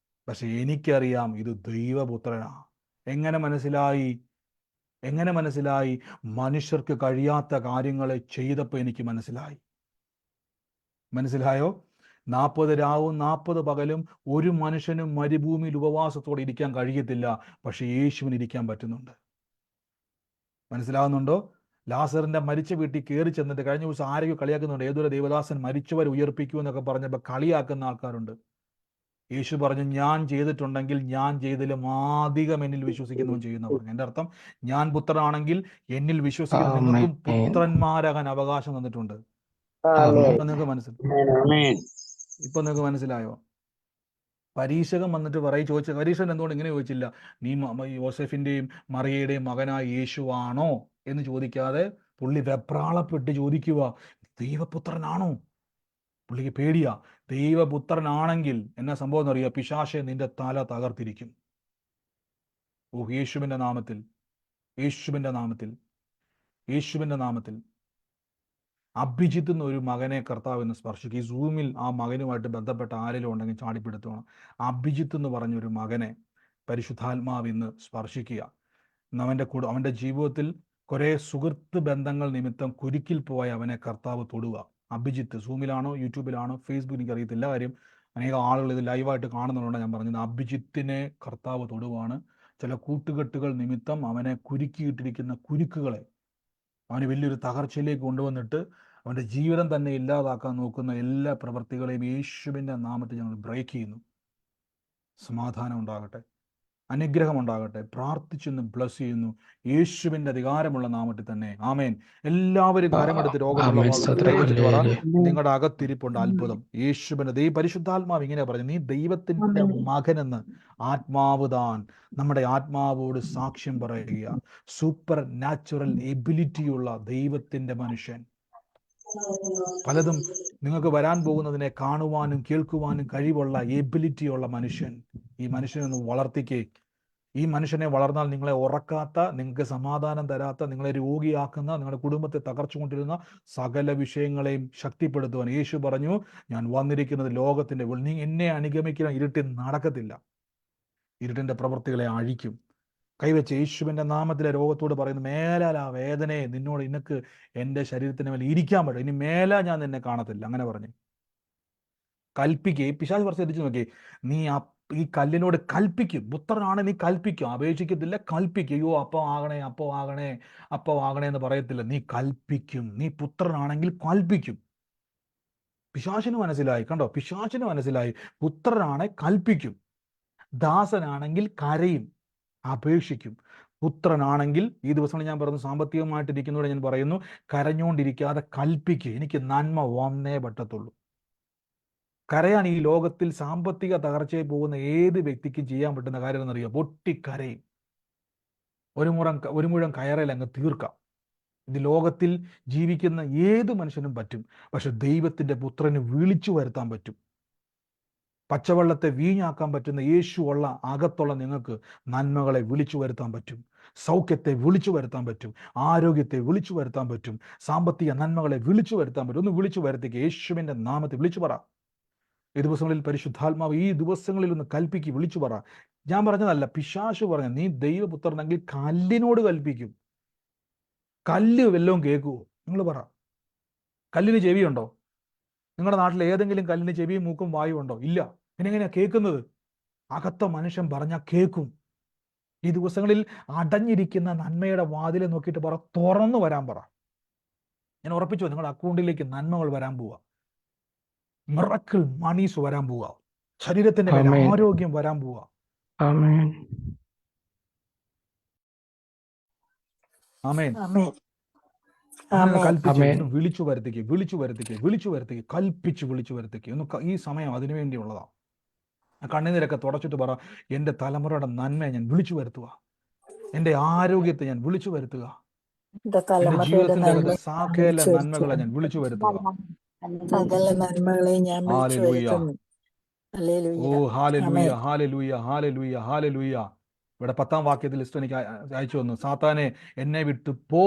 S1: പക്ഷെ എനിക്കറിയാം ഇത് ദൈവപുത്രനാ. എങ്ങനെ മനസ്സിലായി? മനുഷ്യർക്ക് കഴിയാത്ത കാര്യങ്ങളെ ചെയ്തപ്പോൾ എനിക്ക് മനസ്സിലായോ? 40 രാവും 40 പകലും ഒരു മനുഷ്യനും മരുഭൂമിയിൽ ഉപവാസത്തോടെ ഇരിക്കാൻ കഴിയത്തില്ല, പക്ഷെ യേശുവിന് ഇരിക്കാൻ പറ്റുന്നുണ്ട്. മനസ്സിലാവുന്നുണ്ടോ? ലാസറിന്റെ മരിച്ച വീട്ടിൽ കയറി ചെന്നിട്ട് കഴിഞ്ഞ ദിവസം ആരെയും കളിയാക്കുന്നുണ്ട്, ഏതൊരു ദേവദാസൻ മരിച്ചവരെ ഉയർപ്പിക്കൂ എന്നൊക്കെ പറഞ്ഞപ്പോൾ കളിയാക്കുന്ന ആൾക്കാരുണ്ട്. യേശു പറഞ്ഞു, ഞാൻ ചെയ്തിട്ടുണ്ടെങ്കിൽ ഞാൻ ചെയ്തതിലും അധികം എന്നിൽ വിശ്വസിക്കുന്നവൻ ചെയ്യുന്ന പറഞ്ഞു. എൻ്റെ അർത്ഥം, ഞാൻ പുത്രനാണെങ്കിൽ എന്നിൽ വിശ്വസിക്കുന്ന നിങ്ങൾക്കും പുത്രന്മാരാകാൻ അവകാശം തന്നിട്ടുണ്ട്. ഇപ്പൊ നിങ്ങൾക്ക് മനസ്സിലായോ? പരീക്ഷകൻ വന്നിട്ട് ചോദിച്ച പരീക്ഷകൻ എന്തുകൊണ്ട് ഇങ്ങനെ ചോദിച്ചില്ല, നീ യോസെഫിന്റെയും മറിയയുടെയും മകനായ യേശുവാണോ എന്ന് ചോദിക്കാതെ പുള്ളി വെപ്രാളപ്പെട്ട് ചോദിക്കുക, ദൈവപുത്രനാണോ? പുള്ളിക്ക് പേടിയാ. ദൈവപുത്രനാണെങ്കിൽ എന്നാ സംഭവം എന്നറിയാ? പിശാചേ, നിന്റെ തല തകർത്തിരിക്കും. ഓ യേശുവിന്റെ നാമത്തിൽ അഭിജിത്ത് എന്നൊരു മകനെ കർത്താവ് എന്ന് സ്പർശിക്കും. ഈ സൂമിൽ ആ മകനുമായിട്ട് ബന്ധപ്പെട്ട ആരെങ്കിലും ഉണ്ടെങ്കിൽ ചാടിപ്പിടുത്തണം. അഭിജിത്ത് എന്ന് പറഞ്ഞൊരു മകനെ പരിശുദ്ധാത്മാവ് ഇന്ന് സ്പർശിക്കുക. അവൻ്റെ ജീവിതത്തിൽ കുറേ സുഹൃത്ത് ബന്ധങ്ങൾ നിമിത്തം കുരുക്കിൽ പോയ അവനെ കർത്താവ് തൊടുക. അഭിജിത്ത് സൂമിലാണോ യൂട്യൂബിലാണോ ഫേസ്ബുക്കിൽ എനിക്കറിയത്തില്ല കാര്യം, അനേകം ആളുകൾ ഇത് ലൈവായിട്ട് കാണുന്നതുകൊണ്ടാണ് ഞാൻ പറഞ്ഞത്. അഭിജിത്തിനെ കർത്താവ് തൊടുവാണ്. ചില കൂട്ടുകെട്ടുകൾ നിമിത്തം അവനെ കുരുക്കിയിട്ടിരിക്കുന്ന കുരുക്കുകളെ അവന് വലിയൊരു തകർച്ചയിലേക്ക് കൊണ്ടുവന്നിട്ട് അവൻ്റെ ജീവിതം തന്നെ ഇല്ലാതാക്കാൻ നോക്കുന്ന എല്ലാ പ്രവൃത്തികളെയും യേശുവിൻ്റെ നാമത്തിൽ ഞങ്ങൾ ബ്രേക്ക് ചെയ്യുന്നു. സമാധാനം ഉണ്ടാകട്ടെ, അനുഗ്രഹം ഉണ്ടാകട്ടെ. പ്രാർത്ഥിച്ചെന്ന് ബ്ലസ് ചെയ്യുന്നു യേശുവിൻ്റെ അധികാരമുള്ള നാമത്തിൽ തന്നെ. ആമേൻ. എല്ലാവരും കരമെടുത്ത് രോഗമുള്ള
S3: ആമേൻ. സ്തോത്രം. ഹല്ലേലൂയ.
S1: നിങ്ങളുടെ അകത്തിരിപ്പുണ്ട് അത്ഭുതം. യേശുവിൻ്റെ പരിശുദ്ധാത്മാവ് ഇങ്ങനെ പറഞ്ഞു, നീ ദൈവത്തിൻ്റെ മകനെന്ന് ആത്മാവ് താൻ നമ്മുടെ ആത്മാവോട് സാക്ഷ്യം പറയുക. സൂപ്പർ നാച്ചുറൽ എബിലിറ്റിയുള്ള ദൈവത്തിൻ്റെ മനുഷ്യൻ. പലതും നിങ്ങൾക്ക് വരാൻ പോകുന്നതിനെ കാണുവാനും കേൾക്കുവാനും കഴിവുള്ള എബിലിറ്റിയുള്ള മനുഷ്യൻ. ഈ മനുഷ്യനൊന്ന് വളർത്തിക്കേ. ഈ മനുഷ്യനെ വളർന്നാൽ നിങ്ങളെ ഉറക്കാത്ത, നിങ്ങൾക്ക് സമാധാനം തരാത്ത, നിങ്ങളെ രോഗിയാക്കുന്ന, നിങ്ങളുടെ കുടുംബത്തെ തകർച്ചുകൊണ്ടിരുന്ന സകല വിഷയങ്ങളെയും ശക്തിപ്പെടുത്തുവാൻ യേശു പറഞ്ഞു, ഞാൻ വന്നിരിക്കുന്നത് ലോകത്തിന്റെ നീ എന്നെ അനുഗമിക്കുന്ന ഇരുട്ടിൽ നടക്കത്തില്ല. ഇരുട്ടിന്റെ പ്രവൃത്തികളെ അഴിക്കും. കൈവച്ച് യേശുവിൻ്റെ നാമത്തിലെ രോഗത്തോട് പറയുന്നു, മേലാൽ ആ വേദനയെ നിന്നോട് നിനക്ക് എൻ്റെ ശരീരത്തിന് മേലെ ഇരിക്കാൻ പറ്റും, ഇനി മേലാ ഞാൻ നിന്നെ കാണത്തില്ല. അങ്ങനെ പറഞ്ഞു കൽപ്പിക്കേ. പിശാച് കുറച്ച് തിരിച്ചു നോക്കി, നീ ഈ കല്ലിനോട് കൽപ്പിക്കും. പുത്രനാണ് നീ കൽപ്പിക്കും, അപേക്ഷിക്കത്തില്ല, കൽപ്പിക്കും. അയ്യോ അപ്പം ആകണേ, അപ്പം ആകണേ, അപ്പം ആകണേ എന്ന് പറയത്തില്ല, നീ കൽപ്പിക്കും. നീ പുത്രനാണെങ്കിൽ കൽപ്പിക്കും. പിശാചിന് മനസ്സിലായി, കണ്ടോ, പിശാചിന് മനസ്സിലായി. പുത്രനാണെ കൽപ്പിക്കും, ദാസനാണെങ്കിൽ കരയും, അപേക്ഷിക്കും. പുത്രനാണെങ്കിൽ ഈ ദിവസങ്ങളിൽ ഞാൻ പറഞ്ഞു, സാമ്പത്തികമായിട്ടിരിക്കുന്നതോടെ ഞാൻ പറയുന്നു, കരഞ്ഞുകൊണ്ടിരിക്കാതെ കൽപ്പിക്കുക. എനിക്ക് നന്മ വന്നേ പറ്റത്തുള്ളൂ. കരയാൻ ഈ ലോകത്തിൽ സാമ്പത്തിക തകർച്ചയിൽ പോകുന്ന ഏത് വ്യക്തിക്കും ചെയ്യാൻ പറ്റുന്ന കാര്യം എന്നറിയാം, പൊട്ടിക്കരയും. ഒരു മുഴം കയറയിൽ അങ്ങ് തീർക്കാം. ഇത് ലോകത്തിൽ ജീവിക്കുന്ന ഏത് മനുഷ്യനും പറ്റും. പക്ഷെ ദൈവത്തിന്റെ പുത്രന് വിളിച്ചു വരുത്താൻ പറ്റും. പച്ചവെള്ളത്തെ വീഞ്ഞാക്കാൻ പറ്റുന്ന യേശു ഉള്ള അകത്തുള്ള നിങ്ങൾക്ക് നന്മകളെ വിളിച്ചു വരുത്താൻ പറ്റും. സൗഖ്യത്തെ വിളിച്ചു വരുത്താൻ പറ്റും. ആരോഗ്യത്തെ വിളിച്ചു വരുത്താൻ പറ്റും. സാമ്പത്തിക നന്മകളെ വിളിച്ചു വരുത്താൻ പറ്റും. ഒന്ന് വിളിച്ചു വരുത്തിക്കുക. യേശുവിൻ്റെ നാമത്തിൽ വിളിച്ചു പറ. ഈ ദിവസങ്ങളിൽ പരിശുദ്ധാത്മാവ് ഈ ദിവസങ്ങളിൽ ഒന്ന് കൽപ്പിക്ക്, വിളിച്ചു പറ. ഞാൻ പറഞ്ഞതല്ല, പിശാച് പറഞ്ഞ, നീ ദൈവപുത്രനെങ്കിൽ കല്ലിനോട് കൽപ്പിക്കും. കല്ല് വല്ലതും കേൾക്കുവോ? നിങ്ങൾ പറ. കല്ലിന് ചെവിയുണ്ടോ? നിങ്ങളുടെ നാട്ടിൽ ഏതെങ്കിലും കല്ലിന് ചെവിയും മൂക്കും വായും ഉണ്ടോ? ഇല്ല. പിന്നെ എങ്ങനെയാ കേൾക്കുന്നത്? അകത്ത മനുഷ്യൻ പറഞ്ഞാൽ കേൾക്കും. ഈ ദിവസങ്ങളിൽ അടഞ്ഞിരിക്കുന്ന നന്മയുടെ വാതിലെ നോക്കിയിട്ട് പറ, തുറന്നു വരാൻ പറ. ഞാൻ ഉറപ്പിച്ചു, നിങ്ങളുടെ അക്കൗണ്ടിലേക്ക് നന്മകൾ വരാൻ പോവുക. മിറക്കിൾ മണീസ് വരാൻ പോവുക. ശരീരത്തിന്റെ മേലെ ആരോഗ്യം വരാൻ പോവുക.
S3: ആമേൻ.
S1: ആമേൻ. വിളിച്ചു വരുത്തിക്കുക, വിളിച്ചു വരുത്തിക്കുക, വിളിച്ചു വരുത്തിക്കുക, കൽപ്പിച്ച് വിളിച്ചു വരുത്തിക്കുക. ഒന്ന് ഈ സമയം അതിനു വേണ്ടിയുള്ളതാ. കണ്ണുനീരൊക്കെ തുടച്ചിട്ട് പറ, എൻ്റെ തലമുറയുടെ നന്മയെ ഞാൻ വിളിച്ചു വരുത്തുക. എൻ്റെ ആരോഗ്യത്തെ ഞാൻ വിളിച്ചു വരുത്തുക. എൻ്റെ ജീവിതത്തിന്റെ അകത്ത് സകല നന്മകളെ ഞാൻ വിളിച്ചു വരുത്തുക. ഓ ഹാലലൂയ, ഹാലലൂയ, ഹാലലൂയ, ഹാലലൂയ. ഇവിടെ 10-ാം വാക്യത്തിൽ ലിസ്റ്റ് എനിക്ക് അയച്ചു വന്നു. സാത്താനെ എന്നെ വിട്ടു പോ,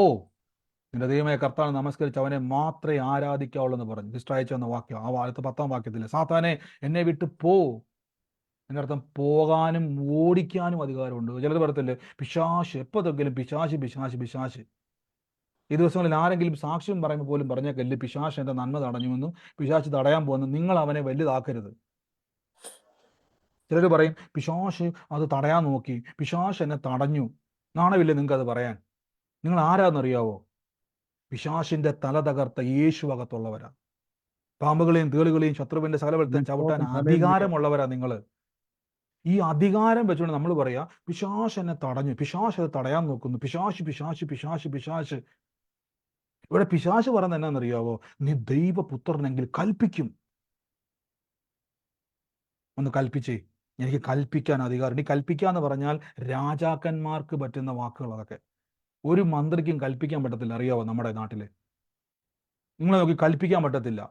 S1: നിന്റെ ദൈവമായ കർത്താവിനെ നമസ്കരിച്ച് അവനെ മാത്രമേ ആരാധിക്കാവുള്ളൂ എന്ന് പറഞ്ഞു. ലിസ്റ്റ് അയച്ചു വന്ന വാക്യം ആ 10-ാം വാക്യത്തിൽ, സാത്താനെ എന്നെ വിട്ടു പോ. എന്നർത്ഥം പോകാനും ഓടിക്കാനും അധികാരമുണ്ട്. ചിലത് പറയത്തില്ലേ, പിശാശ് എപ്പോഴെങ്കിലും പിശാശ് പിശാശ് പിശാശ്. ഈ ദിവസങ്ങളിൽ ആരെങ്കിലും സാക്ഷ്യം പറയുമ്പോൾ പോലും പറഞ്ഞേക്കല്ലേ, പിശാശ് എൻ്റെ നന്മ തടഞ്ഞുവെന്നും പിശാശ് തടയാൻ പോകുന്നു. നിങ്ങൾ അവനെ വലുതാക്കരുത്. ചിലർ പറയും, പിശാശ് അത് തടയാൻ നോക്കി, പിശാശ് എന്നെ തടഞ്ഞു. നാണമില്ലേ നിങ്ങൾക്ക് അത് പറയാൻ? നിങ്ങൾ ആരാന്നറിയാവോ? പിശാശിന്റെ തല തകർത്ത യേശു അകത്തുള്ളവരാ. പാമ്പുകളെയും തേളുകളെയും ശത്രുവിന്റെ സകലബലത്തെയും ചവിട്ടാൻ അധികാരമുള്ളവരാ നിങ്ങൾ. ഈ അധികാരം വെച്ചുകൊണ്ട് നമ്മൾ പറയാ, പിശാശ് എന്നെ തടഞ്ഞു, പിശാശ് അത് തടയാൻ നോക്കുന്നു, പിശാശ് പിശാശ് പിശാശ് പിശാശ്. ഇവിടെ പിശാശ് പറയുന്നത് എന്നാന്നറിയാവോ? നീ ദൈവപുത്രനെങ്കിൽ കൽപ്പിക്കും. ഒന്ന് കൽപ്പിച്ചേ. എനിക്ക് കൽപ്പിക്കാൻ അധികാരം. നീ കൽപ്പിക്കാന്ന് പറഞ്ഞാൽ രാജാക്കന്മാർക്ക് പറ്റുന്ന വാക്കുകൾ അതൊക്കെ. ഒരു മന്ത്രിക്കും കൽപ്പിക്കാൻ പറ്റത്തില്ല, അറിയാവോ? നമ്മുടെ നാട്ടില് നിങ്ങളെ നോക്കി കൽപ്പിക്കാൻ പറ്റത്തില്ല.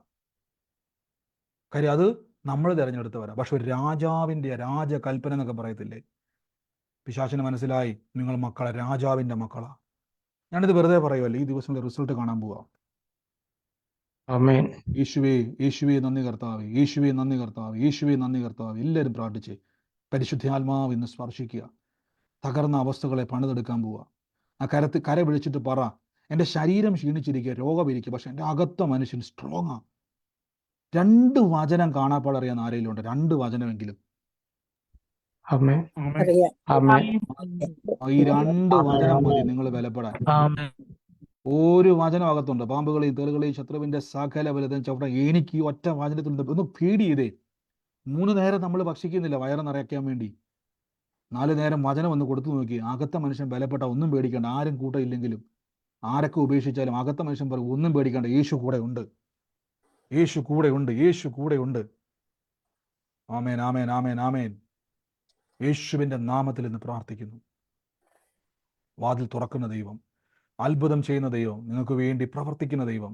S1: കാര്യം അത് നമ്മൾ തിരഞ്ഞെടുത്തവരാ. പക്ഷെ ഒരു രാജാവിൻ്റെ രാജകൽപ്പന എന്നൊക്കെ പറയത്തില്ലേ? പിശാചിന് മനസ്സിലായി, നിങ്ങൾ മക്കളെ രാജാവിൻ്റെ മക്കളാ. ഞാനിത് വെറുതെ പറയുമല്ലോ, ഈ ദിവസങ്ങളുടെ റിസൾട്ട് കാണാൻ പോവാം.
S3: ആമേൻ.
S1: യേശുവേ, യേശുവേ നന്ദി കർത്താവേ, യേശുവേ നന്ദി കർത്താവേ, യേശുവേ നന്ദി കർത്താവേ. എല്ലാവരും പ്രാർത്ഥിച്ചേ. പരിശുദ്ധാത്മാവ് ഇന്ന് സ്പർശിക്കുക. തകർന്ന അവസ്ഥകളെ പണിതെടുക്കാൻ പോവുക. ആ കര പിടിച്ചിട്ട് പറ, എൻ്റെ ശരീരം ക്ഷീണിച്ചിരിക്കുക, രോഗമിരിക്കുക, പക്ഷെ എൻ്റെ അകത്ത മനുഷ്യൻ സ്ട്രോങ്ങാ. 2 വചനം കാണാപ്പാട് അറിയാവുന്ന ആരെങ്കിലും ഉണ്ട്? 2 വചനമെങ്കിലും.
S3: ആമേൻ
S2: അറിയാം.
S3: ആമേൻ
S1: ഈ 2 വചനം മതി നിങ്ങൾ ബലപ്പെടാൻ. ഒരു വചനം അകത്തുണ്ട്. പാമ്പുകളെയും തേളുകളെയും ശത്രുവിന്റെ സകല ബലതയും ചവിട്ടാൻ എനിക്ക് ഈ ഒറ്റ വചനത്തിൽ ഒന്ന് ഫീഡ് ചെയ്തേ. 3 നേരം നമ്മൾ ഭക്ഷിക്കുന്നില്ല വയറ് നിറയ്ക്കാൻ വേണ്ടി. 4 നേരം വചനം ഒന്ന് കൊടുത്തു നോക്കി. അകത്ത മനുഷ്യൻ ബലപ്പെട്ട ഒന്നും പേടിക്കണ്ട. ആരും കൂട്ടയില്ലെങ്കിലും ആരൊക്കെ ഉപേക്ഷിച്ചാലും അകത്ത മനുഷ്യൻ പറയും ഒന്നും പേടിക്കണ്ട, യേശു കൂടെ ഉണ്ട്, യേശു കൂടെ ഉണ്ട്, യേശു കൂടെ ഉണ്ട്. ആമേൻ ആമേൻ ആമേൻ ആമേൻ. യേശുവിന്റെ നാമത്തിൽ ഇന്ന് പ്രാർത്ഥിക്കുന്നു. വാതിൽ തുറക്കുന്ന ദൈവം, അത്ഭുതം ചെയ്യുന്ന ദൈവം, നിങ്ങൾക്ക് വേണ്ടി പ്രവർത്തിക്കുന്ന ദൈവം.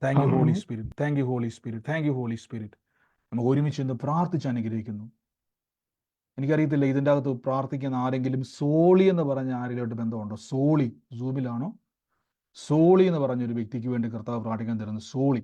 S1: Thank you holy spirit, thank you holy spirit, thank you holy spirit. നമുക്ക് ഒരുമിച്ച് ഇന്ന് പ്രാർത്ഥിച്ച് അനുഗ്രഹിക്കുന്നു. എനിക്കറിയത്തില്ല ഇതിൻ്റെ അകത്ത് പ്രാർത്ഥിക്കുന്ന ആരെങ്കിലും സോളി എന്ന് പറഞ്ഞ ആരെങ്കിലോട്ട് ബന്ധമുണ്ടോ? സോളി സൂമിലാണോ? സോളി എന്ന് പറഞ്ഞൊരു വ്യക്തിക്ക് വേണ്ടി കർത്താവ് പ്രാർത്ഥിക്കാൻ തരുന്നു. സോളി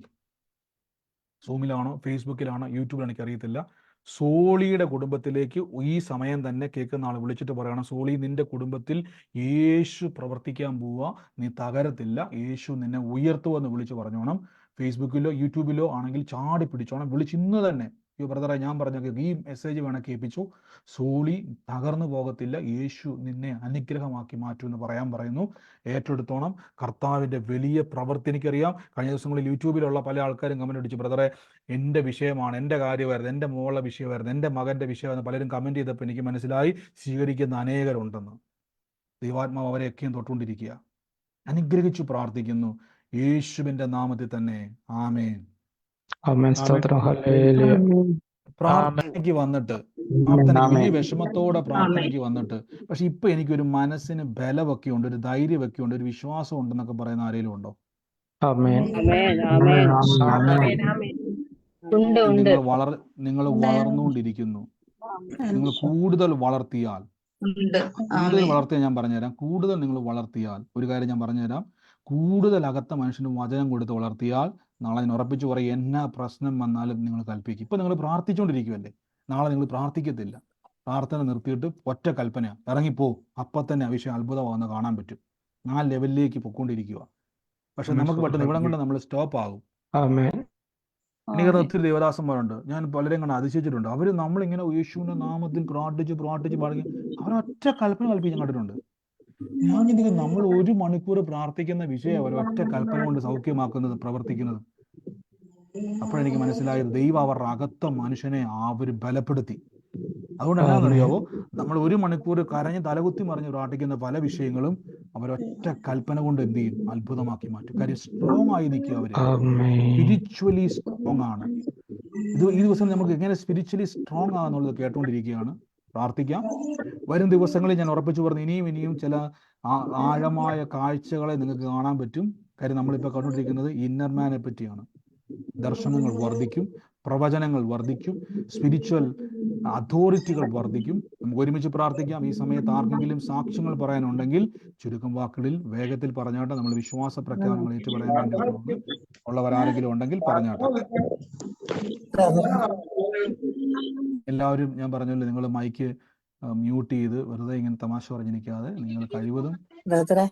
S1: സൂമിലാണോ, ഫേസ്ബുക്കിലാണോ, യൂട്യൂബിലാണോ എനിക്കറിയത്തില്ല. സോളിയുടെ കുടുംബത്തിലേക്ക് ഈ സമയം തന്നെ കേൾക്കുന്ന ആൾ വിളിച്ചിട്ട് പറയണം, സോളി നിന്റെ കുടുംബത്തിൽ യേശു പ്രവർത്തിക്കാൻ പോവുക, നീ തകരത്തില്ല, യേശു നിന്നെ ഉയർത്തുമെന്ന് വിളിച്ച് പറഞ്ഞോണം. ഫേസ്ബുക്കിലോ യൂട്യൂബിലോ ആണെങ്കിൽ ചാടി പിടിച്ചോണം, വിളിച്ച് ഇന്ന് തന്നെ. ഈ ബ്രദറെ ഞാൻ പറഞ്ഞ ഈ മെസ്സേജ് വേണം കേൾപ്പിച്ചു. സോളി തകർന്നു പോകത്തില്ല, യേശു നിന്നെ അനുഗ്രഹമാക്കി മാറ്റുമെന്ന് പറയാൻ പറയുന്നു. ഏറ്റെടുത്തോണം. കർത്താവിൻ്റെ വലിയ പ്രവൃത്തി എനിക്കറിയാം. കഴിഞ്ഞ ദിവസങ്ങളിൽ യൂട്യൂബിലുള്ള പല ആൾക്കാരും കമൻറ്റ് അടിച്ചു, ബ്രദറെ എൻ്റെ വിഷയമാണ്, എൻ്റെ കാര്യമായിരുന്നു, എൻ്റെ മോളുടെ വിഷയമായിരുന്നു, എൻ്റെ മകൻ്റെ വിഷയമായിരുന്നു പലരും കമൻറ്റ് ചെയ്തപ്പോൾ എനിക്ക് മനസ്സിലായി സ്വീകരിക്കുന്ന അനേകരുണ്ടെന്ന്. ദൈവാത്മാവ് അവരെയൊക്കെയും തൊട്ടുകൊണ്ടിരിക്കുക. അനുഗ്രഹിച്ചു പ്രാർത്ഥിക്കുന്നു യേശുവിൻ്റെ നാമത്തിൽ തന്നെ. ആമേൻ
S3: ആമേൻ. സ്തോത്രം. ഹല്ലേലൂയ.
S1: പ്രാർത്ഥനയ്ക്ക് വന്നിട്ട് പ്രാർത്ഥനയ്ക്ക് വലിയ വിഷമത്തോടെ പ്രാർത്ഥനയ്ക്ക് വന്നിട്ട് പക്ഷെ ഇപ്പൊ എനിക്കൊരു മനസ്സിന് ബലമൊക്കെ ഉണ്ട്, ഒരു ധൈര്യമൊക്കെ ഉണ്ട്, ഒരു വിശ്വാസം ഉണ്ടെന്നൊക്കെ പറയുന്ന ആരെങ്കിലും ഉണ്ടോ?
S3: ആമേൻ
S2: ആമേൻ ആമേൻ
S7: ആമേൻ ആമേൻ.
S2: ഉണ്ട് ഉണ്ട്
S1: നിങ്ങൾ വളർന്നുകൊണ്ടിരിക്കുന്നു. നിങ്ങൾ കൂടുതൽ വളർത്തിയാൽ ഞാൻ പറഞ്ഞുതരാം. കൂടുതൽ നിങ്ങൾ വളർത്തിയാൽ ഒരു കാര്യം ഞാൻ പറഞ്ഞുതരാം. കൂടുതൽ അകത്ത മനുഷ്യന് വചനം കൊടുത്ത് വളർത്തിയാൽ നാളെ ഞാൻ ഉറപ്പിച്ചു പറയും, എന്നാ പ്രശ്നം വന്നാലും നിങ്ങൾ കൽപ്പിക്കും. ഇപ്പൊ നിങ്ങൾ പ്രാർത്ഥിച്ചുകൊണ്ടിരിക്കുമല്ലേ, നാളെ നിങ്ങൾ പ്രാർത്ഥിക്കത്തില്ല. പ്രാർത്ഥന നിർത്തിയിട്ട് ഒറ്റ കൽപ്പന, ഇറങ്ങിപ്പോ, അപ്പം തന്നെ ആ വിഷയം അത്ഭുതമാകുന്ന കാണാൻ പറ്റും. ആ ലെവലിലേക്ക് പൊയ്ക്കൊണ്ടിരിക്കുക. പക്ഷെ നമുക്ക് പെട്ടെന്ന് ഇവിടം കൊണ്ട് നമ്മൾ സ്റ്റോപ്പ് ആകും. എനിക്കത് ഒത്തിരി ദേവദാസന്മാരുണ്ട്, ഞാൻ പലരെയും കണ്ട് അതിശയിച്ചിട്ടുണ്ട്. അവർ നമ്മളിങ്ങനെ യേശുവിന്റെ നാമത്തിൽ പ്രാർത്ഥിച്ച് പാടി അവരൊറ്റ കൽപ്പന കൽപ്പിച്ച് കണ്ടിട്ടുണ്ട്. ഞാൻ ചിന്തിക്കുന്നു, നമ്മൾ 1 മണിക്കൂർ പ്രാർത്ഥിക്കുന്ന വിഷയം അവരൊറ്റ കൽപ്പന കൊണ്ട് സൗഖ്യമാക്കുന്നത്, പ്രവർത്തിക്കുന്നത്. അപ്പോഴെനിക്ക് മനസ്സിലായത് ദൈവം അവരുടെ അകത്ത മനുഷ്യനെ അവർ ബലപ്പെടുത്തി. അതുകൊണ്ട് എന്നാണെന്നറിയാവോ, നമ്മൾ 1 മണിക്കൂർ കരഞ്ഞ് തലകുത്തി മറിഞ്ഞ് പ്രാർത്ഥിക്കുന്ന പല വിഷയങ്ങളും അവരൊറ്റ കൽപ്പന കൊണ്ട് എന്ത് ചെയ്യും? അത്ഭുതമാക്കി മാറ്റും. കാര്യം സ്ട്രോങ് ആയി നിൽക്കുക. അവര് സ്പിരിച്വലി സ്ട്രോങ് ആണ്. ഈ ദിവസം നമുക്ക് എങ്ങനെ സ്പിരിച്വലി സ്ട്രോങ് ആണെന്നുള്ളത് കേട്ടുകൊണ്ടിരിക്കുകയാണ്. പ്രാർത്ഥിക്കാം. വരും ദിവസങ്ങളിൽ ഞാൻ ഉറപ്പിച്ചു പറഞ്ഞു, ഇനിയും ചില ആഴമായ കാഴ്ചകളെ നിങ്ങൾക്ക് കാണാൻ പറ്റും. കാര്യം നമ്മളിപ്പോൾ കണ്ടുകൊണ്ടിരിക്കുന്നത് ഇന്നർമാനെ പറ്റിയാണ്. ദർശനങ്ങൾ വർദ്ധിക്കും, പ്രവചനങ്ങൾ വർദ്ധിക്കും, സ്പിരിച്വൽ അതോറിറ്റികൾ വർദ്ധിക്കും. നമുക്ക് ഒരുമിച്ച് പ്രാർത്ഥിക്കാം. ഈ സമയത്ത് ആർക്കെങ്കിലും സാക്ഷ്യങ്ങൾ പറയാനുണ്ടെങ്കിൽ ചുരുക്കം വാക്കുകളിൽ വേഗത്തിൽ പറഞ്ഞാട്ടെ. നമ്മൾ വിശ്വാസ പ്രഖ്യാപനങ്ങൾ ഏറ്റു പറയാൻ വേണ്ടിയിട്ടുണ്ട്. ഉള്ളവരാരെങ്കിലും ഉണ്ടെങ്കിൽ പറഞ്ഞാട്ടെ. എല്ലാവരും ഞാൻ പറഞ്ഞല്ലോ, നിങ്ങൾ മൈക്ക് മ്യൂട്ട് ചെയ്ത് വെറുതെ ഇങ്ങനെ തമാശ പറഞ്ഞിരിക്കാതെ നിങ്ങൾ കഴിവതും.
S2: ബ്രദറെ,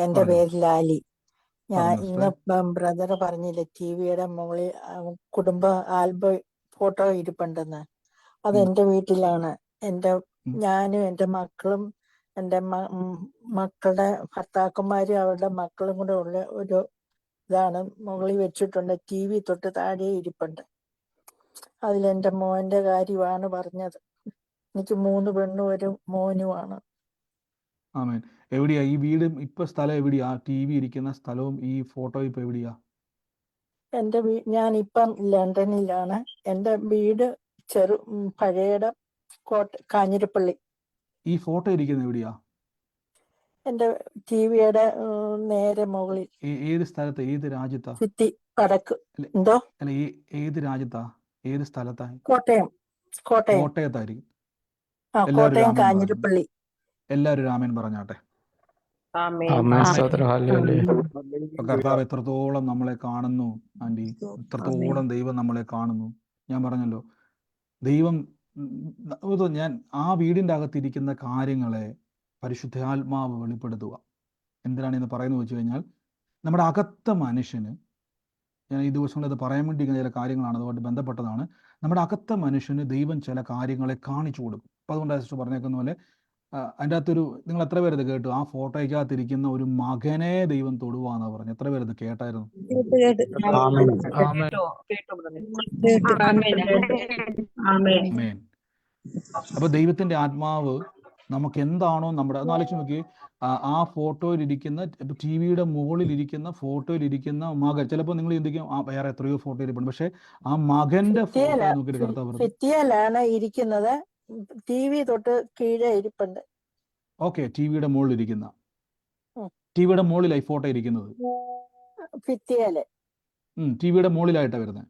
S2: എന്റെ പേര് ലാലി. ഞാൻ ഇന്ന് ബ്രദർ പറഞ്ഞില്ലേ ടിവിയുടെ മുകളിൽ കുടുംബ ആൽബം ഫോട്ടോ ഇരിപ്പുണ്ടെന്ന്. അത് എന്റെ വീട്ടിലാണ്. ഞാനും എന്റെ മക്കളും എന്റെ മക്കളുടെ ഭർത്താക്കന്മാരും അവരുടെ മക്കളും കൂടെ ഉള്ള ഒരു ഇതാണ് മുകളിൽ വെച്ചിട്ടുണ്ട്. TV തൊട്ട് താഴെ ഇരിപ്പുണ്ട്. അതിലെന്റെ മോന്റെ കാര്യമാണ് പറഞ്ഞത്. എനിക്ക് 3 പെണ്ണും 1 മോനുമാണ്.
S1: ആമേൻ. എവിടെയാ ഈ വീട്? ഇപ്പൊ സ്ഥലം എവിടെയാ? TV ഇരിക്കുന്ന സ്ഥലവും ഈ ഫോട്ടോ ഇപ്പൊ എവിടെയാ?
S2: ഞാനിപ്പം ലണ്ടനിലാണ്. എന്റെ വീട് പഴയടം കാഞ്ഞിരപ്പള്ളി.
S1: ഈ ഫോട്ടോ ഇരിക്കുന്ന എവിടെയാ?
S2: എന്റെ ടിവിയുടെ നേരെ മുകളിൽ.
S1: ഏത് സ്ഥലത്ത്, ഏത് രാജ്യത്താ?
S2: സിറ്റി വടക്ക്. എന്തോ?
S1: അല്ല, ഏത് രാജ്യത്താ, ഏത് സ്ഥലത്താ? കോട്ടയത്തായിരിക്കും.
S2: കോട്ടയം കാഞ്ഞിരപ്പള്ളി.
S1: എല്ലാവരും ആമേൻ പറഞ്ഞാട്ടെ. കർത്താവ് എത്രത്തോളം നമ്മളെ കാണുന്നു ആന്റി, എത്രത്തോളം ദൈവം നമ്മളെ കാണുന്നു. ഞാൻ പറഞ്ഞല്ലോ, ദൈവം ഞാൻ ആ വീടിൻ്റെ അകത്തിരിക്കുന്ന കാര്യങ്ങളെ പരിശുദ്ധാത്മാവ് വെളിപ്പെടുത്തുക. എന്തിനാണ് ഇന്ന് പറയുന്നത് വെച്ച് കഴിഞ്ഞാൽ, നമ്മുടെ അകത്ത മനുഷ്യന് ഞാൻ ഈ ദിവസങ്ങളിൽ ഇത് പറയാൻ വേണ്ടിയിരിക്കുന്ന ചില കാര്യങ്ങളാണ്, അതുകൊണ്ട് ബന്ധപ്പെട്ടതാണ്. നമ്മുടെ അകത്ത മനുഷ്യന് ദൈവം ചില കാര്യങ്ങളെ കാണിച്ചു കൊടുക്കും. അപ്പം അതുകൊണ്ട് സിസ്റ്റർ പറഞ്ഞേക്കുന്ന പോലെ അതിൻ്റെ അകത്തൊരു, നിങ്ങൾ എത്ര പേര് ഇത് കേട്ടു? ആ ഫോട്ടോയ്ക്കകത്തിരിക്കുന്ന ഒരു മകനെ ദൈവം തൊടുവാന്ന് പറഞ്ഞു. എത്ര പേര് ഇത് കേട്ടായിരുന്നു?
S6: Amen.
S7: കേട്ടോ കേട്ടോ ബ്രദറെ.
S1: ആമേൻ. അപ്പൊ ദൈവത്തിന്റെ ആത്മാവ് നമുക്ക് എന്താണോ നമ്മുടെ, ഒന്ന് ആലോചിച്ച് നോക്കി, ആ ഫോട്ടോയിലിരിക്കുന്ന, ഇപ്പൊ ടി വിയുടെ മുകളിലിരിക്കുന്ന ഫോട്ടോയിലിരിക്കുന്ന മകൻ, ചിലപ്പോൾ നിങ്ങൾ ചിന്തിക്കും വേറെ എത്രയോ ഫോട്ടോ ഇരിപ്പുണ്ട്, പക്ഷെ ആ മകന്റെ ഫോട്ടോ നോക്കിയിട്ട് കർത്താവ് പറഞ്ഞു.
S2: ഭിത്തിയിലാണ് ഇരിക്കുന്നത്, TV തൊട്ട് കീഴെ ഇരിപ്പുണ്ട്.
S1: ഓക്കെ, ടിവിയുടെ മുകളിലിരിക്കുന്ന, ടിവിയുടെ മുകളിലായി ഫോട്ടോ ഇരിക്കുന്നത്,
S2: ഭിത്തിയില്
S1: ടിവിയുടെ മുകളിലായിട്ടാണ് വരുന്നത്.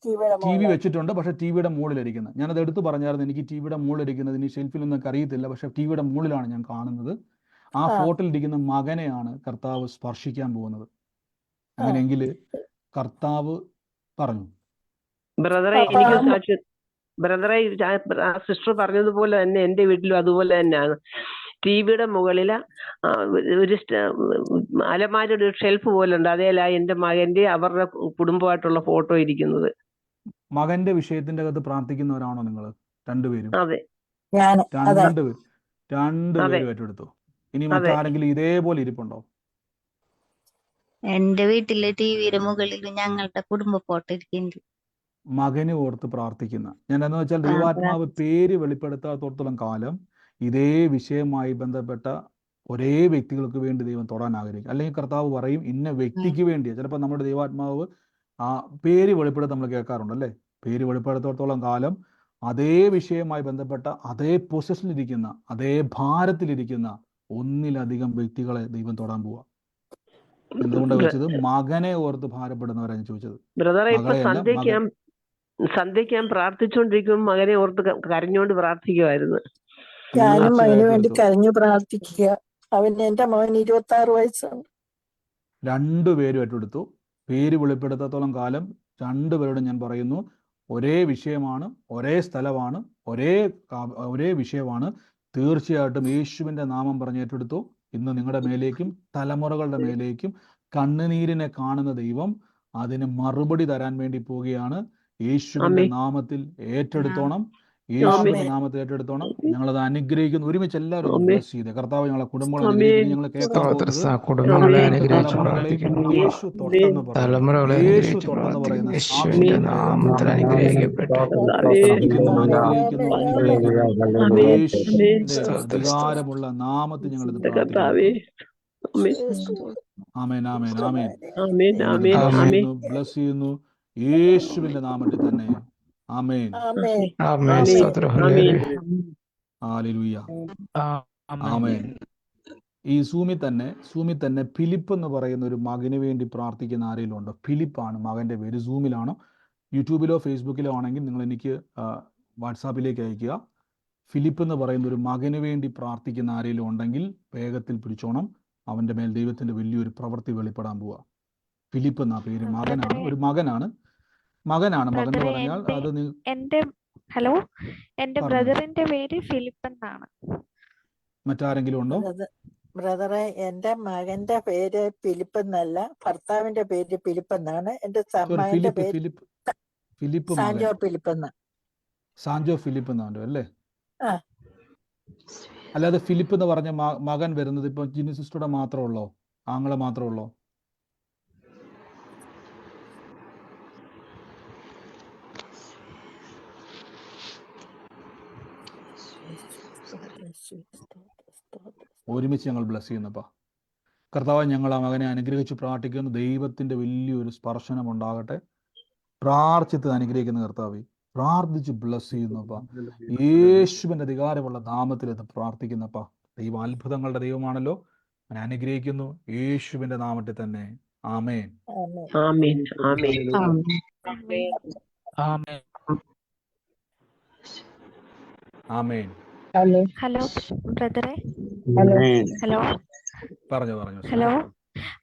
S2: ടിവിയുടെ
S1: ടി വി വെച്ചിട്ടുണ്ട്, പക്ഷെ ടിവിയുടെ മുകളിലിരിക്കുന്നത്. ഞാനത് എടുത്ത് പറഞ്ഞായിരുന്നു, എനിക്ക് ടിവിയുടെ മുകളിലിരിക്കുന്നത് ഇനി ഷെൽഫിലൊന്നും എനിക്ക് അറിയത്തില്ല, പക്ഷെ ടിവിയുടെ മുകളിലാണ് ഞാൻ കാണുന്നത്. ആ ഫോട്ടോയിലിരിക്കുന്ന മകനെയാണ് കർത്താവ് സ്പർശിക്കാൻ പോകുന്നത്. അങ്ങനെയെങ്കിൽ കർത്താവ് പറഞ്ഞു.
S7: ബ്രദറെ എനിക്ക് സാക്ഷി, ബ്രദറെ സിസ്റ്റർ പറഞ്ഞതുപോലെ തന്നെ എൻ്റെ വീട്ടിലും അതുപോലെ തന്നെയാണ്. ടിവിയുടെ മുകളിൽ ഒരു അലമാരയുടെ ഒരു ഷെൽഫ് പോലെ ഉണ്ട്, അതേലാ എൻ്റെ മകന്റെ അവരുടെ കുടുംബമായിട്ടുള്ള ഫോട്ടോ ഇരിക്കുന്നത്.
S1: മകന്റെ വിഷയത്തിന്റെ അകത്ത് പ്രാർത്ഥിക്കുന്നവരാണോ നിങ്ങൾ രണ്ടുപേരും?
S7: അതെ,
S1: രണ്ടുപേരും ഏറ്റെടുത്തു. ഇനി മറ്റാരെങ്കിലും ഇതേപോലെ ഇരിപ്പുണ്ടോ?
S8: എന്റെ വീട്ടിലെ ടിവിയുടെ മുകളിൽ ഞങ്ങളുടെ കുടുംബ ഫോട്ടോ ഇരിക്കുന്നുണ്ട്.
S1: മകന് ഓർത്ത് പ്രാർത്ഥിക്കുന്ന, ഞാൻ എന്ന് വെച്ചാൽ ദൈവാത്മാവ് പേര് വെളിപ്പെടുത്താത്തോടത്തോളം കാലം ഇതേ വിഷയവുമായി ബന്ധപ്പെട്ട ഒരേ വ്യക്തികൾക്ക് വേണ്ടി ദൈവം തൊടാൻ ആഗ്രഹിക്കും. അല്ലെങ്കിൽ കർത്താവ് പറയും ഇന്ന വ്യക്തിക്ക് വേണ്ടിയാണ്. ചിലപ്പോൾ നമ്മുടെ ദൈവാത്മാവ് ആ പേര് വെളിപ്പെടുത്താൻ നമ്മൾ കേൾക്കാറുണ്ട് അല്ലേ? പേര് വെളിപ്പെടുത്തോളം കാലം അതേ വിഷയവുമായി ബന്ധപ്പെട്ട അതേ പൊസിഷനിലിരിക്കുന്ന അതേ ഭാരത്തിലിരിക്കുന്ന ഒന്നിലധികം വ്യക്തികളെ ദൈവം തൊടാൻ പോവാ. എന്തുകൊണ്ട് വെച്ചത്? മകനെ ഓർത്ത് ഭാരപ്പെടുന്നവരാണ് ചോദിച്ചത്.
S7: ബ്രദറെ ഇപ്പൊ സന്ധ്യയ്ക്ക് ഞാൻ പ്രാർത്ഥിച്ചുകൊണ്ടിരിക്കുമ്പോൾ മകനെ ഓർത്ത് കരഞ്ഞുകൊണ്ട് പ്രാർത്ഥിക്കുമായിരുന്നു.
S2: ഞാനും അവന് വേണ്ടി കരഞ്ഞു പ്രാർത്ഥിക്കുക. എന്റെ മകൻ 26 വയസ്സാണ്.
S1: രണ്ടുപേരും ഏറ്റെടുത്തു. പേര് വെളിപ്പെടുത്താത്തോളം കാലം രണ്ടുപേരോടും ഞാൻ പറയുന്നു, ഒരേ വിഷയമാണ്, ഒരേ സ്ഥലമാണ്, ഒരേ വിഷയമാണ്. തീർച്ചയായിട്ടും യേശുവിൻ്റെ നാമം പറഞ്ഞ് ഏറ്റെടുത്തു. ഇന്ന് നിങ്ങളുടെ മേലേക്കും തലമുറകളുടെ മേലേക്കും കണ്ണുനീരിനെ കാണുന്ന ദൈവം അതിന് മറുപടി തരാൻ വേണ്ടി പോവുകയാണ്. യേശുവിൻ്റെ നാമത്തിൽ ഏറ്റെടുത്തോണം, യേശുവിന്റെ നാമത്തിൽ ഏറ്റെടുത്തോണം. ഞങ്ങളത് അനുഗ്രഹിക്കുന്നു. ഒരുമിച്ച് എല്ലാവരും ബ്ലസ് ചെയ്ത് കർത്താവ് ഞങ്ങളെ കുടുംബങ്ങളെ അനുഗ്രഹിക്കുന്നു. ഞങ്ങൾ കേൾക്കാൻ പോകുന്നത് യേശു തൊട്ടെന്ന് പറയുന്നത്, യേശു തൊട്ടെന്ന് പറയുന്നത് യേശുവിന്റെ അധികാരമുള്ള നാമത്തിൽ ഞങ്ങൾ ഇത് പ്രാർത്ഥിക്കുന്നു. ആമേൻ, ആമേൻ, ആമേൻ. ബ്ലസ് ചെയ്യുന്നു യേശുവിന്റെ നാമത്തിൽ തന്നെ. ആമേൻ, ഹല്ലേലൂയ, ആമേൻ. ഈ സൂമിൽ തന്നെ ഫിലിപ്പ് എന്ന് പറയുന്ന ഒരു മകന് വേണ്ടി പ്രാർത്ഥിക്കുന്ന ആരെങ്കിലും ഉണ്ടോ? ഫിലിപ്പാണ് മകന്റെ പേര്. സൂമിലാണോ യൂട്യൂബിലോ ഫേസ്ബുക്കിലോ ആണെങ്കിൽ നിങ്ങൾ എനിക്ക് വാട്സാപ്പിലേക്ക് അയക്കുക. ഫിലിപ്പ് എന്ന് പറയുന്ന ഒരു മകന് വേണ്ടി പ്രാർത്ഥിക്കുന്ന ആരെങ്കിലും ഉണ്ടെങ്കിൽ വേഗത്തിൽ പിടിച്ചോണം. അവന്റെ മേൽ ദൈവത്തിന്റെ വലിയൊരു പ്രവൃത്തി വെളിപ്പെടാൻ പോവുക. ഫിലിപ്പ് എന്നാ പേര്. മകനാണ്, ഒരു മകനാണ്. മകൻ എന്ന് പറഞ്ഞാൽ അത്
S4: എന്റെ ബ്രദറിന്റെ പേര് ഫിലിപ്പ് എന്നാണ്.
S1: മറ്റാരെങ്കിലും ഉണ്ടോ?
S2: ബ്രദറെ, എന്റെ മകന്റെ പേര് ഫിലിപ്പ് എന്നല്ല, ഭർത്താവിന്റെ പേര് ഫിലിപ്പ് എന്നാണ്. എന്റെ മകന്റെ പേര് സാൻജോ ഫിലിപ്പ് എന്നാ.
S1: സാൻജോ ഫിലിപ്പ് എന്നാണ് അല്ലേ? അല്ലാതെ ഫിലിപ്പ് എന്ന് പറഞ്ഞ മകൻ വരുന്നത് ഇപ്പൊ ജിനി സിസ്റ്ററുടെ മാത്രമേ ഉള്ളോ? ആങ്ങളെ മാത്രമേ ഉള്ളോ? ഒരുമിച്ച് ഞങ്ങൾ ബ്ലസ് ചെയ്യുന്നപ്പാ. കർത്താവ്, ഞങ്ങൾ ആ മകനെ അനുഗ്രഹിച്ച് പ്രാർത്ഥിക്കുന്നു. ദൈവത്തിന്റെ വലിയൊരു സ്പർശനം ഉണ്ടാകട്ടെ. പ്രാർത്ഥിച്ച് അനുഗ്രഹിക്കുന്ന കർത്താവ്, പ്രാർത്ഥിച്ച് ബ്ലസ് ചെയ്യുന്നപ്പാ. യേശുവിന്റെ അധികാരമുള്ള നാമത്തിൽ ഇത് പ്രാർത്ഥിക്കുന്നപ്പാ. ദൈവം അത്ഭുതങ്ങളുടെ ദൈവമാണല്ലോ. ഞാൻ അനുഗ്രഹിക്കുന്നു യേശുവിന്റെ നാമത്തിൽ തന്നെ. ആമേൻ,
S7: ആമേൻ, ആമേൻ,
S1: ആമേൻ.
S4: ഹലോ ബ്രദറെ.
S1: പറഞ്ഞു.
S4: ഹലോ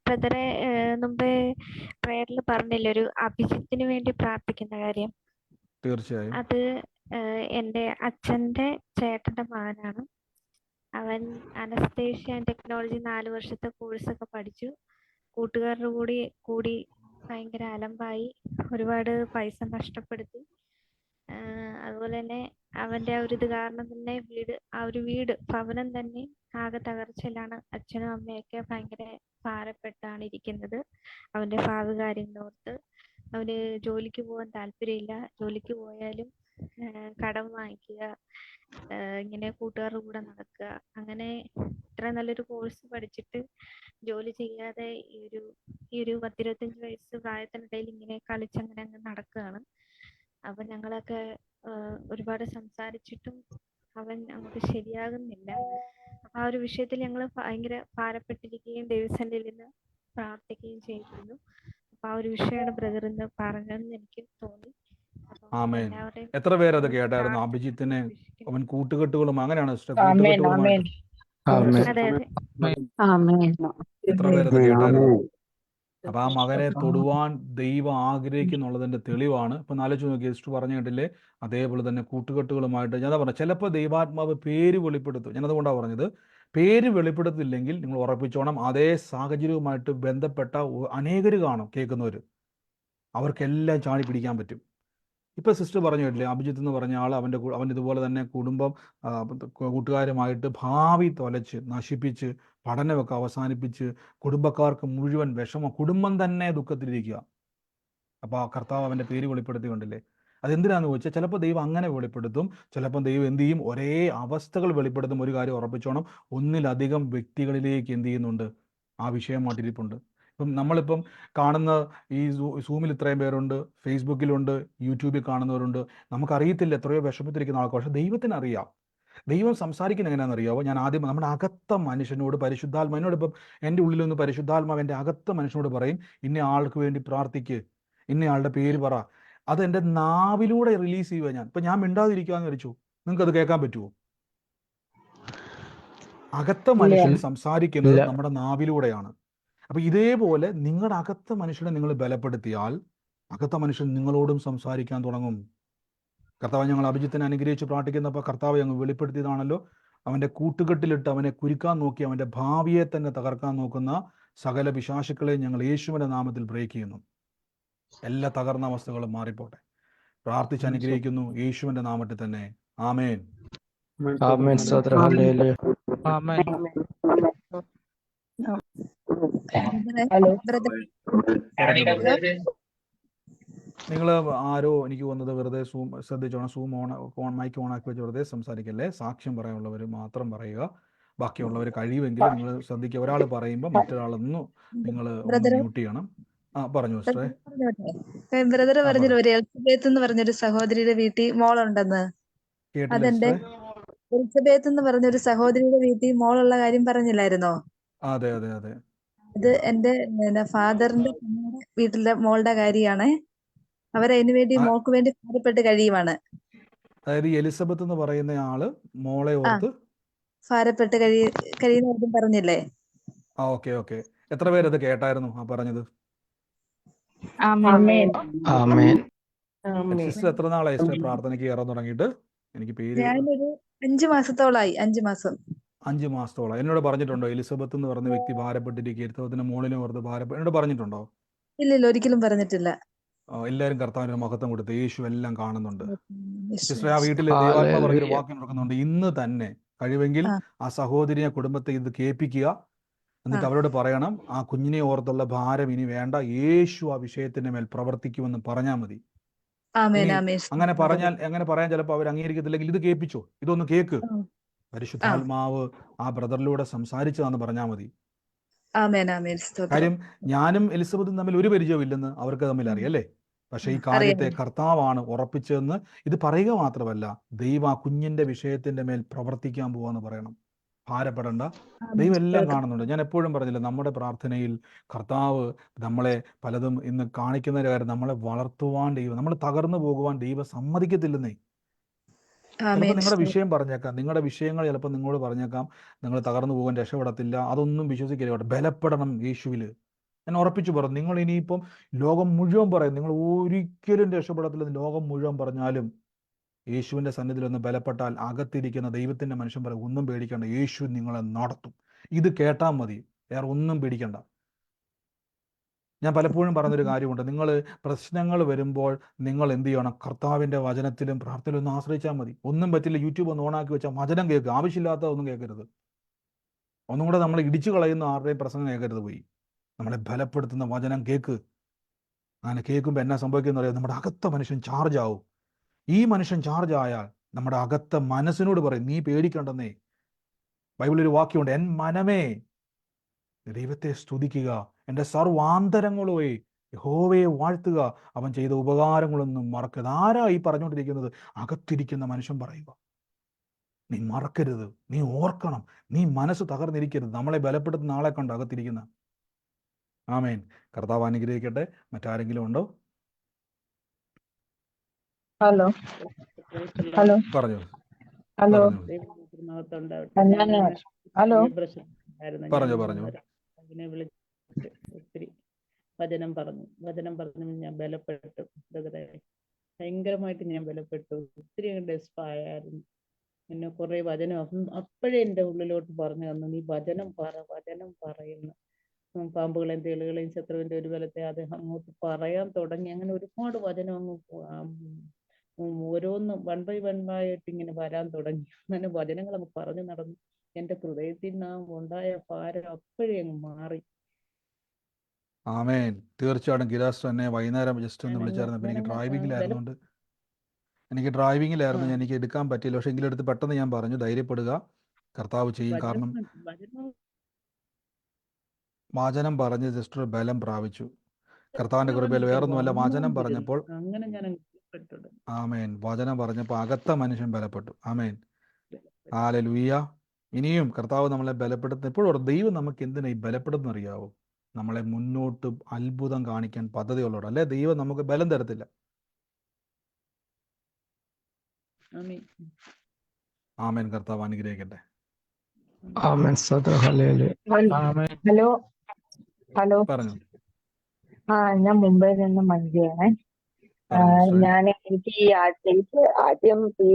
S4: ബ്രദറെ, മുമ്പേ പ്രയറിൽ പറഞ്ഞില്ലേ ഒരു അഭിജിത്തിന് വേണ്ടി പ്രാർത്ഥിക്കുന്ന കാര്യം?
S1: തീർച്ചയായും.
S4: അത് എൻ്റെ അച്ഛൻ്റെ ചേട്ടൻ്റെ മകനാണ്. അവൻ അനസ്തേഷ്യ ആൻഡ് ടെക്നോളജി 4 വർഷത്തെ കോഴ്സൊക്കെ പഠിച്ചു. കൂട്ടുകാരുടെ കൂടി ഭയങ്കര അലമ്പായി, ഒരുപാട് പൈസ നഷ്ടപ്പെടുത്തി. അതുപോലെ തന്നെ അവന്റെ ആ ഒരു ഇത് കാരണം തന്നെ വീട് ഭവനം തന്നെ ആകെ തകർച്ചയിലാണ്. അച്ഛനും അമ്മയൊക്കെ ഭയങ്കര ഭാരപ്പെട്ടാണ് ഇരിക്കുന്നത്. അവന്റെ ഭാവി കാര്യങ്ങളോർത്ത്. അവന് ജോലിക്ക് പോകാൻ താല്പര്യമില്ല. ജോലിക്ക് പോയാലും കടം വാങ്ങിക്കുക, ഇങ്ങനെ കൂട്ടുകാരുടെ കൂടെ നടക്കുക. അങ്ങനെ ഇത്ര നല്ലൊരു കോഴ്സ് പഠിച്ചിട്ട് ജോലി ചെയ്യാതെ ഈ ഒരു 10-25 വയസ്സ് പ്രായത്തിനിടയിൽ ഇങ്ങനെ കളിച്ചങ്ങനെ അങ്ങ് നടക്കുകയാണ്. അപ്പൊ ഞങ്ങളൊക്കെ ഒരുപാട് സംസാരിച്ചിട്ടും അവൻ അങ്ങോട്ട് ശരിയാകുന്നില്ല. അപ്പൊ ആ ഒരു വിഷയത്തിൽ ഞങ്ങൾ ഭയങ്കര ഭാരപ്പെട്ടിരിക്കുകയും ദൈവസന്നിധിയിൽ നിന്ന് പ്രാർത്ഥിക്കുകയും ചെയ്തിരുന്നു. അപ്പൊ ആ ഒരു വിഷയമാണ് ബ്രദർ ഇന്ന് പറഞ്ഞതെന്ന് എനിക്ക് തോന്നി. അപ്പം
S1: ആമേൻ.
S4: എല്ലാവരുടെയും
S1: എത്ര പേരത്
S4: ഒന്ന്
S1: കേട്ടായിരുന്നു?
S4: പ്രാർത്ഥന
S1: അഭിജിത്തിനെ
S4: അപേക്ഷിക്കുന്നു.
S1: അവൻ കൂട്ടുകെട്ടുകളും അങ്ങനെയാണ് സിസ്റ്റർ,
S2: ആമേൻ
S1: കൂട്ടുകെട്ടുകളുമായിട്ട്.
S2: ആമേൻ
S3: ആമേൻ.
S4: അതെ അതെ.
S2: ആമേൻ
S1: എത്ര പേരത് കേട്ടായിരുന്നു?
S6: ആമേൻ.
S1: അപ്പൊ ആ മകനെ തൊടുവാൻ ദൈവം ആഗ്രഹിക്കുന്നുള്ളതിന്റെ തെളിവാണ്. ഇപ്പൊ ആലോചിച്ച് നോക്കി, സിസ്റ്റർ പറഞ്ഞു കേട്ടില്ലേ? അതേപോലെ തന്നെ കൂട്ടുകെട്ടുകളുമായിട്ട് ഞാൻ പറഞ്ഞു, ചിലപ്പോൾ ദൈവാത്മാവ് പേര് വെളിപ്പെടുത്തും. ഞാനതുകൊണ്ടാണ് പറഞ്ഞത്, പേര് വെളിപ്പെടുത്തില്ലെങ്കിൽ നിങ്ങൾ ഉറപ്പിച്ചോണം, അതേ സാഹചര്യവുമായിട്ട് ബന്ധപ്പെട്ട അനേകര് കാണും കേൾക്കുന്നവർ, അവർക്കെല്ലാം ചാടി പിടിക്കാൻ പറ്റും. ഇപ്പൊ സിസ്റ്റർ പറഞ്ഞു കേട്ടില്ലേ, അഭിജിത്ത് എന്ന് പറഞ്ഞ ആൾ അവൻ ഇതുപോലെ തന്നെ കുടുംബം കൂട്ടുകാരുമായിട്ട് ഭാവി തൊലച്ച് നശിപ്പിച്ച് പഠനമൊക്കെ അവസാനിപ്പിച്ച് കുടുംബക്കാർക്ക് മുഴുവൻ വിഷമം, കുടുംബം തന്നെ ദുഃഖത്തിലിരിക്കുക. അപ്പോൾ ആ കർത്താവ് അവൻ്റെ പേര് വെളിപ്പെടുത്തി കൊണ്ടില്ലേ? അതെന്തിനാന്ന് ചോദിച്ചാൽ ചിലപ്പോൾ ദൈവം അങ്ങനെ വെളിപ്പെടുത്തും, ചിലപ്പോൾ ദൈവം എന്ത് ചെയ്യും, ഒരേ അവസ്ഥകൾ വെളിപ്പെടുത്തും. ഒരു കാര്യം ഉറപ്പിച്ചോണം, ഒന്നിലധികം വ്യക്തികളിലേക്ക് എന്ത് ചെയ്യുന്നുണ്ട്, ആ വിഷയം മാറ്റിരിപ്പുണ്ട്. ഇപ്പം നമ്മളിപ്പം കാണുന്ന ഈ സൂമിൽ ഇത്രയും പേരുണ്ട്, ഫേസ്ബുക്കിലുണ്ട്, യൂട്യൂബിൽ കാണുന്നവരുണ്ട്. നമുക്കറിയത്തില്ല എത്രയോ വിഷമത്തിരിക്കുന്ന ആൾക്കാർ, പക്ഷെ ദൈവത്തിന് അറിയാം. ദൈവം സംസാരിക്കുന്നത് എങ്ങനെയാണെന്ന് അറിയാമോ? ഞാൻ ആദ്യം നമ്മുടെ അകത്ത മനുഷ്യനോട് പരിശുദ്ധാത്മാവിനോട്, ഇപ്പം എൻ്റെ ഉള്ളിലൊന്ന് പരിശുദ്ധാത്മാവ് എൻ്റെ അകത്ത മനുഷ്യനോട് പറയും, ഇന്ന ആൾക്ക് വേണ്ടി പ്രാർത്ഥിക്ക്, ഇന്ന ആളുടെ പേര് പറ. അത് എൻ്റെ നാവിലൂടെ റിലീസ് ചെയ്യുക. ഇപ്പം ഞാൻ മിണ്ടാതിരിക്കുകയെന്ന് വിളിച്ചു, നിങ്ങൾക്ക് അത് കേൾക്കാൻ പറ്റുമോ? അകത്ത മനുഷ്യൻ സംസാരിക്കുന്നത് നമ്മുടെ നാവിലൂടെയാണ്. അപ്പം ഇതേപോലെ നിങ്ങളുടെ അകത്ത മനുഷ്യനെ നിങ്ങൾ ബലപ്പെടുത്തിയാൽ അകത്ത മനുഷ്യൻ നിങ്ങളോടും സംസാരിക്കാൻ തുടങ്ങും. കർത്താവ് ഞങ്ങൾ അഭിജിത്തിനെ അനുഗ്രഹിച്ച് പ്രാർത്ഥിക്കുന്നപ്പോൾ കർത്താവ് ഞങ്ങൾ വെളിപ്പെടുത്തിയതാണല്ലോ, അവൻ്റെ കൂട്ടുകെട്ടിലിട്ട് അവനെ കുരുക്കാൻ നോക്കി അവൻ്റെ ഭാവിയെ തന്നെ തകർക്കാൻ നോക്കുന്ന സകല പിശാചുക്കളെ ഞങ്ങൾ യേശുവിൻ്റെ നാമത്തിൽ ബ്രേക്ക് ചെയ്യുന്നു. എല്ലാ തകർന്ന അവസ്ഥകളും മാറിപ്പോട്ടെ. പ്രാർത്ഥിച്ച് അനുഗ്രഹിക്കുന്നു യേശുവിൻ്റെ നാമത്തിൽ തന്നെ. ആമേൻ.
S3: ആമേൻ. സ്തോത്രം. ഹല്ലേലൂയ.
S8: ബ്രദർ
S1: പറഞ്ഞു പറഞ്ഞു. നിങ്ങൾ ആരോ എനിക്ക് വന്നത് വെറുതെ ശ്രദ്ധിച്ചോണം, മൈക്ക് ഓൺ ആക്കി വെച്ച് വെറുതെ സംസാരിക്കല്ലേ. സാക്ഷ്യം പറയാനുള്ളവർ മാത്രം പറയുക, ബാക്കിയുള്ളവർ കഴിയുമെങ്കിൽ നിങ്ങൾ ശ്രദ്ധിക്കുക. ഒരാൾ പറയുമ്പോൾ മറ്റൊരാളൊന്നും നിങ്ങൾ മ്യൂട്ട് ചെയ്യണം. പറഞ്ഞു സിസ്റ്ററെ.
S9: ബ്രദർ പറഞ്ഞല്ലോ ഒരു എലിസബത്ത് എന്ന് പറഞ്ഞൊരു സഹോദരിയുടെ വീട്ടിൽ മോളുണ്ടെന്ന്.
S1: കേട്ടില്ല
S9: അതെന്റെ
S1: സിസ്റ്ററെ.
S9: എലിസബത്ത് എന്ന് പറഞ്ഞൊരു സഹോദരിയുടെ വീട്ടിൽ മോളുള്ള കാര്യം പറഞ്ഞില്ലായിരുന്നോ?
S1: അതെ അതെ അതെ.
S9: അത് എന്റെ ഫാദറിന്റെ വീട്ടിലെ മോളുടെ കാര്യമാണ്. അവരതിനു വേണ്ടി മോൾക്ക് വേണ്ടി ഭാരപ്പെട്ട് കഴിയുവാണ്.
S1: അതായത് എലിസബത്ത് എന്ന് പറയുന്ന ആള് മോളെ ഓർത്ത്
S9: ഭാരപ്പെട്ട് കഴിയുന്ന പറഞ്ഞില്ലേ?
S1: Okay okay. എത്ര പേരത് കേട്ടായിരുന്നു ആ പറഞ്ഞത്?
S2: ആമേൻ
S3: ആമേൻ.
S1: സിസ്റ്റർ എത്ര നാളായി സിസ്റ്റർ പ്രാർത്ഥനയ്ക്ക് കയറാൻ തുടങ്ങിയിട്ട്? എനിക്ക് പേര്
S9: ഞാനൊരു 5 മാസത്തോളായി. 5 മാസം.
S1: 5 മാസത്തോളം. എന്നോട് പറഞ്ഞിട്ടുണ്ടോ എലിസബത്ത് എന്ന് പറഞ്ഞ വ്യക്തി ഭാരപ്പെട്ടിരിക്കുക, എലിസബത്തിന്റെ മോളിനെ ഓർത്ത് എന്നോട് പറഞ്ഞിട്ടുണ്ടോ?
S9: ഇല്ലില്ല, ഒരിക്കലും പറഞ്ഞിട്ടില്ല.
S1: എല്ലാവരും കർത്താവിന് മഹത്വം കൊടുത്ത്, യേശു എല്ലാം കാണുന്നുണ്ട്. സിസ്റ്റർ, ആ വീട്ടിൽ
S3: ഹല്ലേലൂയ.
S1: ദൈവാത്മാ പറഞ്ഞൊരു വാക്യം നടക്കുന്നുണ്ട്. ഇന്ന് തന്നെ കഴിവെങ്കിൽ ആ സഹോദരിയെ കുടുംബത്തെ ഇത് കേൾപ്പിക്കുക. എന്നിട്ട് അവരോട് പറയണം, ആ കുഞ്ഞിനെ ഓർത്തുള്ള ഭാരം ഇനി വേണ്ട, യേശു ആ വിഷയത്തിന്റെ മേൽ പ്രവർത്തിക്കുമെന്ന് പറഞ്ഞാൽ മതി. അങ്ങനെ പറയാൻ ചിലപ്പോൾ അവർ അംഗീകരിക്കത്തില്ലെങ്കിൽ ഇത് കേൾപ്പിച്ചോ, ഇതൊന്ന് കേക്ക്, പരിശുദ്ധാത്മാവ് ആ ബ്രദറിലൂടെ സംസാരിച്ചതാന്ന് പറഞ്ഞാൽ മതി. കാര്യം ഞാനും എലിസബത്തും തമ്മിൽ ഒരു പരിചയവും ഇല്ലെന്ന് അവർക്ക് തമ്മിൽ അറിയല്ലേ. പക്ഷെ ഈ കാര്യത്തെ കർത്താവാണ് ഉറപ്പിച്ചതെന്ന് ഇത് പറയുക മാത്രമല്ല, ദൈവം ആ കുഞ്ഞിന്റെ വിഷയത്തിന്റെ മേൽ പ്രവർത്തിക്കാൻ പോവാന്ന് പറയണം. ഭാരപ്പെടണ്ട, ദൈവം എല്ലാം കാണുന്നുണ്ട്. ഞാൻ എപ്പോഴും പറഞ്ഞില്ല, നമ്മുടെ പ്രാർത്ഥനയിൽ കർത്താവ് നമ്മളെ പലതും ഇന്ന് കാണിക്കുന്ന കാര്യം, നമ്മളെ വളർത്തുവാൻ ദൈവം, നമ്മൾ തകർന്നു പോകുവാൻ ദൈവം സമ്മതിക്കത്തില്ലെന്നേ. ചിലപ്പോൾ നിങ്ങളുടെ വിഷയം പറഞ്ഞേക്കാം, നിങ്ങളുടെ വിഷയങ്ങൾ ചിലപ്പോൾ നിങ്ങളോട് പറഞ്ഞേക്കാം, നിങ്ങൾ തകർന്നു പോകാൻ രക്ഷപ്പെടത്തില്ല, അതൊന്നും വിശ്വസിക്കരുത്. ബലപ്പെടണം യേശുവിൽ. ഞാൻ ഉറപ്പിച്ചു പറഞ്ഞു, നിങ്ങൾ ഇനിയിപ്പം ലോകം മുഴുവൻ പറയും, നിങ്ങൾ ഒരിക്കലും രക്ഷപ്പെടത്തില്ലെന്ന് ലോകം മുഴുവൻ പറഞ്ഞാലും യേശുവിൻ്റെ സന്നിധിയിൽ ഒന്ന് ബലപ്പെട്ടാൽ അകത്തിരിക്കുന്ന ദൈവത്തിൻ്റെ മനുഷ്യൻ പറയും, ഒന്നും പേടിക്കണ്ട, യേശു നിങ്ങളെ നടത്തും. ഇത് കേട്ടാൽ മതി, വേറെ ഒന്നും പേടിക്കണ്ട. ഞാൻ പലപ്പോഴും പറഞ്ഞൊരു കാര്യമുണ്ട്, നിങ്ങൾ പ്രശ്നങ്ങൾ വരുമ്പോൾ നിങ്ങൾ എന്ത് ചെയ്യണം? കർത്താവിൻ്റെ വചനത്തിലും പ്രാർത്ഥനയിലും ഒന്ന് ആശ്രയിച്ചാൽ മതി. ഒന്നും പറ്റില്ല, യൂട്യൂബ് ഒന്ന് ഓണാക്കി വെച്ചാൽ വചനം കേൾക്കുക. ആവശ്യമില്ലാത്ത ഒന്നും കേൾക്കരുത്. ഒന്നും കൂടെ നമ്മളെ ഇടിച്ചു കളയുന്ന ആരുടെയും പ്രസംഗം കേൾക്കരുത്. പോയി നമ്മളെ ബലപ്പെടുത്തുന്ന വചനം കേൾക്ക്. അങ്ങനെ കേൾക്കുമ്പോൾ എന്നാ സംഭവിക്കുന്ന അറിയാം? നമ്മുടെ അകത്ത മനുഷ്യൻ ചാർജ് ആവും. ഈ മനുഷ്യൻ ചാർജ് ആയാൽ നമ്മുടെ അകത്ത മനസ്സിനോട് പറയും, നീ പേടിക്കണ്ടെന്നേ. ബൈബിളിൽ ഒരു വാക്യമുണ്ട്, എൻ മനമേ ദൈവത്തെ സ്തുതിക്കുക, എൻ്റെ സർവാന്തരങ്ങളുമേ യഹോവയെ വാഴ്ത്തുക, അവൻ ചെയ്ത ഉപകാരങ്ങളൊന്നും മറക്കരുത്. ആരാ ഈ പറഞ്ഞുകൊണ്ടിരിക്കുന്നത്? അകത്തിരിക്കുന്ന മനുഷ്യൻ പറയുക. നീ മറക്കരുത്, നീ ഓർക്കണം, നീ മനസ്സ് തകർന്നിരിക്കരുത്. നമ്മളെ ബലപ്പെടുത്തുന്ന ആളെ കണ്ട് അകത്തിരിക്കുന്ന. ആമേൻ. കർത്താവ് അനുഗ്രഹിക്കട്ടെ. മറ്റാരെങ്കിലും ഉണ്ടോ?
S5: ഹലോ ഹലോ
S1: പറഞ്ഞു
S5: ഹലോ
S1: പറഞ്ഞു
S5: ഹലോ
S1: പറഞ്ഞു.
S5: അതിനെ വിളിച്ചിട്ട് ഒത്തിരി വചനം പറഞ്ഞു ഞാൻ ബലപ്പെട്ടു. ഭയങ്കരമായിട്ട് ഞാൻ ബലപ്പെട്ടു. ഒത്തിരി ഡെസ്പായായിരുന്നു. എന്നെ കുറെ വചനം അപ്പോഴേ എൻ്റെ ഉള്ളിലോട്ട് പറഞ്ഞു തന്നു, നീ വചനം പറയുന്നു. പാമ്പുകളെയും തേളുകളെയും ശത്രുവിന്റെ ഒരു ബലത്തെ അദ്ദേഹം അങ്ങോട്ട് പറയാൻ തുടങ്ങി. അങ്ങനെ ഒരുപാട് വചനം അങ്ങ് ഓരോന്ന് വൺ ബൈ ആയിട്ട് ഇങ്ങനെ വരാൻ തുടങ്ങി. അങ്ങനെ വചനങ്ങൾ അങ്ങ് പറഞ്ഞു നടന്നു. എന്റെ ഹൃദയത്തിൽ നിന്ന് ഉണ്ടായ ഭാരം അപ്പോഴേ അങ്ങ് മാറി.
S1: ആമേൻ. തീർച്ചയായിട്ടും ഗിരാസ് എന്നെ വൈകുന്നേരം ജസ്റ്റ് ഒന്ന് വിളിച്ചായിരുന്നു. അപ്പം എനിക്ക് ഡ്രൈവിങ്ങിലായിരുന്നു, എനിക്ക് എടുക്കാൻ പറ്റിയില്ല. പക്ഷെ എങ്കിലും എടുത്ത് പെട്ടെന്ന് ഞാൻ പറഞ്ഞു, ധൈര്യപ്പെടുക, കർത്താവ് ചെയ്യും. കാരണം വചനം പറഞ്ഞ് സിസ്റ്റർ ബലം പ്രാപിച്ചു. കർത്താവിന്റെ കൃപയിൽ വേറൊന്നുമല്ല, വചനം പറഞ്ഞപ്പോൾ.
S5: അങ്ങനെ ഞാൻ
S1: ആമേൻ. വചനം പറഞ്ഞപ്പോൾ അകത്ത മനുഷ്യൻ ബലപ്പെട്ടു. ആമേൻ. ഹല്ലേലൂയ. ഇനിയും കർത്താവ് നമ്മളെ ബലപ്പെടുത്തുന്ന. എപ്പോഴും ദൈവം നമുക്ക് എന്തിനാ ഈ ബലപ്പെടുത്തുന്ന അറിയാവോ? നമ്മളെ മുന്നോട്ട് അത്ഭുതം കാണിക്കാൻ പദ്ധതികളോട്. അല്ലെ ദൈവം നമുക്ക് ബലം തരത്തില്ല. ആമേൻ. കർത്താവ് അനുഗ്രഹിക്കട്ടെ.
S5: ഹലോ ഹലോ
S1: പറഞ്ഞു.
S5: ഞാൻ മുംബൈയിൽ നിന്ന് മഞ്ജുവാണ്. എനിക്ക് ഈ ആദ്യം ഈ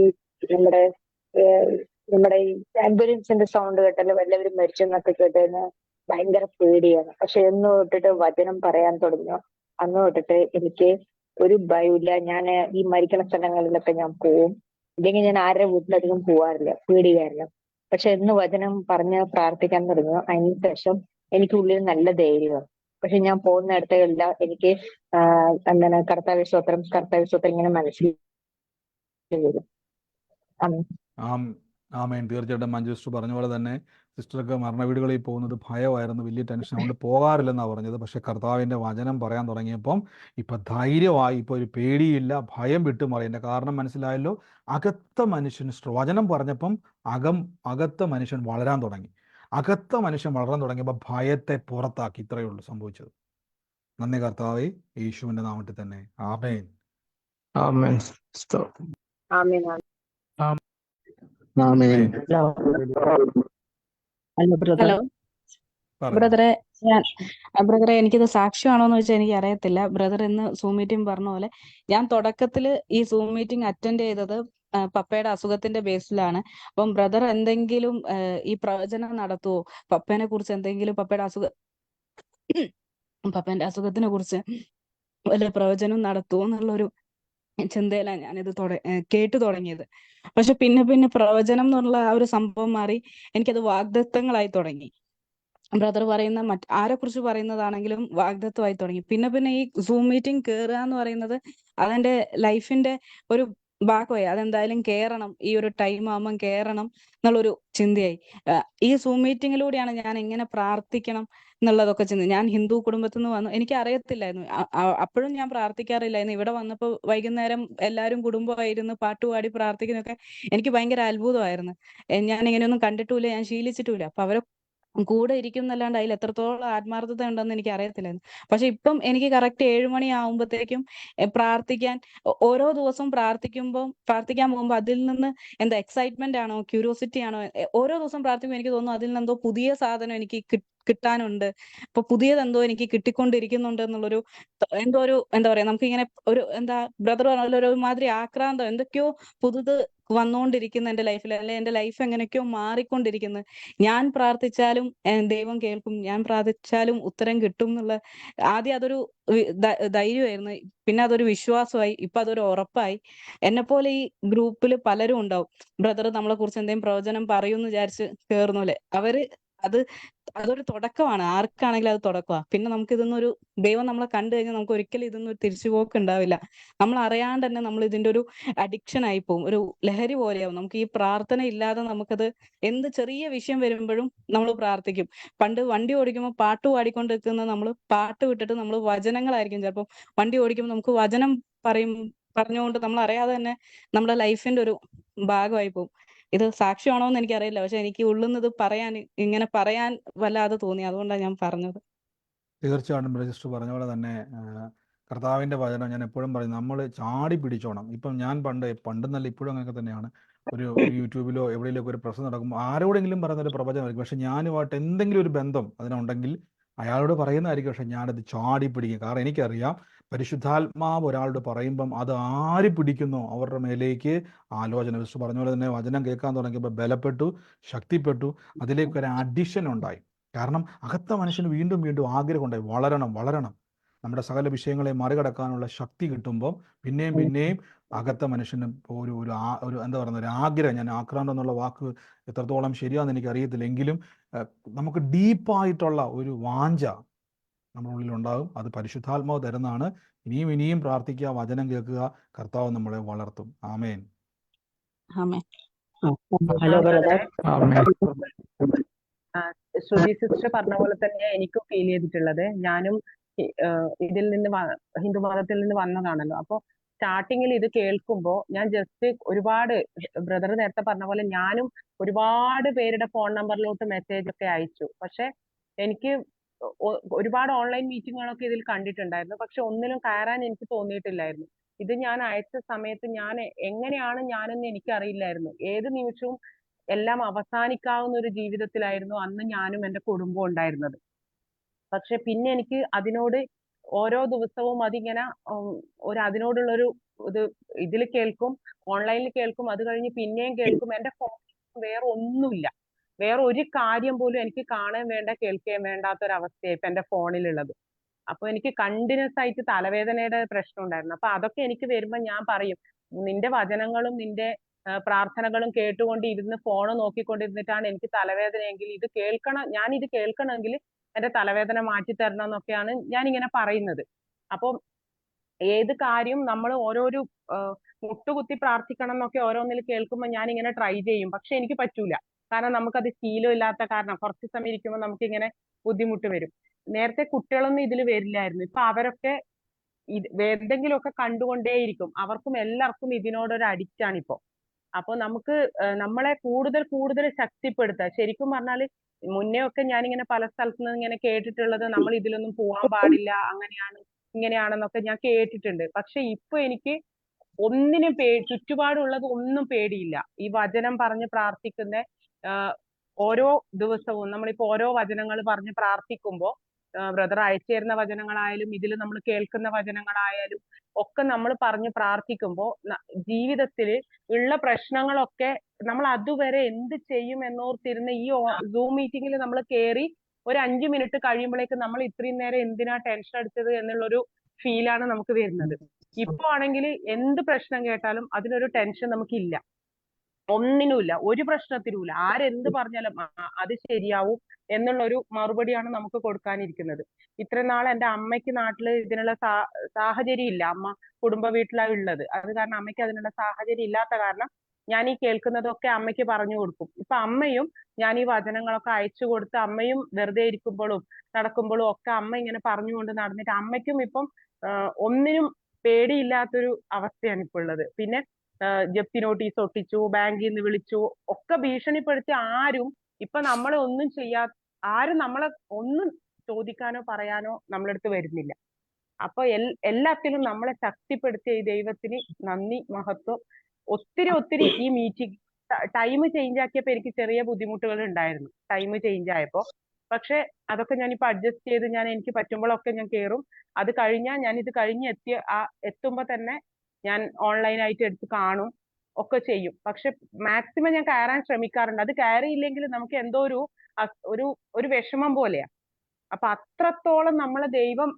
S5: നമ്മുടെ ഈ ആംബുലൻസിന്റെ സൗണ്ട് കേട്ടല്ലോ, വല്ലവരും മരിച്ചെന്നൊക്കെ കേട്ടതിന് ഭയങ്കര പേടിയാണ്. പക്ഷെ എന്ന് തൊട്ടിട്ട് വചനം പറയാൻ തുടങ്ങിയോ അന്ന് തൊട്ടിട്ട് എനിക്ക് ഒരു ഭയമില്ല. ഞാൻ ഈ മരിക്കണ സ്ഥലങ്ങളിലൊക്കെ ഞാൻ പോവും. ഇല്ലെങ്കിൽ ഞാൻ ആരുടെ വീട്ടിലധികം പോവാറില്ല, പേടിയാറില്ല. പക്ഷെ എന്ന് വചനം പറഞ്ഞ് പ്രാർത്ഥിക്കാൻ തുടങ്ങിയോ അതിന് ശേഷം എനിക്ക് ഉള്ളിൽ നല്ല ധൈര്യമാണ്. പക്ഷെ ഞാൻ പോകുന്നിടത്തെല്ലാം എനിക്ക് എന്താണ് കർത്താവ്യ സ്തോത്രം ഇങ്ങനെ മനസ്സിൽ വരും.
S1: ആമേൻ. തീർച്ചയായിട്ടും മഞ്ജു സിസ്റ്റർ പറഞ്ഞ പോലെ തന്നെ സിസ്റ്റർക്ക് മരണ വീടുകളിൽ പോകുന്നത് ഭയമായിരുന്നു, വലിയ ടെൻഷൻ, അതുകൊണ്ട് പോകാറില്ലെന്നാണ് പറഞ്ഞത്. പക്ഷെ കർത്താവിൻ്റെ വചനം പറയാൻ തുടങ്ങിയപ്പം ഇപ്പം ധൈര്യമായി, ഇപ്പോൾ ഒരു പേടിയില്ല, ഭയം വിട്ടുമാറി. എൻ്റെ കാരണം മനസ്സിലായല്ലോ. അകത്ത മനുഷ്യൻ വചനം പറഞ്ഞപ്പം അകത്ത മനുഷ്യൻ വളരാൻ തുടങ്ങി. അകത്ത മനുഷ്യൻ വളരാൻ തുടങ്ങിയപ്പോൾ ഭയത്തെ പുറത്താക്കി. ഇത്രയേ ഉള്ളൂ സംഭവിച്ചത്. നന്ദി കർത്താവേ, യേശുവിൻ്റെ നാമത്തിൽ തന്നെ. ആമേൻ.
S3: ആമേൻ.
S6: ആമേൻ.
S5: ഹലോ
S10: ബ്രദറെ, എനിക്കിത് സാക്ഷ്യമാണോന്ന് വെച്ചാൽ എനിക്ക് അറിയത്തില്ല. ബ്രദർ ഇന്ന് സൂം മീറ്റിംഗ് പറഞ്ഞ പോലെ ഞാൻ തുടക്കത്തിൽ ഈ സൂം മീറ്റിംഗ് അറ്റൻഡ് ചെയ്തത് പപ്പയുടെ അസുഖത്തിന്റെ ബേസിലാണ്. അപ്പം ബ്രദർ എന്തെങ്കിലും ഈ പ്രവചനം നടത്തുവോ, പപ്പേനെ കുറിച്ച് എന്തെങ്കിലും, പപ്പന്റെ അസുഖത്തിനെ കുറിച്ച് വല്ല പ്രവചനം നടത്തുവോ എന്നുള്ളൊരു ചിന്തയിലാണ് ഞാനിത് കേട്ടു തുടങ്ങിയത്. പക്ഷെ പിന്നെ പ്രവചനം എന്നുള്ള ആ ഒരു സംഭവം മാറി എനിക്കത് വാഗ്ദത്തങ്ങളായി തുടങ്ങി. ബ്രദർ പറയുന്ന ആരെ കുറിച്ച് പറയുന്നതാണെങ്കിലും വാഗ്ദത്വമായി തുടങ്ങി. പിന്നെ ഈ സൂം മീറ്റിംഗ് കയറുക എന്ന് പറയുന്നത് അതെന്റെ ലൈഫിന്റെ ഒരു ഭാഗമായി. അതെന്തായാലും കയറണം, ഈ ഒരു ടൈം ആകുമ്പം കയറണം എന്നുള്ളൊരു ചിന്തയായി. ഈ സൂം മീറ്റിങ്ങിലൂടെയാണ് ഞാൻ എങ്ങനെ പ്രാർത്ഥിക്കണം എന്നുള്ളതൊക്കെ ചിന്ത. ഞാൻ ഹിന്ദു കുടുംബത്തിൽ നിന്ന് വന്നു, എനിക്ക് അറിയത്തില്ലായിരുന്നു. അപ്പോഴും ഞാൻ പ്രാർത്ഥിക്കാറില്ലായിരുന്നു. ഇവിടെ വന്നപ്പോൾ വൈകുന്നേരം എല്ലാവരും കുടുംബമായിരുന്നു പാട്ടുപാടി പ്രാർത്ഥിക്കുന്നതൊക്കെ എനിക്ക് ഭയങ്കര അത്ഭുതമായിരുന്നു. ഞാൻ ഇങ്ങനെയൊന്നും കണ്ടിട്ടുമില്ല, ഞാൻ ശീലിച്ചിട്ടുമില്ല. അപ്പൊ അവരെ കൂടെ ഇരിക്കും എന്നല്ലാണ്ട് അതിൽ എത്രത്തോളം ആത്മാർത്ഥത ഉണ്ടെന്ന് എനിക്ക് അറിയത്തില്ലായിരുന്നു. പക്ഷെ ഇപ്പം എനിക്ക് കറക്റ്റ് 7 മണി ആവുമ്പോഴത്തേക്കും പ്രാർത്ഥിക്കാൻ, ഓരോ ദിവസവും പ്രാർത്ഥിക്കാൻ പോകുമ്പോൾ അതിൽ നിന്ന് എന്താ എക്സൈറ്റ്മെന്റ് ആണോ ക്യൂരിയോസിറ്റി ആണോ, ഓരോ ദിവസം പ്രാർത്ഥിക്കുമ്പോൾ എനിക്ക് തോന്നുന്നു അതിൽ നിന്നെന്തോ പുതിയ സാധനം എനിക്ക് കിട്ടാനുണ്ട്. ഇപ്പൊ പുതിയതെന്തോ എനിക്ക് കിട്ടിക്കൊണ്ടിരിക്കുന്നുണ്ട് എന്നുള്ളൊരു എന്തോ ഒരു എന്താ പറയാ, നമുക്കിങ്ങനെ ഒരു എന്താ ബ്രദർ പറഞ്ഞ പോലെ ഒരു മാതിരി ആക്രാന്തം, എന്തൊക്കെയോ പുതുത് വന്നുകൊണ്ടിരിക്കുന്ന എന്റെ ലൈഫിൽ, അല്ലെ എന്റെ ലൈഫ് എങ്ങനെയൊക്കെയോ മാറിക്കൊണ്ടിരിക്കുന്നു. ഞാൻ പ്രാർത്ഥിച്ചാലും ദൈവം കേൾക്കും, ഞാൻ പ്രാർത്ഥിച്ചാലും ഉത്തരം കിട്ടും എന്നുള്ള ആദ്യം അതൊരു ധൈര്യമായിരുന്നു, പിന്നെ അതൊരു വിശ്വാസമായി, ഇപ്പൊ അതൊരു ഉറപ്പായി. എന്നെ പോലെ ഈ ഗ്രൂപ്പിൽ പലരും ഉണ്ടാവും, ബ്രദർ നമ്മളെ കുറിച്ച് എന്തെങ്കിലും പ്രവചനം പറയുമെന്ന് വിചാരിച്ച് കേറുന്നോലെ. അത് അതൊരു തുടക്കമാണ്, ആർക്കാണെങ്കിലും അത് തുടക്കമാണ്. പിന്നെ നമുക്ക് ഇതൊന്നൊരു ദൈവം നമ്മളെ കണ്ടു കഴിഞ്ഞാൽ നമുക്ക് ഒരിക്കലും ഇതൊന്നും ഒരു തിരിച്ചുപോക്ക് ഉണ്ടാവില്ല. നമ്മൾ അറിയാണ്ട് തന്നെ നമ്മൾ ഇതിന്റെ ഒരു അഡിക്ഷൻ ആയി പോകും, ഒരു ലഹരി പോലെയാവും. നമുക്ക് ഈ പ്രാർത്ഥന ഇല്ലാതെ നമുക്കത് എന്ത് ചെറിയ വിഷയം വരുമ്പോഴും നമ്മൾ പ്രാർത്ഥിക്കും. പണ്ട് വണ്ടി ഓടിക്കുമ്പോൾ പാട്ട് പാടിക്കൊണ്ടിരിക്കുന്ന നമ്മൾ പാട്ട് വിട്ടിട്ട് നമ്മൾ വചനങ്ങളായിരിക്കും ചിലപ്പോൾ വണ്ടി ഓടിക്കുമ്പോൾ നമുക്ക് വചനം പറഞ്ഞുകൊണ്ട് നമ്മൾ അറിയാതെ തന്നെ നമ്മുടെ ലൈഫിന്റെ ഒരു ഭാഗമായി പോകും. ഇത് സാക്ഷ്യമാണോ എന്ന് എനിക്കറിയില്ല, പക്ഷെ എനിക്ക് ഉള്ളുന്നത് ഇങ്ങനെ പറയാൻ വല്ലാതെ തോന്നി, അതുകൊണ്ടാണ് ഞാൻ പറഞ്ഞത്.
S1: തീർച്ചയായിട്ടും രജിസ്റ്റർ പറഞ്ഞ പോലെ തന്നെ കർത്താവിൻ്റെ വചനം ഞാൻ എപ്പോഴും പറയും, നമ്മൾ ചാടി പിടിച്ചോണം. ഇപ്പം ഞാൻ പണ്ടെന്നല്ല ഇപ്പോഴും അങ്ങനെയൊക്കെ തന്നെയാണ്. ഒരു യൂട്യൂബിലോ എവിടെയെങ്കിലുമൊക്കെ ഒരു പ്രശ്നം നടക്കുമ്പോൾ ആരോടെങ്കിലും പറയുന്നൊരു പ്രവചനമായിരിക്കും, പക്ഷെ ഞാനുമായിട്ട് എന്തെങ്കിലും ഒരു ബന്ധം അതിനുണ്ടെങ്കിൽ അയാളോട് പറയുന്നതായിരിക്കും, പക്ഷെ ഞാനത് ചാടി പിടിക്കും. കാരണം എനിക്കറിയാം പരിശുദ്ധാത്മാവ് ഒരാളോട് പറയുമ്പം അത് ആര് പിടിക്കുന്നോ അവരുടെ മേലേക്ക് ആലോചന. വിശു പറഞ്ഞ പോലെ തന്നെ വചനം കേൾക്കാൻ തുടങ്ങിയപ്പോൾ ബലപ്പെട്ടു, ശക്തിപ്പെട്ടു, അതിലേക്കൊരു അഡിഷൻ ഉണ്ടായി. കാരണം അകത്ത മനുഷ്യന് വീണ്ടും വീണ്ടും ആഗ്രഹമുണ്ടായി, വളരണം. നമ്മുടെ സകല വിഷയങ്ങളെ മറികടക്കാനുള്ള ശക്തി കിട്ടുമ്പോൾ പിന്നെയും അകത്ത മനുഷ്യന് ഒരു എന്താ പറയുക, ഒരു ആഗ്രഹം. ഞാൻ ആക്രാന്തം എന്നുള്ള വാക്ക് എത്രത്തോളം ശരിയാണെന്ന് എനിക്ക് അറിയത്തില്ല, എങ്കിലും നമുക്ക് ഡീപ്പായിട്ടുള്ള ഒരു വാഞ്ച നമ്മുടെ ഉള്ളിലുണ്ടാകും. അത് പരിശുദ്ധാത്മാവ് തരുന്നതാണ്. ഇനിയും പ്രാർത്ഥിക്കുക, വചനം കേൾക്കുക, കർത്താവ് നമ്മളെ വളർത്തും. ആമേൻ.
S10: ആമേൻ.
S5: Hello brother.
S11: ശ്രുതി സിസ്റ്റർ പറഞ്ഞ പോലെ തന്നെ എനിക്കും ഫീൽ ചെയ്തിട്ടുള്ളത്, ഞാനും ഇതിൽ നിന്ന് ഹിന്ദു മതത്തിൽ നിന്ന് വന്നതാണല്ലോ. അപ്പൊ സ്റ്റാർട്ടിങ്ങിൽ ഇത് കേൾക്കുമ്പോൾ ഞാൻ ജസ്റ്റ് ഒരുപാട്, ബ്രദർ നേരത്തെ പറഞ്ഞ പോലെ ഞാനും ഒരുപാട് പേരുടെ ഫോൺ നമ്പറിലോട്ട് മെസ്സേജ് ഒക്കെ അയച്ചു. പക്ഷെ എനിക്ക് ഒരുപാട് ഓൺലൈൻ മീറ്റിങ്ങുകളൊക്കെ ഇതിൽ കണ്ടിട്ടുണ്ടായിരുന്നു, പക്ഷെ ഒന്നിലും കയറാൻ എനിക്ക് തോന്നിയിട്ടില്ലായിരുന്നു. ഇത് ഞാൻ അയച്ച സമയത്ത് ഞാൻ എങ്ങനെയാണ് ഞാനെന്ന് എനിക്കറിയില്ലായിരുന്നു. ഏത് നിമിഷവും എല്ലാം അവസാനിക്കാവുന്ന ഒരു ജീവിതത്തിലായിരുന്നു അന്ന് ഞാനും എൻ്റെ കുടുംബവും ഉണ്ടായിരുന്നത്. പക്ഷെ പിന്നെ എനിക്ക് അതിനോട് ഓരോ ദിവസവും അതിങ്ങനെ അതിനോടുള്ളൊരു ഇതിൽ കേൾക്കും, ഓൺലൈനിൽ കേൾക്കും, അത് കഴിഞ്ഞ് പിന്നെയും കേൾക്കും. എൻ്റെ ഫോണിൽ വേറെ ഒന്നുമില്ല, വേറെ ഒരു കാര്യം പോലും എനിക്ക് കാണാൻ വേണ്ട, കേൾക്കാൻ വേണ്ടാത്തൊരവസ്ഥയായി ഇപ്പൊ എൻ്റെ ഫോണിലുള്ളത്. അപ്പൊ എനിക്ക് കണ്ടിന്യൂസ് ആയിട്ട് തലവേദനയുടെ പ്രശ്നം ഉണ്ടായിരുന്നു. അപ്പൊ അതൊക്കെ എനിക്ക് വരുമ്പോ ഞാൻ പറയും, നിന്റെ വചനങ്ങളും നിന്റെ പ്രാർത്ഥനകളും കേട്ടുകൊണ്ട് ഇരുന്ന് ഫോണ് നോക്കിക്കൊണ്ടിരുന്നിട്ടാണ് എനിക്ക് തലവേദനയെങ്കിൽ ഞാൻ ഇത് കേൾക്കണമെങ്കിൽ എന്റെ തലവേദന മാറ്റി തരണം എന്നൊക്കെയാണ് ഞാൻ ഇങ്ങനെ പറയുന്നത്. അപ്പൊ ഏത് കാര്യം നമ്മൾ ഓരോരോ മുട്ടുകുത്തി പ്രാർത്ഥിക്കണം എന്നൊക്കെ ഓരോന്നിൽ കേൾക്കുമ്പോൾ ഞാൻ ഇങ്ങനെ ട്രൈ ചെയ്യും, പക്ഷെ എനിക്ക് പറ്റൂല. കാരണം നമുക്കത് ശീലമില്ലാത്ത കാരണം കുറച്ച് സമയം ഇരിക്കുമ്പോൾ നമുക്ക് ഇങ്ങനെ ബുദ്ധിമുട്ട് വരും. നേരത്തെ കുട്ടികളൊന്നും ഇതിൽ വരില്ലായിരുന്നു, ഇപ്പൊ അവരൊക്കെ എന്തെങ്കിലുമൊക്കെ കണ്ടുകൊണ്ടേയിരിക്കും. അവർക്കും എല്ലാവർക്കും ഇതിനോടൊരു അഡിക്റ്റ് ആണ് ഇപ്പോ. അപ്പൊ നമുക്ക് നമ്മളെ കൂടുതൽ ശക്തിപ്പെടുത്തുക. ശരിക്കും പറഞ്ഞാല് മുന്നേ ഒക്കെ ഞാനിങ്ങനെ പല സ്ഥലത്തു നിന്ന് ഇങ്ങനെ കേട്ടിട്ടുള്ളത്, നമ്മൾ ഇതിലൊന്നും പോവാൻ പാടില്ല, അങ്ങനെയാണ് ഇങ്ങനെയാണെന്നൊക്കെ ഞാൻ കേട്ടിട്ടുണ്ട്. പക്ഷെ ഇപ്പൊ എനിക്ക് ഒന്നിനും ചുറ്റുപാടുള്ളത് ഒന്നും പേടിയില്ല. ഈ വചനം പറഞ്ഞ് പ്രാർത്ഥിക്കുന്ന ഓരോ ദിവസവും നമ്മളിപ്പോ ഓരോ വചനങ്ങൾ പറഞ്ഞ് പ്രാർത്ഥിക്കുമ്പോ, ബ്രദർ അയച്ചു തരുന്ന വചനങ്ങളായാലും ഇതിൽ നമ്മൾ കേൾക്കുന്ന വചനങ്ങളായാലും ഒക്കെ നമ്മൾ പറഞ്ഞ് പ്രാർത്ഥിക്കുമ്പോൾ ജീവിതത്തിൽ ഉള്ള പ്രശ്നങ്ങളൊക്കെ നമ്മൾ അതുവരെ എന്ത് ചെയ്യും എന്നോർത്തിരുന്ന ഈ സൂം മീറ്റിംഗിൽ നമ്മൾ കയറി ഒരു 5 മിനിറ്റ് കഴിയുമ്പോഴേക്ക് നമ്മൾ ഇത്രയും നേരം എന്തിനാ ടെൻഷൻ അടിച്ചത് എന്നുള്ളൊരു ഫീലാണ് നമുക്ക് വരുന്നത്. ഇപ്പൊ ആണെങ്കിൽ എന്ത് പ്രശ്നം കേട്ടാലും അതിനൊരു ടെൻഷൻ നമുക്കില്ല, ഒന്നിനുമില്ല, ഒരു പ്രശ്നത്തിനുമില്ല. ആരെന്ത് പറഞ്ഞാലും അത് ശരിയാവും എന്നുള്ളൊരു മറുപടിയാണ് നമുക്ക് കൊടുക്കാനിരിക്കുന്നത്. ഇത്രയും നാൾ എൻ്റെ അമ്മയ്ക്ക് നാട്ടില് ഇതിനുള്ള സാഹചര്യം ഇല്ല, അമ്മ കുടുംബ വീട്ടിലാണ് ഉള്ളത്. അത് കാരണം അമ്മയ്ക്ക് അതിനുള്ള സാഹചര്യം ഇല്ലാത്ത കാരണം ഞാൻ ഈ കേൾക്കുന്നതൊക്കെ അമ്മയ്ക്ക് പറഞ്ഞു കൊടുക്കും. ഇപ്പൊ അമ്മയും ഞാൻ ഈ വചനങ്ങളൊക്കെ അയച്ചു കൊടുത്ത് അമ്മയും വെറുതെ ഇരിക്കുമ്പോഴും നടക്കുമ്പോഴും ഒക്കെ അമ്മ ഇങ്ങനെ പറഞ്ഞുകൊണ്ട് നടന്നിട്ട് അമ്മയ്ക്കും ഇപ്പം ഒന്നിനും പേടിയില്ലാത്തൊരു അവസ്ഥയാണ് ഇപ്പൊ ഉള്ളത്. പിന്നെ ജപ്തി നോട്ടീസ് ഒട്ടിച്ചു, ബാങ്കിൽ നിന്ന് വിളിച്ചു, ഒക്കെ ഭീഷണിപ്പെടുത്തി ആരും ഇപ്പൊ നമ്മളെ ഒന്നും ആരും നമ്മളെ ഒന്നും ചോദിക്കാനോ പറയാനോ നമ്മളടുത്ത് വരുന്നില്ല. അപ്പൊ എല്ലാത്തിലും നമ്മളെ ശക്തിപ്പെടുത്തിയ ഈ ദൈവത്തിന് നന്ദി, മഹത്വം. ഒത്തിരി ഈ മീറ്റിംഗ് ടൈം ചേഞ്ച് ആക്കിയപ്പോ എനിക്ക് ചെറിയ ബുദ്ധിമുട്ടുകൾ ഉണ്ടായിരുന്നു. ടൈം ചേഞ്ച് ആയപ്പോ പക്ഷെ അതൊക്കെ ഞാനിപ്പോ അഡ്ജസ്റ്റ് ചെയ്ത് എനിക്ക് പറ്റുമ്പോഴൊക്കെ ഞാൻ കയറും. അത് കഴിഞ്ഞാൽ ഞാൻ ഇത് കഴിഞ്ഞ് എത്തുമ്പോ തന്നെ ഞാൻ ഓൺലൈനായിട്ട് എടുത്ത് കാണും, ഒക്കെ ചെയ്യും. പക്ഷെ മാക്സിമം ഞാൻ കയറാൻ ശ്രമിക്കാറുണ്ട്. അത് കയറിയില്ലെങ്കിൽ നമുക്ക് എന്തോ ഒരു വിഷമം പോലെയാ. അപ്പൊ അത്രത്തോളം നമ്മളെ ദൈവം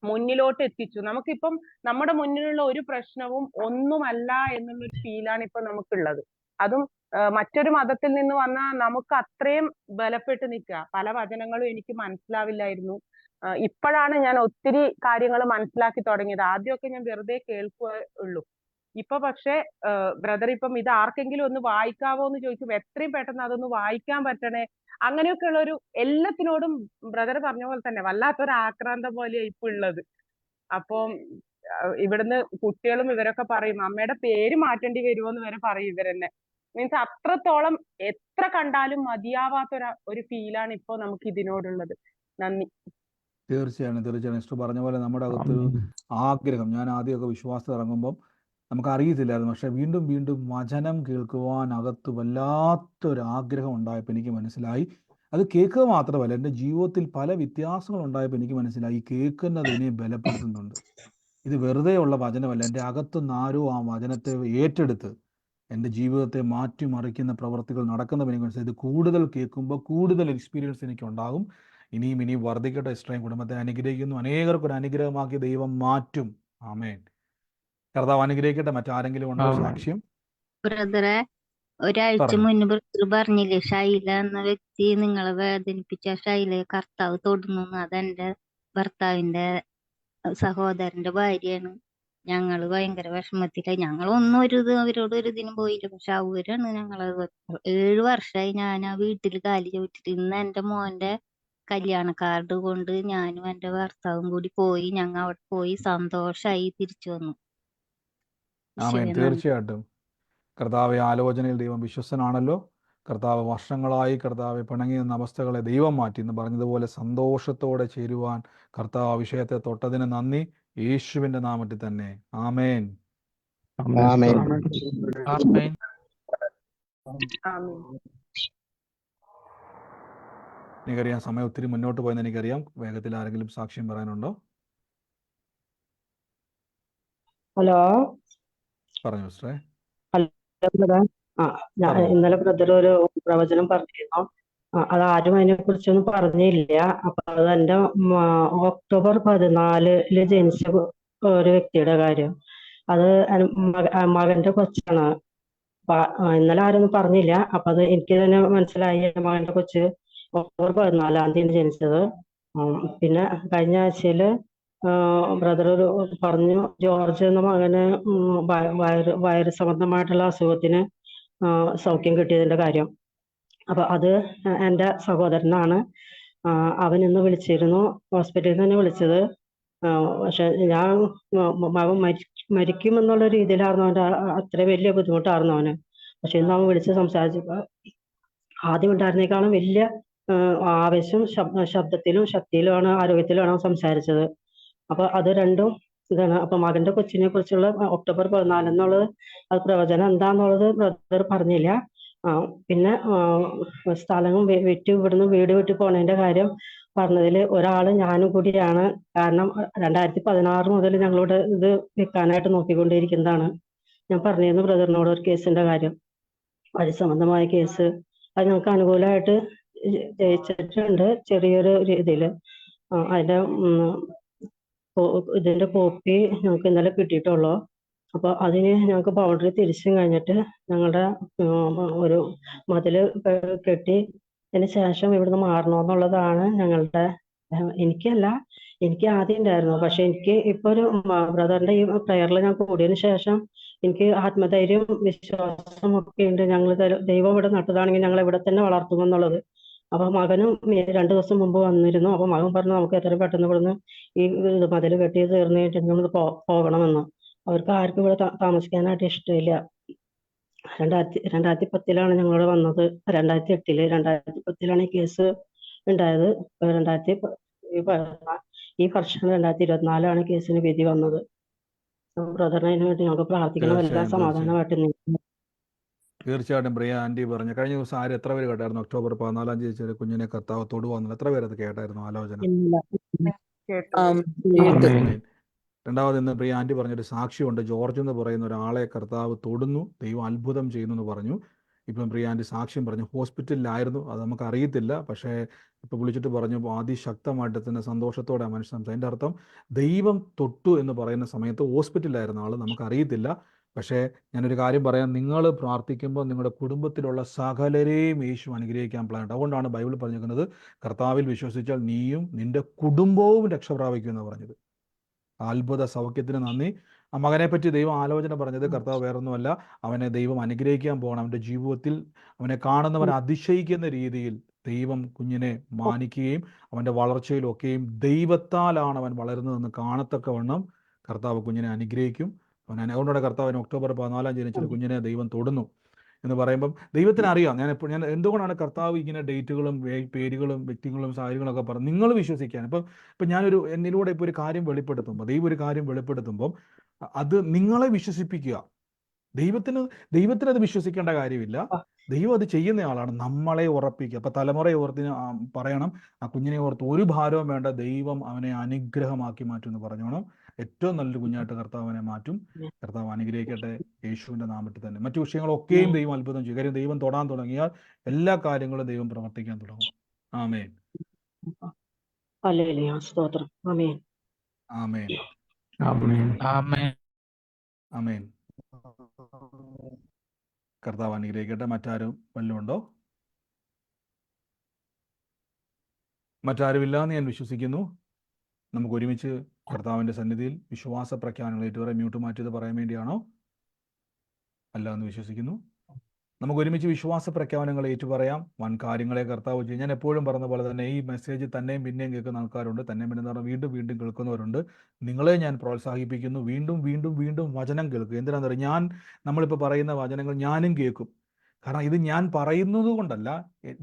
S11: മുന്നിലോട്ട് എത്തിച്ചു. നമുക്കിപ്പം നമ്മുടെ മുന്നിലുള്ള ഒരു പ്രശ്നവും ഒന്നുമല്ല എന്നുള്ളൊരു ഫീലാണ് ഇപ്പൊ നമുക്കുള്ളത്. അതും മറ്റൊരു മതത്തിൽ നിന്ന് വന്ന നമുക്ക് അത്രയും ബലപ്പെട്ട് നിൽക്കുക. പല വചനങ്ങളും എനിക്ക് മനസ്സിലാവില്ലായിരുന്നു. ഇപ്പോഴാണ് ഞാൻ ഒത്തിരി കാര്യങ്ങൾ മനസ്സിലാക്കി തുടങ്ങിയത്. ആദ്യമൊക്കെ ഞാൻ വെറുതെ കേൾക്കുകയുള്ളൂ. ഇപ്പൊ പക്ഷെ ബ്രദർ ഇപ്പം ഇത് ആർക്കെങ്കിലും ഒന്ന് വായിക്കാവോ എന്ന് ചോദിക്കുമ്പോൾ എത്രയും പെട്ടെന്ന് അതൊന്ന് വായിക്കാൻ പറ്റണേ, അങ്ങനെയൊക്കെയുള്ള ഒരു എല്ലാത്തിനോടും ബ്രദർ പറഞ്ഞ പോലെ തന്നെ വല്ലാത്തൊരു ആക്രാന്തം പോലെയാ ഇപ്പൊ ഉള്ളത്. അപ്പം ഇവിടുന്ന് കുട്ടികളും ഇവരൊക്കെ പറയും അമ്മയുടെ പേര് മാറ്റേണ്ടി വരുമോ എന്ന് വരെ പറയും ഇവരെന്നെ. മീൻസ് അത്രത്തോളം എത്ര കണ്ടാലും മതിയാവാത്ത ഒരു ഫീലാണ് ഇപ്പൊ നമുക്ക് ഇതിനോടുള്ളത്. നന്ദി.
S1: തീർച്ചയായും സിസ്റ്റർ പറഞ്ഞ പോലെ നമ്മുടെ അകത്തൊരു ആഗ്രഹം, ഞാൻ ആദ്യമൊക്കെ വിശ്വാസത്തിൽ ഇറങ്ങുമ്പം നമുക്കറിയത്തില്ലായിരുന്നു, പക്ഷെ വീണ്ടും വീണ്ടും വചനം കേൾക്കുവാൻ അകത്ത് വല്ലാത്തൊരു ആഗ്രഹം ഉണ്ടായപ്പോൾ എനിക്ക് മനസ്സിലായി. അത് കേൾക്കുക മാത്രമല്ല, എൻ്റെ ജീവിതത്തിൽ പല വ്യത്യാസങ്ങൾ ഉണ്ടായപ്പോൾ എനിക്ക് മനസ്സിലായി കേൾക്കുന്നത് എന്നെ ബലപ്പെടുത്തുന്നുണ്ട്. ഇത് വെറുതെ ഉള്ള വചനമല്ല, എൻ്റെ അകത്തുനിന്ന് ആരോ ആ വചനത്തെ ഏറ്റെടുത്ത് എൻ്റെ ജീവിതത്തെ മാറ്റിമറിക്കുന്ന പ്രവർത്തികൾ നടക്കുന്നപ്പോൾ എനിക്ക് മനസ്സിലായി ഇത് കൂടുതൽ കേൾക്കുമ്പോൾ കൂടുതൽ എക്സ്പീരിയൻസ് എനിക്കുണ്ടാകും. ഇനിയും വർദ്ധിക്കട്ടെ. ഇസ്രായേൽ കുടുംബത്തെ അനുഗ്രഹിക്കുന്നു. അനേകർക്കൊരു അനുഗ്രഹമാക്കി ദൈവം മാറ്റും. ആമേൻ. കർത്താവ് അനുഗ്രഹിക്കട്ടെ. മറ്റാരെങ്കിലും ഉണ്ടോ സാക്ഷ്യം?
S8: ബ്രദറെ, ഒരാഴ്ച
S1: പറഞ്ഞു.
S8: മുൻപ് ബ്രദർ പറഞ്ഞില്ലേ ഷൈല എന്ന വ്യക്തി നിങ്ങളെ വേദനിപ്പിച്ച ഷൈലയെ കർത്താവ് തൊടുന്നു. അതെന്റെ ഭർത്താവിന്റെ സഹോദരന്റെ ഭാര്യയാണ്. ഞങ്ങള് ഭയങ്കര വിഷമത്തിലായി. ഞങ്ങളൊന്നും അവരോട് ഒരു ഇതിനും പോയില്ല. പക്ഷെ അവരാണ് ഞങ്ങള് 7 വർഷമായി ഞാൻ ആ വീട്ടിൽ കാലി ചോദിച്ചിട്ട്. ഇന്ന് എന്റെ മോന്റെ കല്യാണ കാർഡ് കൊണ്ട് ഞാനും എന്റെ ഭർത്താവും കൂടി പോയി. ഞങ്ങൾ അവിടെ പോയി സന്തോഷമായി തിരിച്ചു വന്നു.
S1: ആമേൻ. തീർച്ചയായിട്ടും കർത്താവെ, ആലോചനയിൽ ദൈവം വിശ്വസ്തനാണല്ലോ. കർത്താവ് വർഷങ്ങളായി കർത്താവെ പിണങ്ങി നിന്ന അവസ്ഥകളെ ദൈവം മാറ്റി. എന്ന് പറഞ്ഞതുപോലെ സന്തോഷത്തോടെ ചേരുവാൻ കർത്താവ് ആ വിഷയത്തെ തൊട്ടതിന് നന്ദി. യേശുവിൻ്റെ നാമത്തിൽ തന്നെ. ആമേൻ.
S6: ആമേൻ.
S1: എനിക്കറിയാം സമയം ഒത്തിരി മുന്നോട്ട് പോയെന്ന് എനിക്കറിയാം. വേഗത്തിൽ ആരെങ്കിലും സാക്ഷ്യം പറയാനുണ്ടോ?
S12: ഹലോ,
S1: പറഞ്ഞു സിസ്റ്ററെ.
S12: ഇന്നലെ ബ്രദർ ഒരു പ്രവചനം പറഞ്ഞിരുന്നു. അത് ആരും അതിനെ കുറിച്ചൊന്നും പറഞ്ഞില്ല. അപ്പൊ അത് എന്റെ ഒക്ടോബർ 14 ജനിച്ച ഒരു വ്യക്തിയുടെ കാര്യം. അത് മകന്റെ കൊച്ചാണ്. ഇന്നലെ ആരൊന്നും പറഞ്ഞില്ല. അപ്പൊ അത് എനിക്ക് തന്നെ മനസ്സിലായി. മകന്റെ കൊച്ച് ഒക്ടോബർ 14 ജനിച്ചത്. പിന്നെ കഴിഞ്ഞ ആഴ്ചയില് ബ്രദർ പറഞ്ഞു ജോർജ് എന്ന മകന് വയറ് സംബന്ധമായിട്ടുള്ള അസുഖത്തിന് സൗഖ്യം കിട്ടിയതിന്റെ കാര്യം. അപ്പൊ അത് എൻ്റെ സഹോദരനാണ്. അവൻ ഇന്ന് വിളിച്ചിരുന്നു, ഹോസ്പിറ്റലിൽ തന്നെ വിളിച്ചത്. പക്ഷെ ഞാൻ മകൻ മരിക്കും എന്നുള്ള രീതിയിലായിരുന്നു അവൻ്റെ. അത്ര വലിയ ബുദ്ധിമുട്ടായിരുന്നു അവന്. പക്ഷെ ഇന്ന് അവൻ വിളിച്ച് സംസാരിച്ചപ്പോൾ ആദ്യം ഉണ്ടായിരുന്നേക്കാളും വലിയ ആവേശം, ശബ്ദത്തിലും ശക്തിയിലുമാണ്, ആരോഗ്യത്തിലുമാണ് അവൻ സംസാരിച്ചത്. അപ്പൊ അത് രണ്ടും ഇതാണ്. അപ്പൊ മകന്റെ കൊച്ചിനെ കുറിച്ചുള്ള ഒക്ടോബർ 14 എന്നുള്ളത് അത് പ്രവചനം എന്താന്നുള്ളത് ബ്രദർ പറഞ്ഞില്ല. പിന്നെ സ്ഥലം വിറ്റ് ഇവിടുന്ന് വീട് വിട്ട് പോണതിന്റെ കാര്യം പറഞ്ഞതിൽ ഒരാള് ഞാനും കൂടിയാണ്. കാരണം 2016 മുതൽ ഞങ്ങളിവിടെ ഇത് വിൽക്കാനായിട്ട് നോക്കിക്കൊണ്ടിരിക്കുന്നതാണ്. ഞാൻ പറഞ്ഞിരുന്നു ബ്രദറിനോട് ഒരു കേസിന്റെ കാര്യം, വഴി സംബന്ധമായ കേസ്. അത് ഞങ്ങൾക്ക് അനുകൂലമായിട്ട് ജയിച്ചിട്ടുണ്ട് ചെറിയൊരു രീതിയില്. അതിന്റെ ഇതിന്റെ കോപ്പി ഞങ്ങൾക്ക് ഇന്നലെ കിട്ടിയിട്ടുള്ളൂ. അപ്പൊ അതിന് ഞങ്ങൾക്ക് ബൗണ്ടറി തിരിച്ചും കഴിഞ്ഞിട്ട് ഞങ്ങളുടെ ഒരു മതില് കെട്ടി അതിന് ശേഷം ഇവിടുന്ന് മാറണമെന്നുള്ളതാണ് ഞങ്ങളുടെ. എനിക്കല്ല, എനിക്ക് ആദ്യം ഉണ്ടായിരുന്നു. പക്ഷെ എനിക്ക് ഇപ്പൊ ഒരു ബ്രദറിന്റെ ഈ പ്രയറിൽ ഞാൻ കൂടിയതിനു ശേഷം എനിക്ക് ആത്മധൈര്യം, വിശ്വാസം ഒക്കെ ഉണ്ട്. ഞങ്ങൾ ദൈവം ഇവിടെ നട്ടതാണെങ്കിൽ ഞങ്ങൾ ഇവിടെ തന്നെ വളർത്തുമെന്നുള്ളത്. അപ്പൊ മകനും 2 ദിവസം മുമ്പ് വന്നിരുന്നു. അപ്പൊ മകൻ പറഞ്ഞു നമുക്ക് എത്രയും പെട്ടെന്ന് ഇവിടുന്ന് ഈ മതിൽ കെട്ടി തീർന്നിട്ട് നമ്മൾ പോകണമെന്ന്. അവർക്ക് ആർക്കും ഇവിടെ താമസിക്കാനായിട്ട് ഇഷ്ടമില്ല. 2010 ഞങ്ങളിവിടെ വന്നത്. 2010 ഈ കേസ് ഉണ്ടായത്. ഈ വർഷം 2024 കേസിന് വിധി വന്നത്. ബ്രദറിന് അതിന് വേണ്ടി ഞങ്ങൾക്ക് പ്രാർത്ഥിക്കണം. എല്ലാം സമാധാനമായിട്ട്
S1: തീർച്ചയായിട്ടും പ്രിയ ആൻറ്റി പറഞ്ഞു. കഴിഞ്ഞ ദിവസം ആരും എത്ര പേര് കേട്ടായിരുന്നു ഒക്ടോബർ 14 ചെറിയ കുഞ്ഞിനെ കർത്താവ് തൊടുവാന്നുള്ളത്? എത്ര പേരത് കേട്ടായിരുന്നു ആലോചന?
S11: കേട്ടു.
S1: ആമേൻ. രണ്ടാമത് ഇന്ന് പ്രിയ ആൻറ്റി പറഞ്ഞൊരു സാക്ഷിയുണ്ട്. ജോർജ് എന്ന് പറയുന്ന ഒരാളെ കർത്താവ് തൊടുന്നു, ദൈവം അത്ഭുതം ചെയ്യുന്നു എന്ന് പറഞ്ഞു. ഇപ്പം പ്രിയ ആൻറ്റി സാക്ഷ്യം പറഞ്ഞു. ഹോസ്പിറ്റലിലായിരുന്നു, അത് നമുക്ക് അറിയത്തില്ല. പക്ഷേ ഇപ്പോൾ വിളിച്ചിട്ട് പറഞ്ഞു അതിശക്തമായിട്ട് തന്നെ സന്തോഷത്തോടെ മനുഷ്യൻ സംസാരിച്ചു. അതിൻ്റെ അർത്ഥം ദൈവം തൊട്ടു എന്ന് പറയുന്ന സമയത്ത് ഹോസ്പിറ്റലിലായിരുന്ന ആൾ നമുക്കറിയത്തില്ല. പക്ഷേ ഞാനൊരു കാര്യം പറയാം, നിങ്ങൾ പ്രാർത്ഥിക്കുമ്പോൾ നിങ്ങളുടെ കുടുംബത്തിലുള്ള സകലരെയും യേശു അനുഗ്രഹിക്കാൻ പ്ലാൻ. അതുകൊണ്ടാണ് ബൈബിൾ പറഞ്ഞിരിക്കുന്നത് കർത്താവിൽ വിശ്വസിച്ചാൽ നീയും നിന്റെ കുടുംബവും രക്ഷ പ്രാപിക്കും എന്ന് പറഞ്ഞത്. അത്ഭുത സൗഖ്യത്തിന് നന്ദി. ആ മകനെ പറ്റി ദൈവം ആലോചന പറഞ്ഞത് കർത്താവ് വേറൊന്നുമല്ല, അവനെ ദൈവം അനുഗ്രഹിക്കാൻ പോകണം. അവൻ്റെ ജീവിതത്തിൽ അവനെ കാണുന്നവൻ അതിശയിക്കുന്ന രീതിയിൽ ദൈവം കുഞ്ഞിനെ മാനിക്കുകയും അവൻ്റെ വളർച്ചയിലൊക്കെയും ദൈവത്താലാണ് അവൻ വളരുന്നതെന്ന് കാണത്തക്കവണ്ണം കർത്താവ് കുഞ്ഞിനെ അനുഗ്രഹിക്കും. അതുകൊണ്ടാണ് കർത്താവിന് ഒക്ടോബർ 14 ജനിച്ചൊരു കുഞ്ഞിനെ ദൈവം തൊടുന്നു എന്ന് പറയുമ്പം ദൈവത്തിന് അറിയാം. ഞാൻ എന്തുകൊണ്ടാണ് കർത്താവ് ഇങ്ങനെ ഡേറ്റുകളും പേരുകളും വ്യക്തികളും സാഹചര്യങ്ങളൊക്കെ പറഞ്ഞു നിങ്ങൾ വിശ്വസിക്കാൻ. ഇപ്പം ഞാനൊരു എന്നിലൂടെ ഇപ്പോൾ ഒരു കാര്യം വെളിപ്പെടുത്തുമ്പോൾ, ദൈവം ഒരു കാര്യം വെളിപ്പെടുത്തുമ്പം അത് നിങ്ങളെ വിശ്വസിപ്പിക്കുക. ദൈവത്തിന് അത് വിശ്വസിക്കേണ്ട കാര്യമില്ല. ദൈവം അത് ചെയ്യുന്ന ആളാണ്. നമ്മളെ ഉറപ്പിക്കുക. അപ്പം തലമുറയെ ഓർത്തിന് പറയണം, ആ കുഞ്ഞിനെ ഓർത്ത് ഒരു ഭാരവും വേണ്ട, ദൈവം അവനെ അനുഗ്രഹമാക്കി മാറ്റും എന്ന് പറഞ്ഞോണം. ഏറ്റവും നല്ലൊരു കുഞ്ഞായിട്ട് കർത്താവ് അവനെ മാറ്റും. കർത്താവ് അനുഗ്രഹിക്കട്ടെ യേശുവിൻ്റെ നാമത്തിൽ തന്നെ. മറ്റു വിഷയങ്ങളൊക്കെയും ദൈവം അത്ഭുതം ചെയ്യും. കാര്യം ദൈവം തൊടാൻ തുടങ്ങിയാൽ എല്ലാ കാര്യങ്ങളും ദൈവം പ്രവർത്തിക്കാൻ തുടങ്ങും. ആമേൻ.
S12: സ്തോത്രം. ആമേൻ.
S1: ആമേൻ.
S3: ആമേൻ.
S1: ആമേൻ. കർത്താവ് അനുഗ്രഹിക്കട്ടെ. മറ്റാരും വല്ലതും ഉണ്ടോ? മറ്റാരുമില്ലാന്ന് ഞാൻ വിശ്വസിക്കുന്നു. നമുക്ക് ഒരുമിച്ച് കർത്താവിൻ്റെ സന്നിധിയിൽ വിശ്വാസ പ്രഖ്യാപനങ്ങൾ ഏറ്റുപറ. മ്യൂട്ട് മാറ്റിയത് പറയാൻ വേണ്ടിയാണോ? അല്ല എന്ന് വിശ്വസിക്കുന്നു. നമുക്ക് ഒരുമിച്ച് വിശ്വാസ പ്രഖ്യാപനങ്ങൾ ഏറ്റുപറയാം. വൻ കാര്യങ്ങളെ കർത്താവ് ചെയ്യും. ഞാൻ എപ്പോഴും പറഞ്ഞ പോലെ തന്നെ ഈ മെസ്സേജ് തന്നെയും പിന്നെയും കേൾക്കുന്ന ആൾക്കാരുണ്ട്, തന്നെയും പിന്നെ പറഞ്ഞാൽ വീണ്ടും വീണ്ടും കേൾക്കുന്നവരുണ്ട്. നിങ്ങളെ ഞാൻ പ്രോത്സാഹിപ്പിക്കുന്നു, വീണ്ടും വീണ്ടും വീണ്ടും വചനം കേൾക്കുക. എന്തിനാണെന്ന് പറയുക, നമ്മളിപ്പോൾ പറയുന്ന വചനങ്ങൾ ഞാനും കേൾക്കും. കാരണം ഇത് ഞാൻ പറയുന്നത് കൊണ്ടല്ല,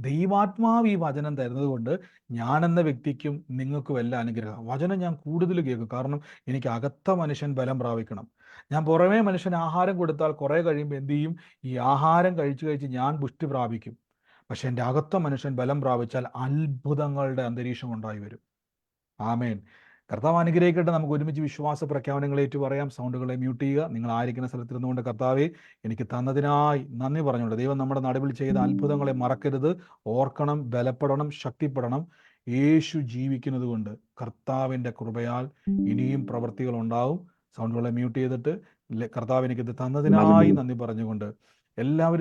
S1: ദൈവാത്മാവ് ഈ വചനം തരുന്നത് കൊണ്ട് ഞാനെന്ന വ്യക്തിക്കും നിങ്ങൾക്കും എല്ലാം അനുഗ്രഹം. വചനം ഞാൻ കൂടുതൽ കേൾക്കും. കാരണം എനിക്ക് അകത്ത മനുഷ്യൻ ബലം പ്രാപിക്കണം. ഞാൻ പുറമേ മനുഷ്യൻ ആഹാരം കൊടുത്താൽ കുറേ കഴിയുമ്പോൾ എന്ത് ചെയ്യും? ഈ ആഹാരം കഴിച്ച് ഞാൻ പുഷ്ടി പ്രാപിക്കും. പക്ഷെ എൻ്റെ അകത്ത മനുഷ്യൻ ബലം പ്രാപിച്ചാൽ അത്ഭുതങ്ങളുടെ അന്തരീക്ഷം ഉണ്ടായി വരും. ആമേൻ. കർത്താവ് അനുഗ്രഹിക്കട്ടെ. നമുക്ക് ഒരുമിച്ച് വിശ്വാസ പ്രഖ്യാപനങ്ങൾ ഏറ്റു പറയാം. സൗണ്ടുകളെ മ്യൂട്ട് ചെയ്യുക. നിങ്ങൾ ആയിരിക്കുന്ന സ്ഥലത്തിരുന്നുകൊണ്ട് കർത്താവെ എനിക്ക് തന്നതിനായി നന്ദി പറഞ്ഞുകൊണ്ട്. ദൈവം നമ്മുടെ നടുവിൽ ചെയ്ത അത്ഭുതങ്ങളെ മറക്കരുത്. ഓർക്കണം, ബലപ്പെടണം, ശക്തിപ്പെടണം. യേശു ജീവിക്കുന്നത് കൊണ്ട് കർത്താവിൻ്റെ കൃപയാൽ ഇനിയും പ്രവൃത്തികൾ ഉണ്ടാവും. സൗണ്ടുകളെ മ്യൂട്ട് ചെയ്തിട്ട് കർത്താവ് എനിക്കിത് തന്നതിനായി നന്ദി പറഞ്ഞുകൊണ്ട് എല്ലാവരും